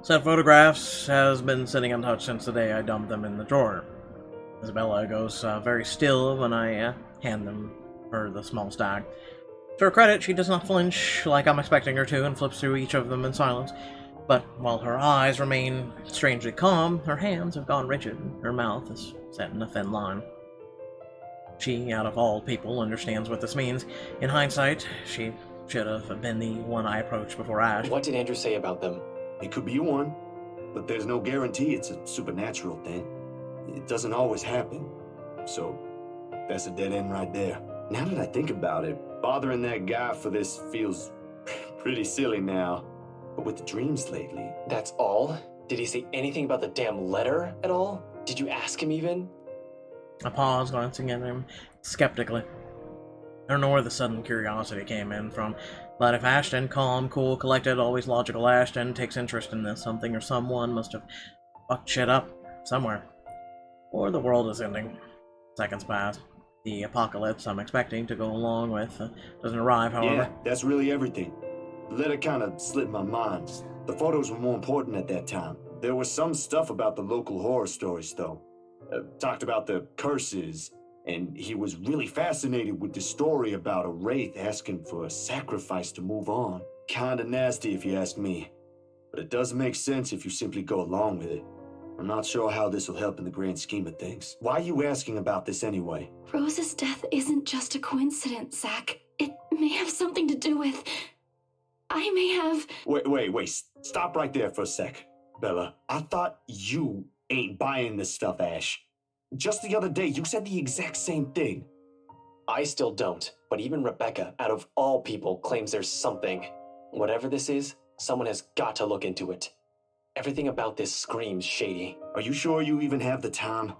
Said photographs has been sitting untouched since the day I dumped them in the drawer. Isabella goes very still when I hand her the small stack. To her credit, she does not flinch like I'm expecting her to and flips through each of them in silence. But while her eyes remain strangely calm, her hands have gone rigid, her mouth is set in a thin line. She, out of all people, understands what this means. In hindsight, she should have been the one I approached before Ash. What did Andrew say about them? It could be one, but there's no guarantee it's a supernatural thing. It doesn't always happen. So, that's a dead end right there. Now that I think about it, bothering that guy for this feels pretty silly now. But with the dreams lately... That's all? Did he say anything about the damn letter at all? Did you ask him even? I pause, glancing at him skeptically. I don't know where the sudden curiosity came in from, but if Ashton, calm, cool, collected, always logical Ashton, takes interest in this, something or someone must have fucked shit up somewhere. Or the world is ending. Seconds pass. The apocalypse I'm expecting to go along with doesn't arrive, however. Yeah, that's really everything. The letter kind of slipped my mind. The photos were more important at that time. There was some stuff about the local horror stories, though. Talked about the curses, and he was really fascinated with the story about a wraith asking for a sacrifice to move on. Kinda nasty if you ask me, but it does make sense if you simply go along with it. I'm not sure how this will help in the grand scheme of things. Why are you asking about this anyway? Rose's death isn't just a coincidence, Zach. It may have something to do with... I may have... Wait. Stop right there for a sec, Bella. I thought you ain't buying this stuff, Ash. Just the other day, you said the exact same thing. I still don't, but even Rebecca, out of all people, claims there's something. Whatever this is, someone has got to look into it. Everything about this screams shady. Are you sure you even have the time?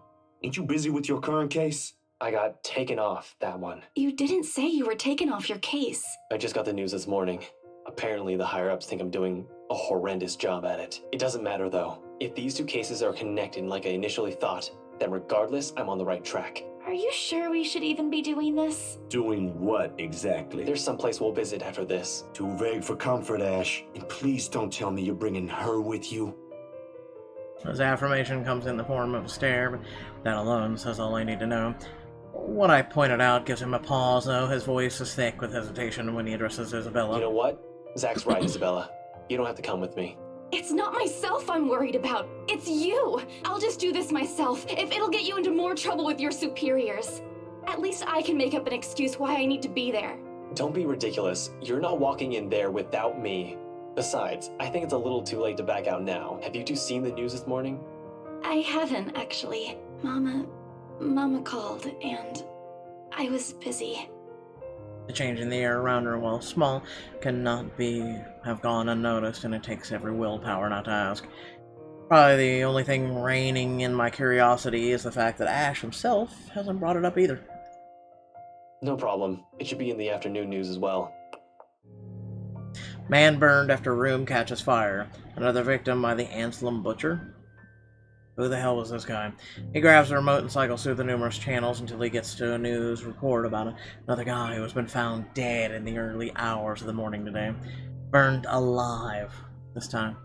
Ain't you busy with your current case? I got taken off that one. You didn't say you were taken off your case. I just got the news this morning. Apparently the higher-ups think I'm doing a horrendous job at it. It doesn't matter though. If these two cases are connected like I initially thought, then regardless, I'm on the right track. Are you sure we should even be doing this? Doing what exactly? There's someplace we'll visit after this. Too vague for comfort, Ash. And please don't tell me you're bringing her with you. His affirmation comes in the form of a stare, but that alone says all I need to know. What I pointed out gives him a pause, though. His voice is thick with hesitation when he addresses Isabella. You know what? Zach's right, Isabella. You don't have to come with me. It's not myself I'm worried about. It's you. I'll just do this myself, if it'll get you into more trouble with your superiors. At least I can make up an excuse why I need to be there. Don't be ridiculous. You're not walking in there without me. Besides, I think it's a little too late to back out now. Have you two seen the news this morning? I haven't, actually. Mama called, and I was busy. The change in the air around her, while small, cannot have gone unnoticed, and it takes every willpower not to ask. Probably the only thing reigning in my curiosity is the fact that Ash himself hasn't brought it up either. No problem. It should be in the afternoon news as well. Man burned after room catches fire. Another victim by the Anselm Butcher. Who the hell was this guy? He grabs the remote and cycles through the numerous channels until he gets to a news report about another guy who has been found dead in the early hours of the morning today. Burned alive this time.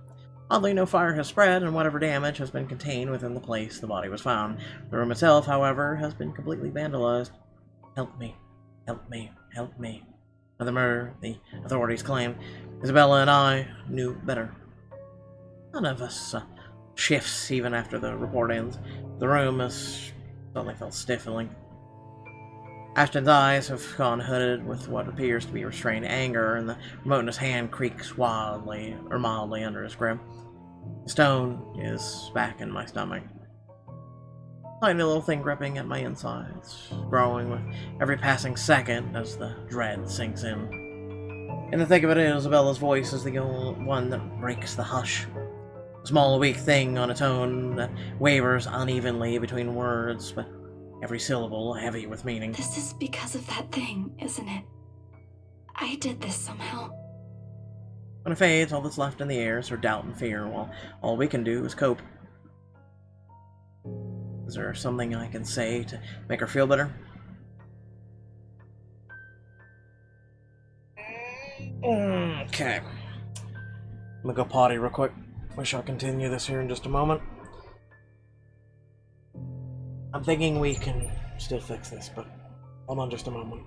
Oddly, no fire has spread, and whatever damage has been contained within the place the body was found. The room itself, however, has been completely vandalized. Help me. Help me. Help me. The murder, the authorities claim. Isabella and I knew better. None of us shifts even after the report ends. The room has suddenly felt stifling. Ashton's eyes have gone hooded with what appears to be restrained anger, and the remote in his hand creaks wildly or mildly under his grip. The stone is back in my stomach. Tiny little thing gripping at my insides, growing with every passing second as the dread sinks in. In the thick of it, Isabella's voice is the only one that breaks the hush. A small, weak thing on a tone that wavers unevenly between words, but every syllable heavy with meaning. This is because of that thing, isn't it? I did this somehow. When it fades, all that's left in the air is her doubt and fear, while all we can do is cope. Is there something I can say to make her feel better? Okay. I'm gonna go potty real quick. We shall continue this here in just a moment. I'm thinking we can still fix this, but hold on just a moment.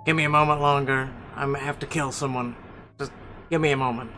Give me a moment longer. I might have to kill someone. Just give me a moment.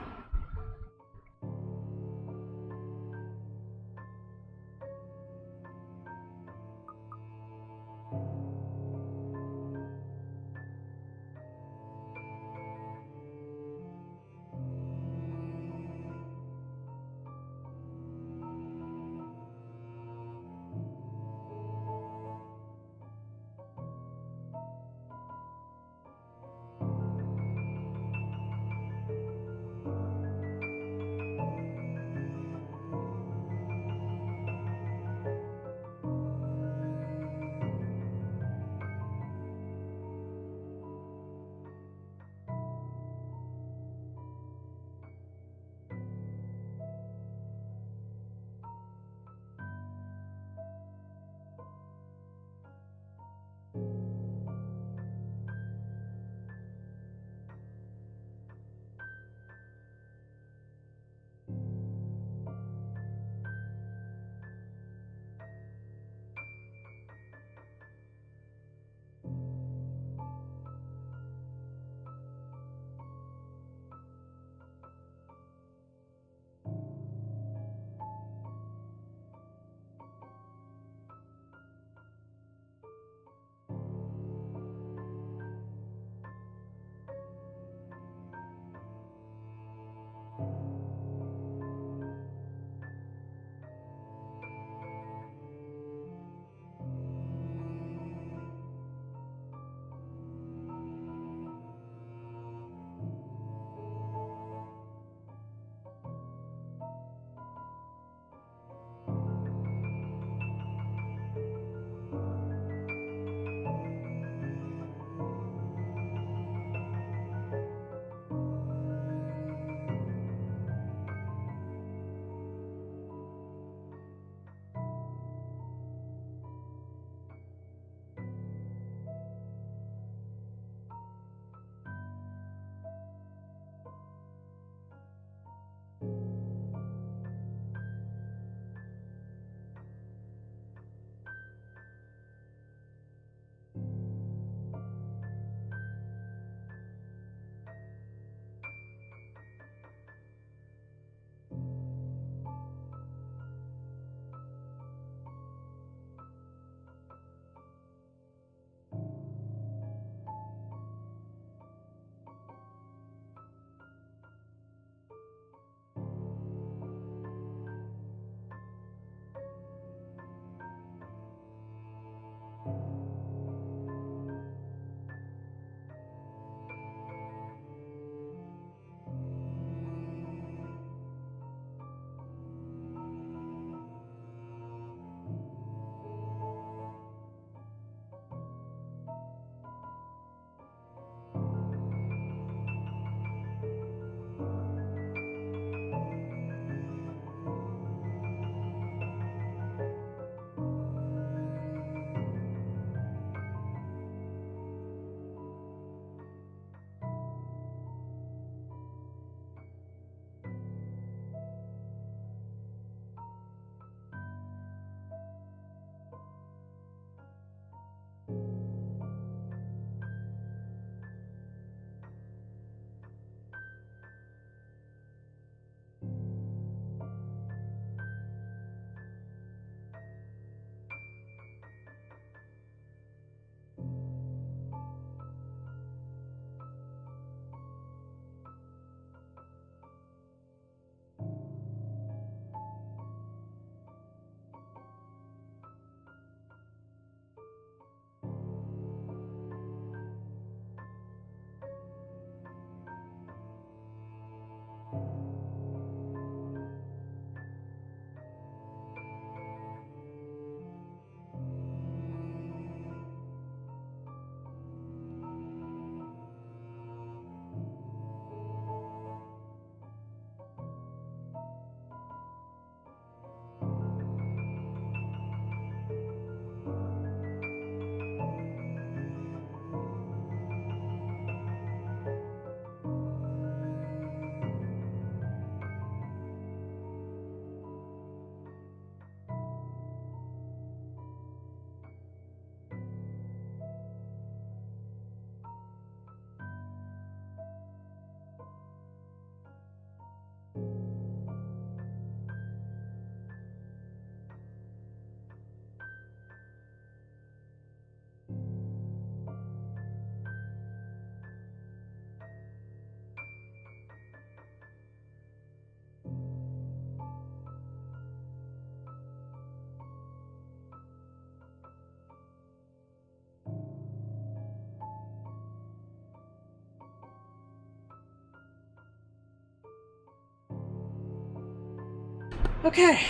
Okay.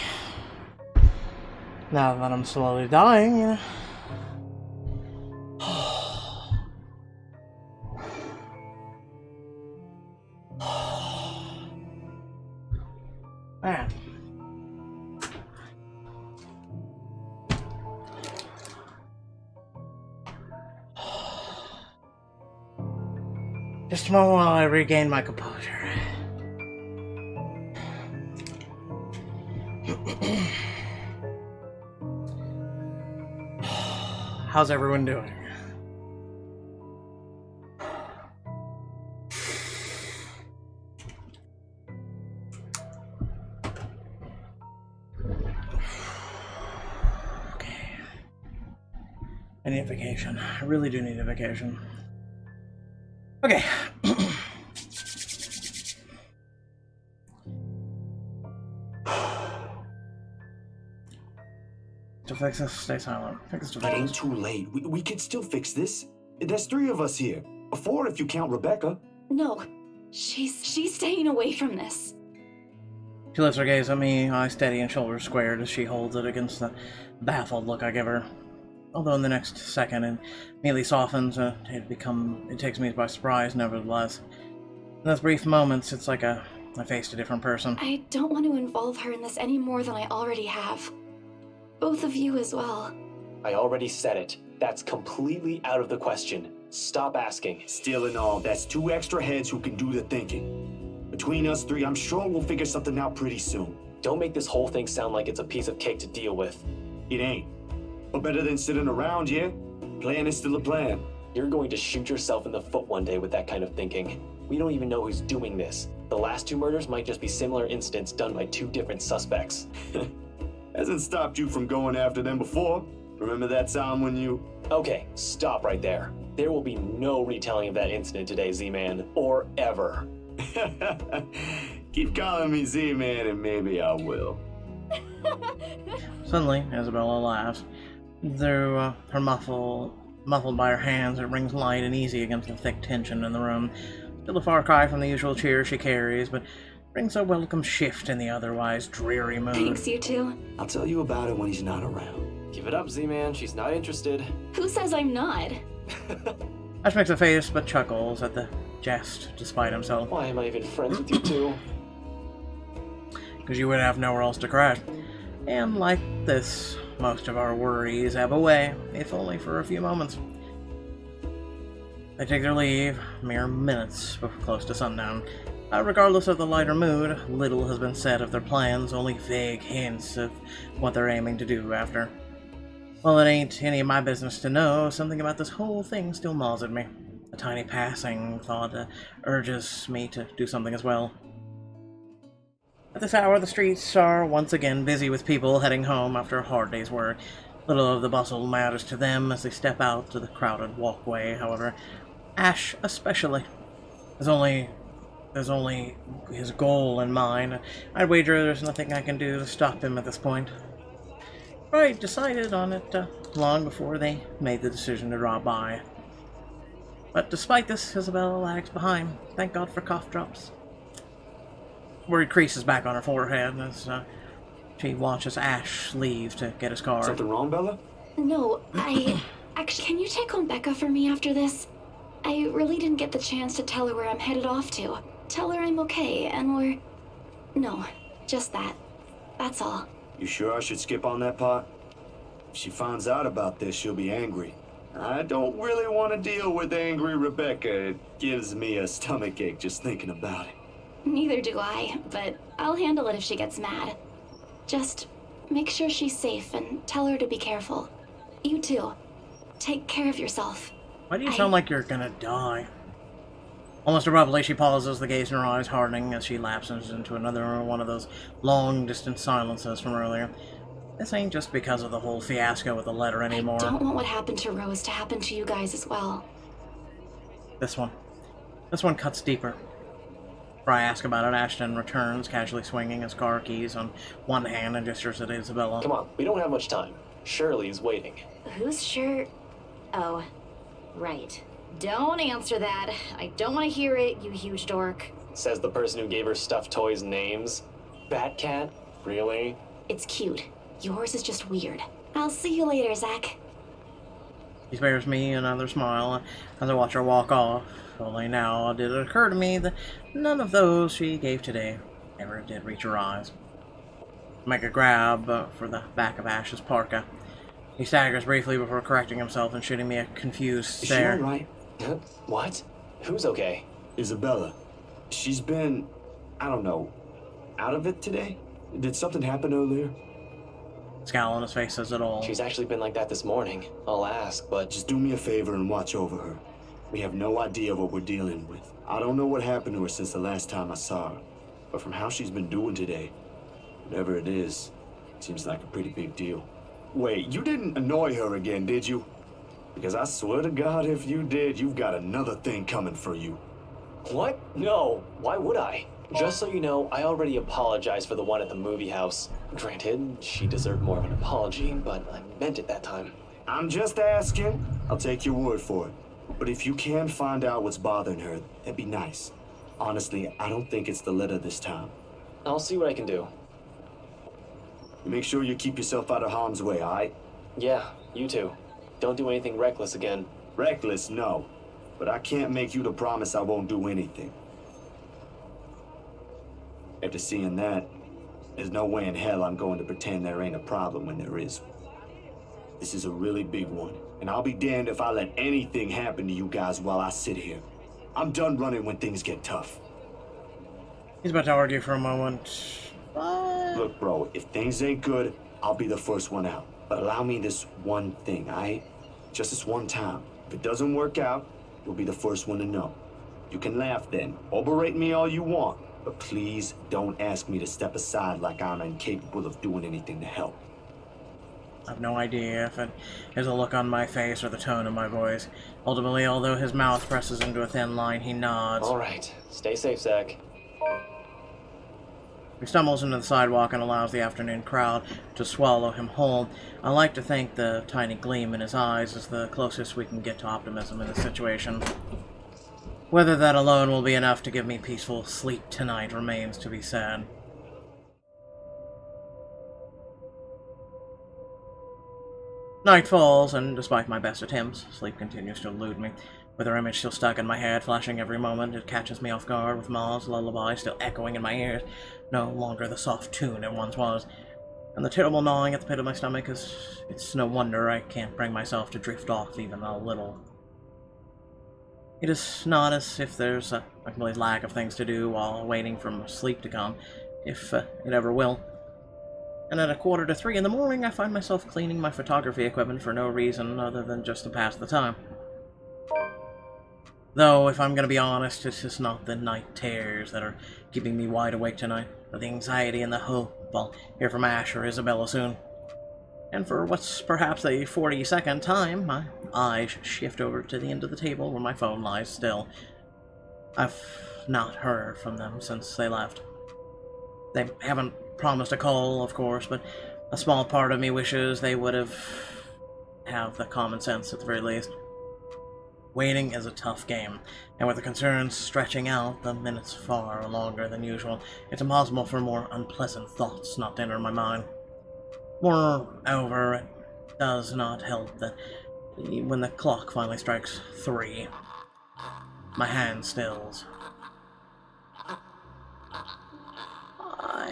Now that I'm slowly dying, Man. Just a moment while I regain my composure. How's everyone doing? Okay. I need a vacation. I really do need a vacation. Okay. To fix this, stay silent. Fix It ain't too late. We could still fix this. There's 3 of us here. 4 if you count Rebecca. No, she's staying away from this. She lifts her gaze at me, eyes steady and shoulders squared as she holds it against the baffled look I give her. Although in the next second it immediately softens, it takes me by surprise nevertheless. In those brief moments, it's like I faced a different person. I don't want to involve her in this any more than I already have. Both of you as well. I already said it. That's completely out of the question. Stop asking. Still in all, that's 2 extra heads who can do the thinking. Between us 3, I'm sure we'll figure something out pretty soon. Don't make this whole thing sound like it's a piece of cake to deal with. It ain't. But better than sitting around, yeah? Plan is still a plan. You're going to shoot yourself in the foot one day with that kind of thinking. We don't even know who's doing this. The last 2 murders might just be similar incidents done by 2 different suspects. Hasn't stopped you from going after them before. Remember that time when you... Okay, stop right there. There will be no retelling of that incident today, Z-Man. Or ever. Keep calling me Z-Man and maybe I will. Suddenly, Isabella laughs. Though her muffled by her hands, it rings light and easy against the thick tension in the room. Still a far cry from the usual cheer she carries, but brings a welcome shift in the otherwise dreary mood. Thanks, you two. I'll tell you about it when he's not around. Give it up, Z-Man. She's not interested. Who says I'm not? Ash makes a face but chuckles at the jest despite himself. Why am I even friends with you two? Because you would have nowhere else to crash. And like this, most of our worries ebb away, if only for a few moments. They take their leave, mere minutes before close to sundown. Regardless of the lighter mood, little has been said of their plans, only vague hints of what they're aiming to do after. Well, it ain't any of my business to know, something about this whole thing still gnaws at me. A tiny passing thought urges me to do something as well. At this hour, the streets are once again busy with people heading home after a hard day's work. Little of the bustle matters to them as they step out to the crowded walkway, however. Ash especially. There's only his goal in mind. I'd wager there's nothing I can do to stop him at this point. I decided on it long before they made the decision to drop by. But despite this, Isabella lags behind. Thank God for cough drops. Worried creases back on her forehead as she watches Ash leave to get his car. Something wrong, Bella? No, Actually, can you take home Becca for me after this? I really didn't get the chance to tell her where I'm headed off to. Tell her I'm okay, and we're... No, just that. That's all. You sure I should skip on that part? If she finds out about this, she'll be angry. I don't really want to deal with angry Rebecca. It gives me a stomachache just thinking about it. Neither do I, but I'll handle it if she gets mad. Just make sure she's safe and tell her to be careful. You too. Take care of yourself. Why do you sound like you're gonna die? Almost abruptly, she pauses, the gaze in her eyes hardening as she lapses into another one of those long-distance silences from earlier. This ain't just because of the whole fiasco with the letter anymore. I don't want what happened to Rose to happen to you guys as well. This one cuts deeper. Before I ask about it, Ashton returns, casually swinging his car keys on one hand and gestures at Isabella. Come on, we don't have much time. Shirley's waiting. Who's sure? Oh, right. Don't answer that. I don't want to hear it, you huge dork. Says the person who gave her stuffed toys names. Batcat? Really? It's cute. Yours is just weird. I'll see you later, Zach. She spares me another smile as I watch her walk off. Only now did it occur to me that none of those she gave today ever did reach her eyes. Make a grab for the back of Ash's parka. He staggers briefly before correcting himself and shooting me a confused stare. Is she alright? What? Who's okay? Isabella. She's been, I don't know, out of it today? Did something happen earlier? Scowl on his face says it all. She's actually been like that this morning. I'll ask, but... Just do me a favor and watch over her. We have no idea what we're dealing with. I don't know what happened to her since the last time I saw her, but from how she's been doing today, whatever it is, seems like a pretty big deal. Wait, you didn't annoy her again, did you? Because I swear to God, if you did, you've got another thing coming for you. What? No. Why would I? Just so you know, I already apologized for the one at the movie house. Granted, she deserved more of an apology, but I meant it that time. I'm just asking. I'll take your word for it. But if you can find out what's bothering her, that'd be nice. Honestly, I don't think it's the letter this time. I'll see what I can do. Make sure you keep yourself out of harm's way, alright? Yeah, you too. Don't do anything reckless again. Reckless, no. But I can't make you the promise I won't do anything. After seeing that, there's no way in hell I'm going to pretend there ain't a problem when there is. This is a really big one, and I'll be damned if I let anything happen to you guys while I sit here. I'm done running when things get tough. He's about to argue for a moment. Look, bro, if things ain't good, I'll be the first one out. But allow me this one thing, alright? Just this one time. If it doesn't work out, you'll be the first one to know. You can laugh then, or berate me all you want, but please don't ask me to step aside like I'm incapable of doing anything to help. I have no idea if it is a look on my face or the tone of my voice. Ultimately, although his mouth presses into a thin line, he nods. Alright, stay safe, Zach. He stumbles into the sidewalk and allows the afternoon crowd to swallow him whole. I like to think the tiny gleam in his eyes is the closest we can get to optimism in this situation. Whether that alone will be enough to give me peaceful sleep tonight remains to be said. Night falls, and despite my best attempts, sleep continues to elude me. With her image still stuck in my head, flashing every moment, it catches me off guard with Ma's lullaby still echoing in my ears, no longer the soft tune it once was. And the terrible gnawing at the pit of my stomach is... it's no wonder I can't bring myself to drift off even a little. It is not as if there's a complete lack of things to do while waiting for sleep to come, if it ever will. And at 2:45 in the morning, I find myself cleaning my photography equipment for no reason other than just to pass the time. Though, if I'm gonna be honest, it's just not the night terrors that are keeping me wide awake tonight, but the anxiety and the hope I'll hear from Ash or Isabella soon. And for what's perhaps a 40-second time, my eyes shift over to the end of the table where my phone lies still. I've not heard from them since they left. They haven't promised a call, of course, but a small part of me wishes they would have the common sense at the very least. Waiting is a tough game, and with the concerns stretching out the minutes far longer than usual, it's impossible for more unpleasant thoughts not to enter my mind. Moreover, it does not help that when the clock finally strikes 3, my hand stills.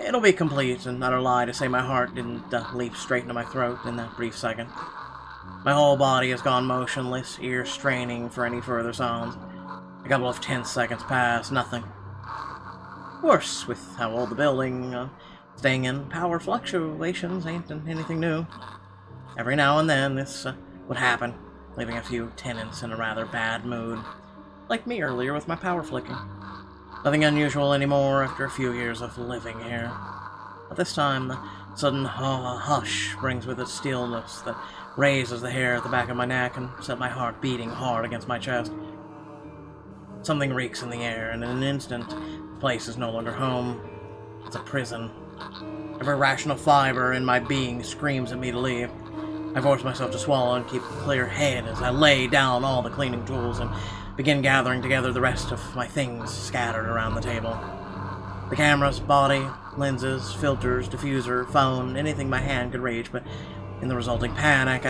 It'll be complete and utter lie to say my heart didn't leap straight into my throat in that brief second. My whole body has gone motionless, ears straining for any further sounds. A couple of tense seconds pass, nothing. Of course, with how old the building, staying in, power fluctuations ain't anything new. Every now and then this would happen, leaving a few tenants in a rather bad mood. Like me earlier with my power flicking. Nothing unusual anymore after a few years of living here. But this time, the sudden hush brings with it stillness that raises the hair at the back of my neck and set my heart beating hard against my chest. Something reeks in the air, and in an instant, the place is no longer home. It's a prison. Every rational fiber in my being screams at me to leave. I force myself to swallow and keep a clear head as I lay down all the cleaning tools and begin gathering together the rest of my things scattered around the table. The camera's body, lenses, filters, diffuser, phone, anything my hand could reach, but in the resulting panic,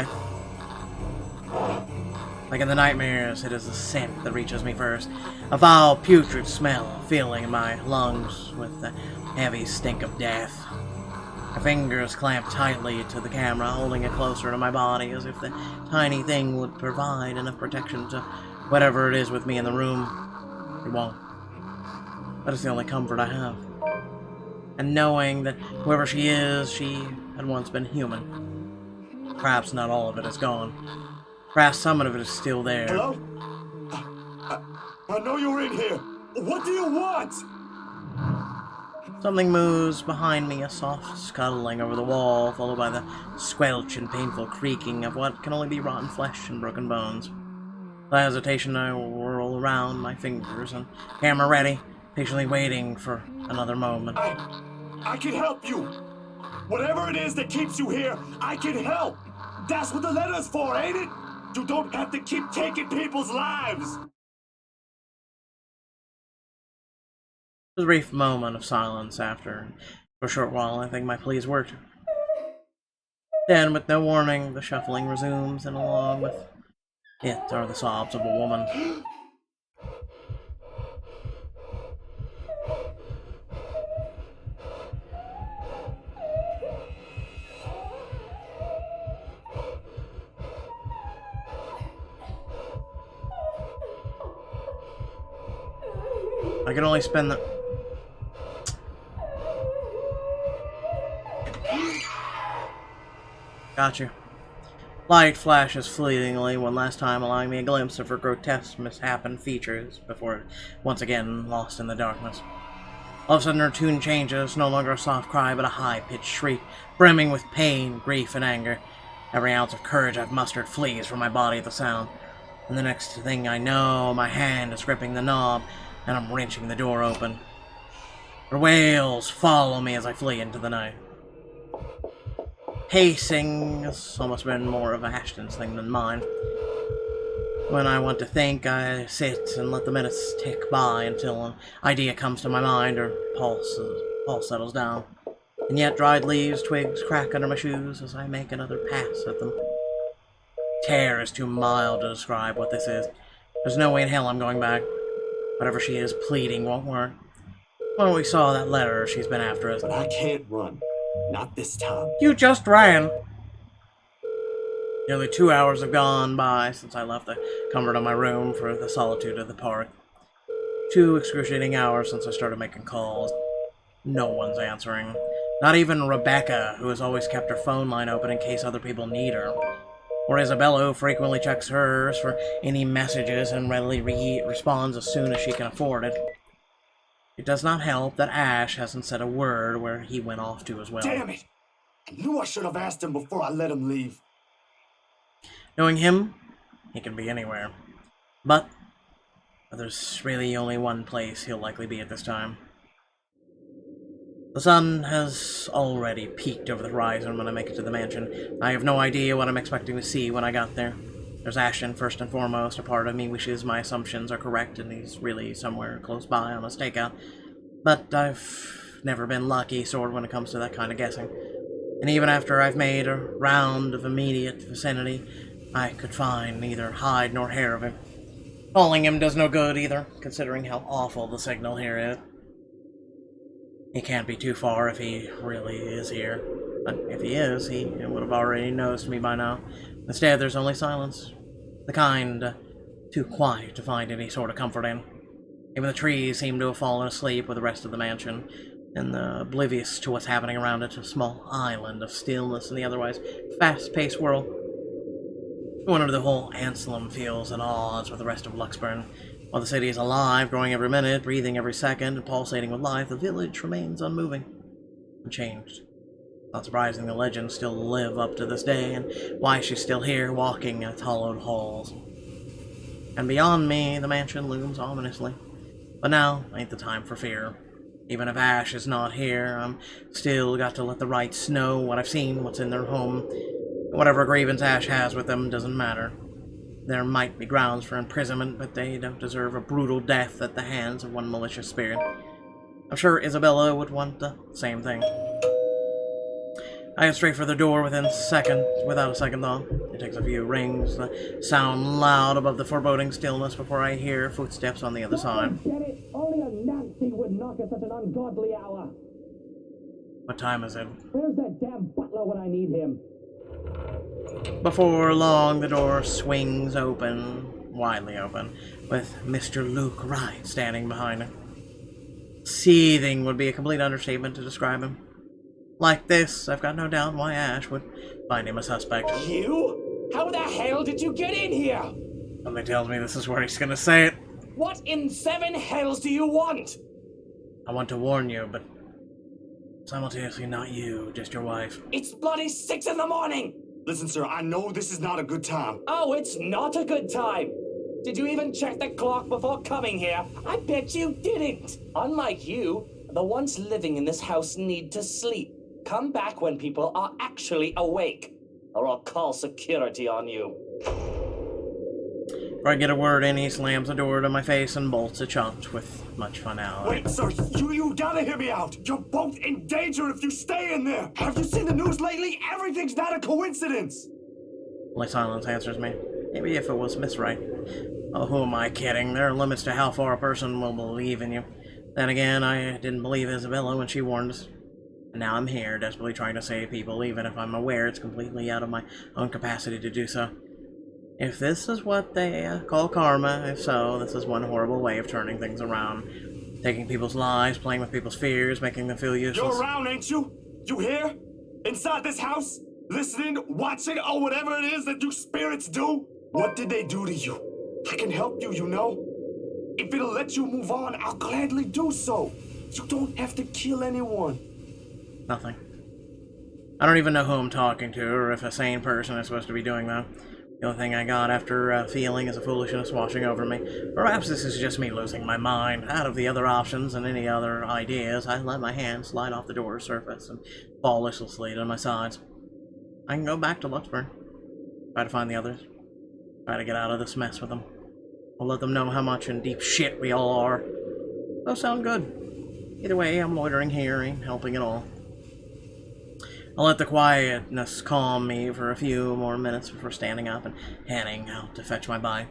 like in the nightmares, it is the scent that reaches me first. A foul, putrid smell filling in my lungs with the heavy stink of death. My fingers clamped tightly to the camera, holding it closer to my body as if the tiny thing would provide enough protection to whatever it is with me in the room. It won't. That is the only comfort I have. And knowing that whoever she is, she had once been human. Perhaps not all of it is gone. Perhaps some of it is still there. Hello? I know you're in here. What do you want? Something moves behind me, a soft scuttling over the wall, followed by the squelch and painful creaking of what can only be rotten flesh and broken bones. Without hesitation, I whirl around, my fingers and camera ready, patiently waiting for another moment. I can help you. Whatever it is that keeps you here, I can help. That's what the letter's for, ain't it? You don't have to keep taking people's lives. There was a brief moment of silence after. For a short while, I think my pleas worked. Then, with no warning, the shuffling resumes, and along with it are the sobs of a woman. I can only spend the... Got you. Light flashes fleetingly one last time, allowing me a glimpse of her grotesque, misshapen features before once again lost in the darkness. All of a sudden her tune changes, no longer a soft cry, but a high-pitched shriek, brimming with pain, grief, and anger. Every ounce of courage I've mustered flees from my body at the sound, and the next thing I know, my hand is gripping the knob, and I'm wrenching the door open. Her wails follow me as I flee into the night. Pacing has almost been more of Ashton's thing than mine. When I want to think, I sit and let the minutes tick by until an idea comes to my mind or pulse settles down. And yet dried leaves, twigs crack under my shoes as I make another pass at them. Terror is too mild to describe what this is. There's no way in hell I'm going back. Whatever she is pleading won't work. When we saw that letter, she's been after us. But I can't run. Not this time. You just ran. Nearly 2 hours have gone by since I left the comfort of my room for the solitude of the park. 2 excruciating hours since I started making calls. No one's answering. Not even Rebecca, who has always kept her phone line open in case other people need her. Or Isabella, who frequently checks hers for any messages and readily responds as soon as she can afford it. It does not help that Ash hasn't said a word where he went off to as well. Damn it! I knew I should have asked him before I let him leave. Knowing him, he can be anywhere. But there's really only one place he'll likely be at this time. The sun has already peaked over the horizon when I make it to the mansion. I have no idea what I'm expecting to see when I got there. There's Ashton first and foremost. A part of me wishes my assumptions are correct and he's really somewhere close by on a stakeout. But I've never been lucky sort when it comes to that kind of guessing. And even after I've made a round of immediate vicinity, I could find neither hide nor hair of him. Calling him does no good either, considering how awful the signal here is. He can't be too far if he really is here. But if he is, he would have already noticed me by now. Instead, there's only silence. The kind too quiet to find any sort of comfort in. Even the trees seem to have fallen asleep with the rest of the mansion, and oblivious to what's happening around it, a small island of stillness in the otherwise fast-paced world. I wonder if the whole Anselm feels at odds with the rest of Luxburn. While the city is alive, growing every minute, breathing every second, and pulsating with life, the village remains unmoving, unchanged. Not surprising the legends still live up to this day, and why she's still here, walking in its hollowed halls. And beyond me, the mansion looms ominously. But now ain't the time for fear. Even if Ash is not here, I'm still got to let the rights know what I've seen, what's in their home. Whatever grievance Ash has with them doesn't matter. There might be grounds for imprisonment, but they don't deserve a brutal death at the hands of one malicious spirit. I'm sure Isabella would want the same thing. I head straight for the door without a second thought. It takes a few rings, the sound loud above the foreboding stillness before I hear footsteps on the other side. Get it? Only a Nazi would knock at such an ungodly hour. What time is it? Where's that damn butler when I need him? Before long, the door swings open, widely open, with Mr. Luke Wright standing behind it. Seething would be a complete understatement to describe him. Like this, I've got no doubt why Ash would find him a suspect. You? How the hell did you get in here? Something tells me this is where he's gonna say it. What in 7 hells do you want? I want to warn you, but simultaneously not you, just your wife. It's bloody 6 in the morning! Listen, sir, I know this is not a good time. Oh, it's not a good time! Did you even check the clock before coming here? I bet you didn't! Unlike you, the ones living in this house need to sleep. Come back when people are actually awake, or I'll call security on you. Before I get a word in, he slams the door to my face and bolts it shut with much finality. Wait, sir, you gotta hear me out. You're both in danger if you stay in there. Have you seen the news lately? Everything's not a coincidence. Only silence answers me. Maybe if it was Miss Wright. Oh, who am I kidding? There are limits to how far a person will believe in you. Then again, I didn't believe Isabella when she warned us. And now I'm here, desperately trying to save people, even if I'm aware it's completely out of my own capacity to do so. If this is what they call karma, if so, this is one horrible way of turning things around. Taking people's lives, playing with people's fears, making them feel useless. You're around, ain't you? You here? Inside this house? Listening, watching, or whatever it is that you spirits do? What did they do to you? I can help you, you know? If it'll let you move on, I'll gladly do so. You don't have to kill anyone. Nothing. I don't even know who I'm talking to, or if a sane person is supposed to be doing that. The only thing I got after feeling is a foolishness washing over me. Perhaps this is just me losing my mind. Out of the other options and any other ideas, I let my hand slide off the door's surface and fall listlessly to my sides. I can go back to Luxburn. Try to find the others. Try to get out of this mess with them. I'll let them know how much in deep shit we all are. Those sound good. Either way, I'm loitering here, ain't helping at all. I'll let the quietness calm me for a few more minutes before standing up and heading out to fetch my bike.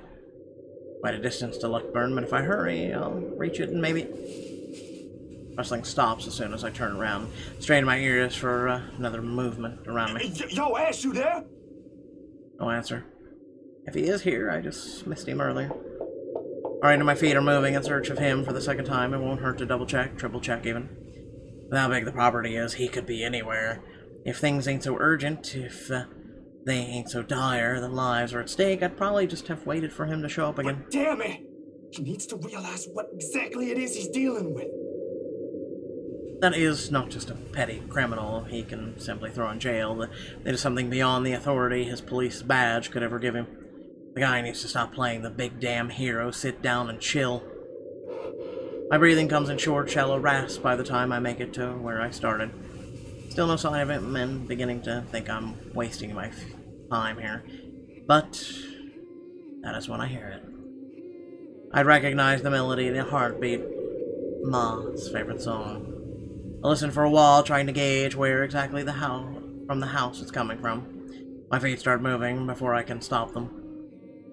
Quite a distance to Luckburn, but if I hurry, I'll reach it and maybe... Rustling stops as soon as I turn around, strain my ears for another movement around me. Yo, Ash, you there? No answer. If he is here, I just missed him earlier. Alright, and my feet are moving in search of him for the second time. It won't hurt to double check, triple check even. With how big the property is, he could be anywhere. If things ain't so urgent, if they ain't so dire that lives are at stake, I'd probably just have waited for him to show up again. But damn it! He needs to realize what exactly it is he's dealing with. That is not just a petty criminal he can simply throw in jail. It is something beyond the authority his police badge could ever give him. The guy needs to stop playing the big damn hero, sit down and chill. My breathing comes in short, shallow rasps by the time I make it to where I started. Still no sign of him, and beginning to think I'm wasting my time here. But that is when I hear it. I'd recognize the melody, the heartbeat, Ma's favorite song. I listen for a while, trying to gauge where exactly from the house it's coming from. My feet start moving before I can stop them.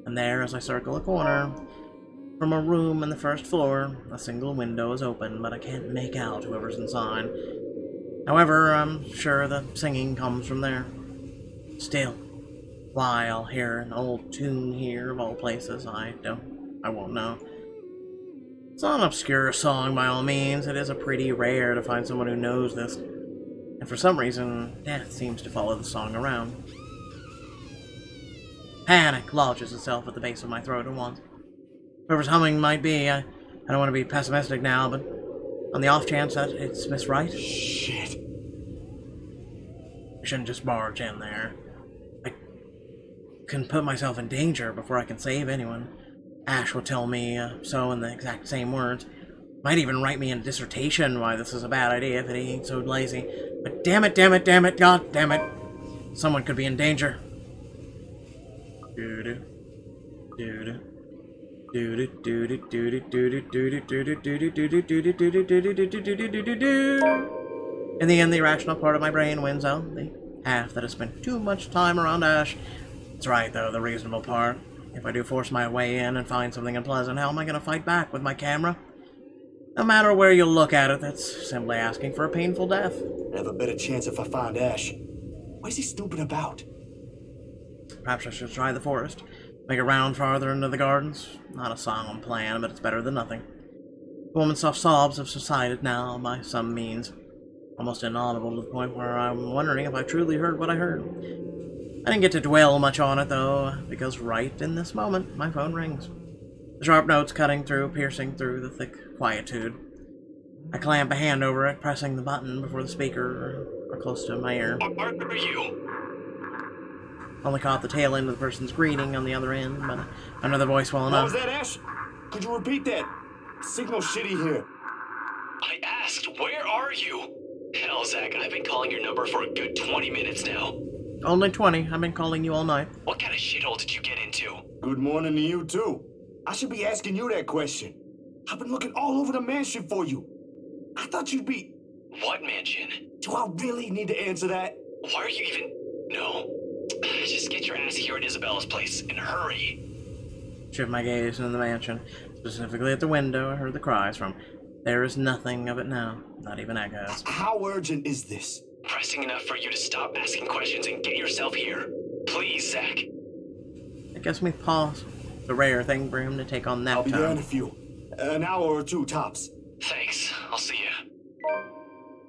And there, as I circle a corner, from a room in the first floor, a single window is open, but I can't make out whoever's inside. However, I'm sure the singing comes from there. Still, why I'll hear an old tune here of all places, I won't know. It's not an obscure song by all means, it is a pretty rare to find someone who knows this. And for some reason, death seems to follow the song around. Panic lodges itself at the base of my throat at once. Whoever's humming might be, I don't want to be pessimistic now, but on the off chance that it's Miss Wright. Shit. I shouldn't just barge in there. I can put myself in danger before I can save anyone. Ash will tell me so in the exact same words. Might even write me in a dissertation why this is a bad idea if he ain't so lazy. But damn it, god damn it. Someone could be in danger. Doo-doo. Doo-doo. In the end, the irrational part of my brain wins out. The half that has spent too much time around Ash. It's right, though, the reasonable part. If I do force my way in and find something unpleasant, how am I going to fight back with my camera? No matter where you look at it, that's simply asking for a painful death. I have a better chance if I find Ash. What is he snooping about? Perhaps I should try the forest. Make a round farther into the gardens. Not a solemn plan, but it's better than nothing. The woman's soft sobs have subsided now, by some means. Almost inaudible to the point where I'm wondering if I truly heard what I heard. I didn't get to dwell much on it, though, because right in this moment, my phone rings. The sharp notes cutting through, piercing through the thick quietude. I clamp a hand over it, pressing the button before the speaker or close to my ear. Where are you? Only caught the tail end of the person's greeting on the other end, but I know the voice well enough. What was that, Ash? Could you repeat that? Signal's shitty here. I asked, where are you? Hell, Zach, I've been calling your number for a good 20 minutes now. Only 20. I've been calling you all night. What kind of shithole did you get into? Good morning to you, too. I should be asking you that question. I've been looking all over the mansion for you. I thought you'd be... What mansion? Do I really need to answer that? Why are you even... No. Just get your ass here at Isabella's place, and hurry. Shift my gaze into the mansion, specifically at the window I heard the cries from. There is nothing of it now, not even echoes. How urgent is this? Pressing enough for you to stop asking questions and get yourself here. Please, Zach. It gives me pause. It's a rare thing for him to take on that I'll be time. there in a few. An hour or two, tops. Thanks. I'll see you.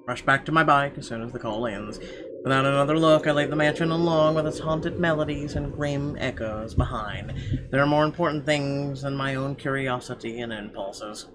Rush back to my bike as soon as the call ends. Without another look, I leave the mansion along with its haunted melodies and grim echoes behind. There are more important things than my own curiosity and impulses.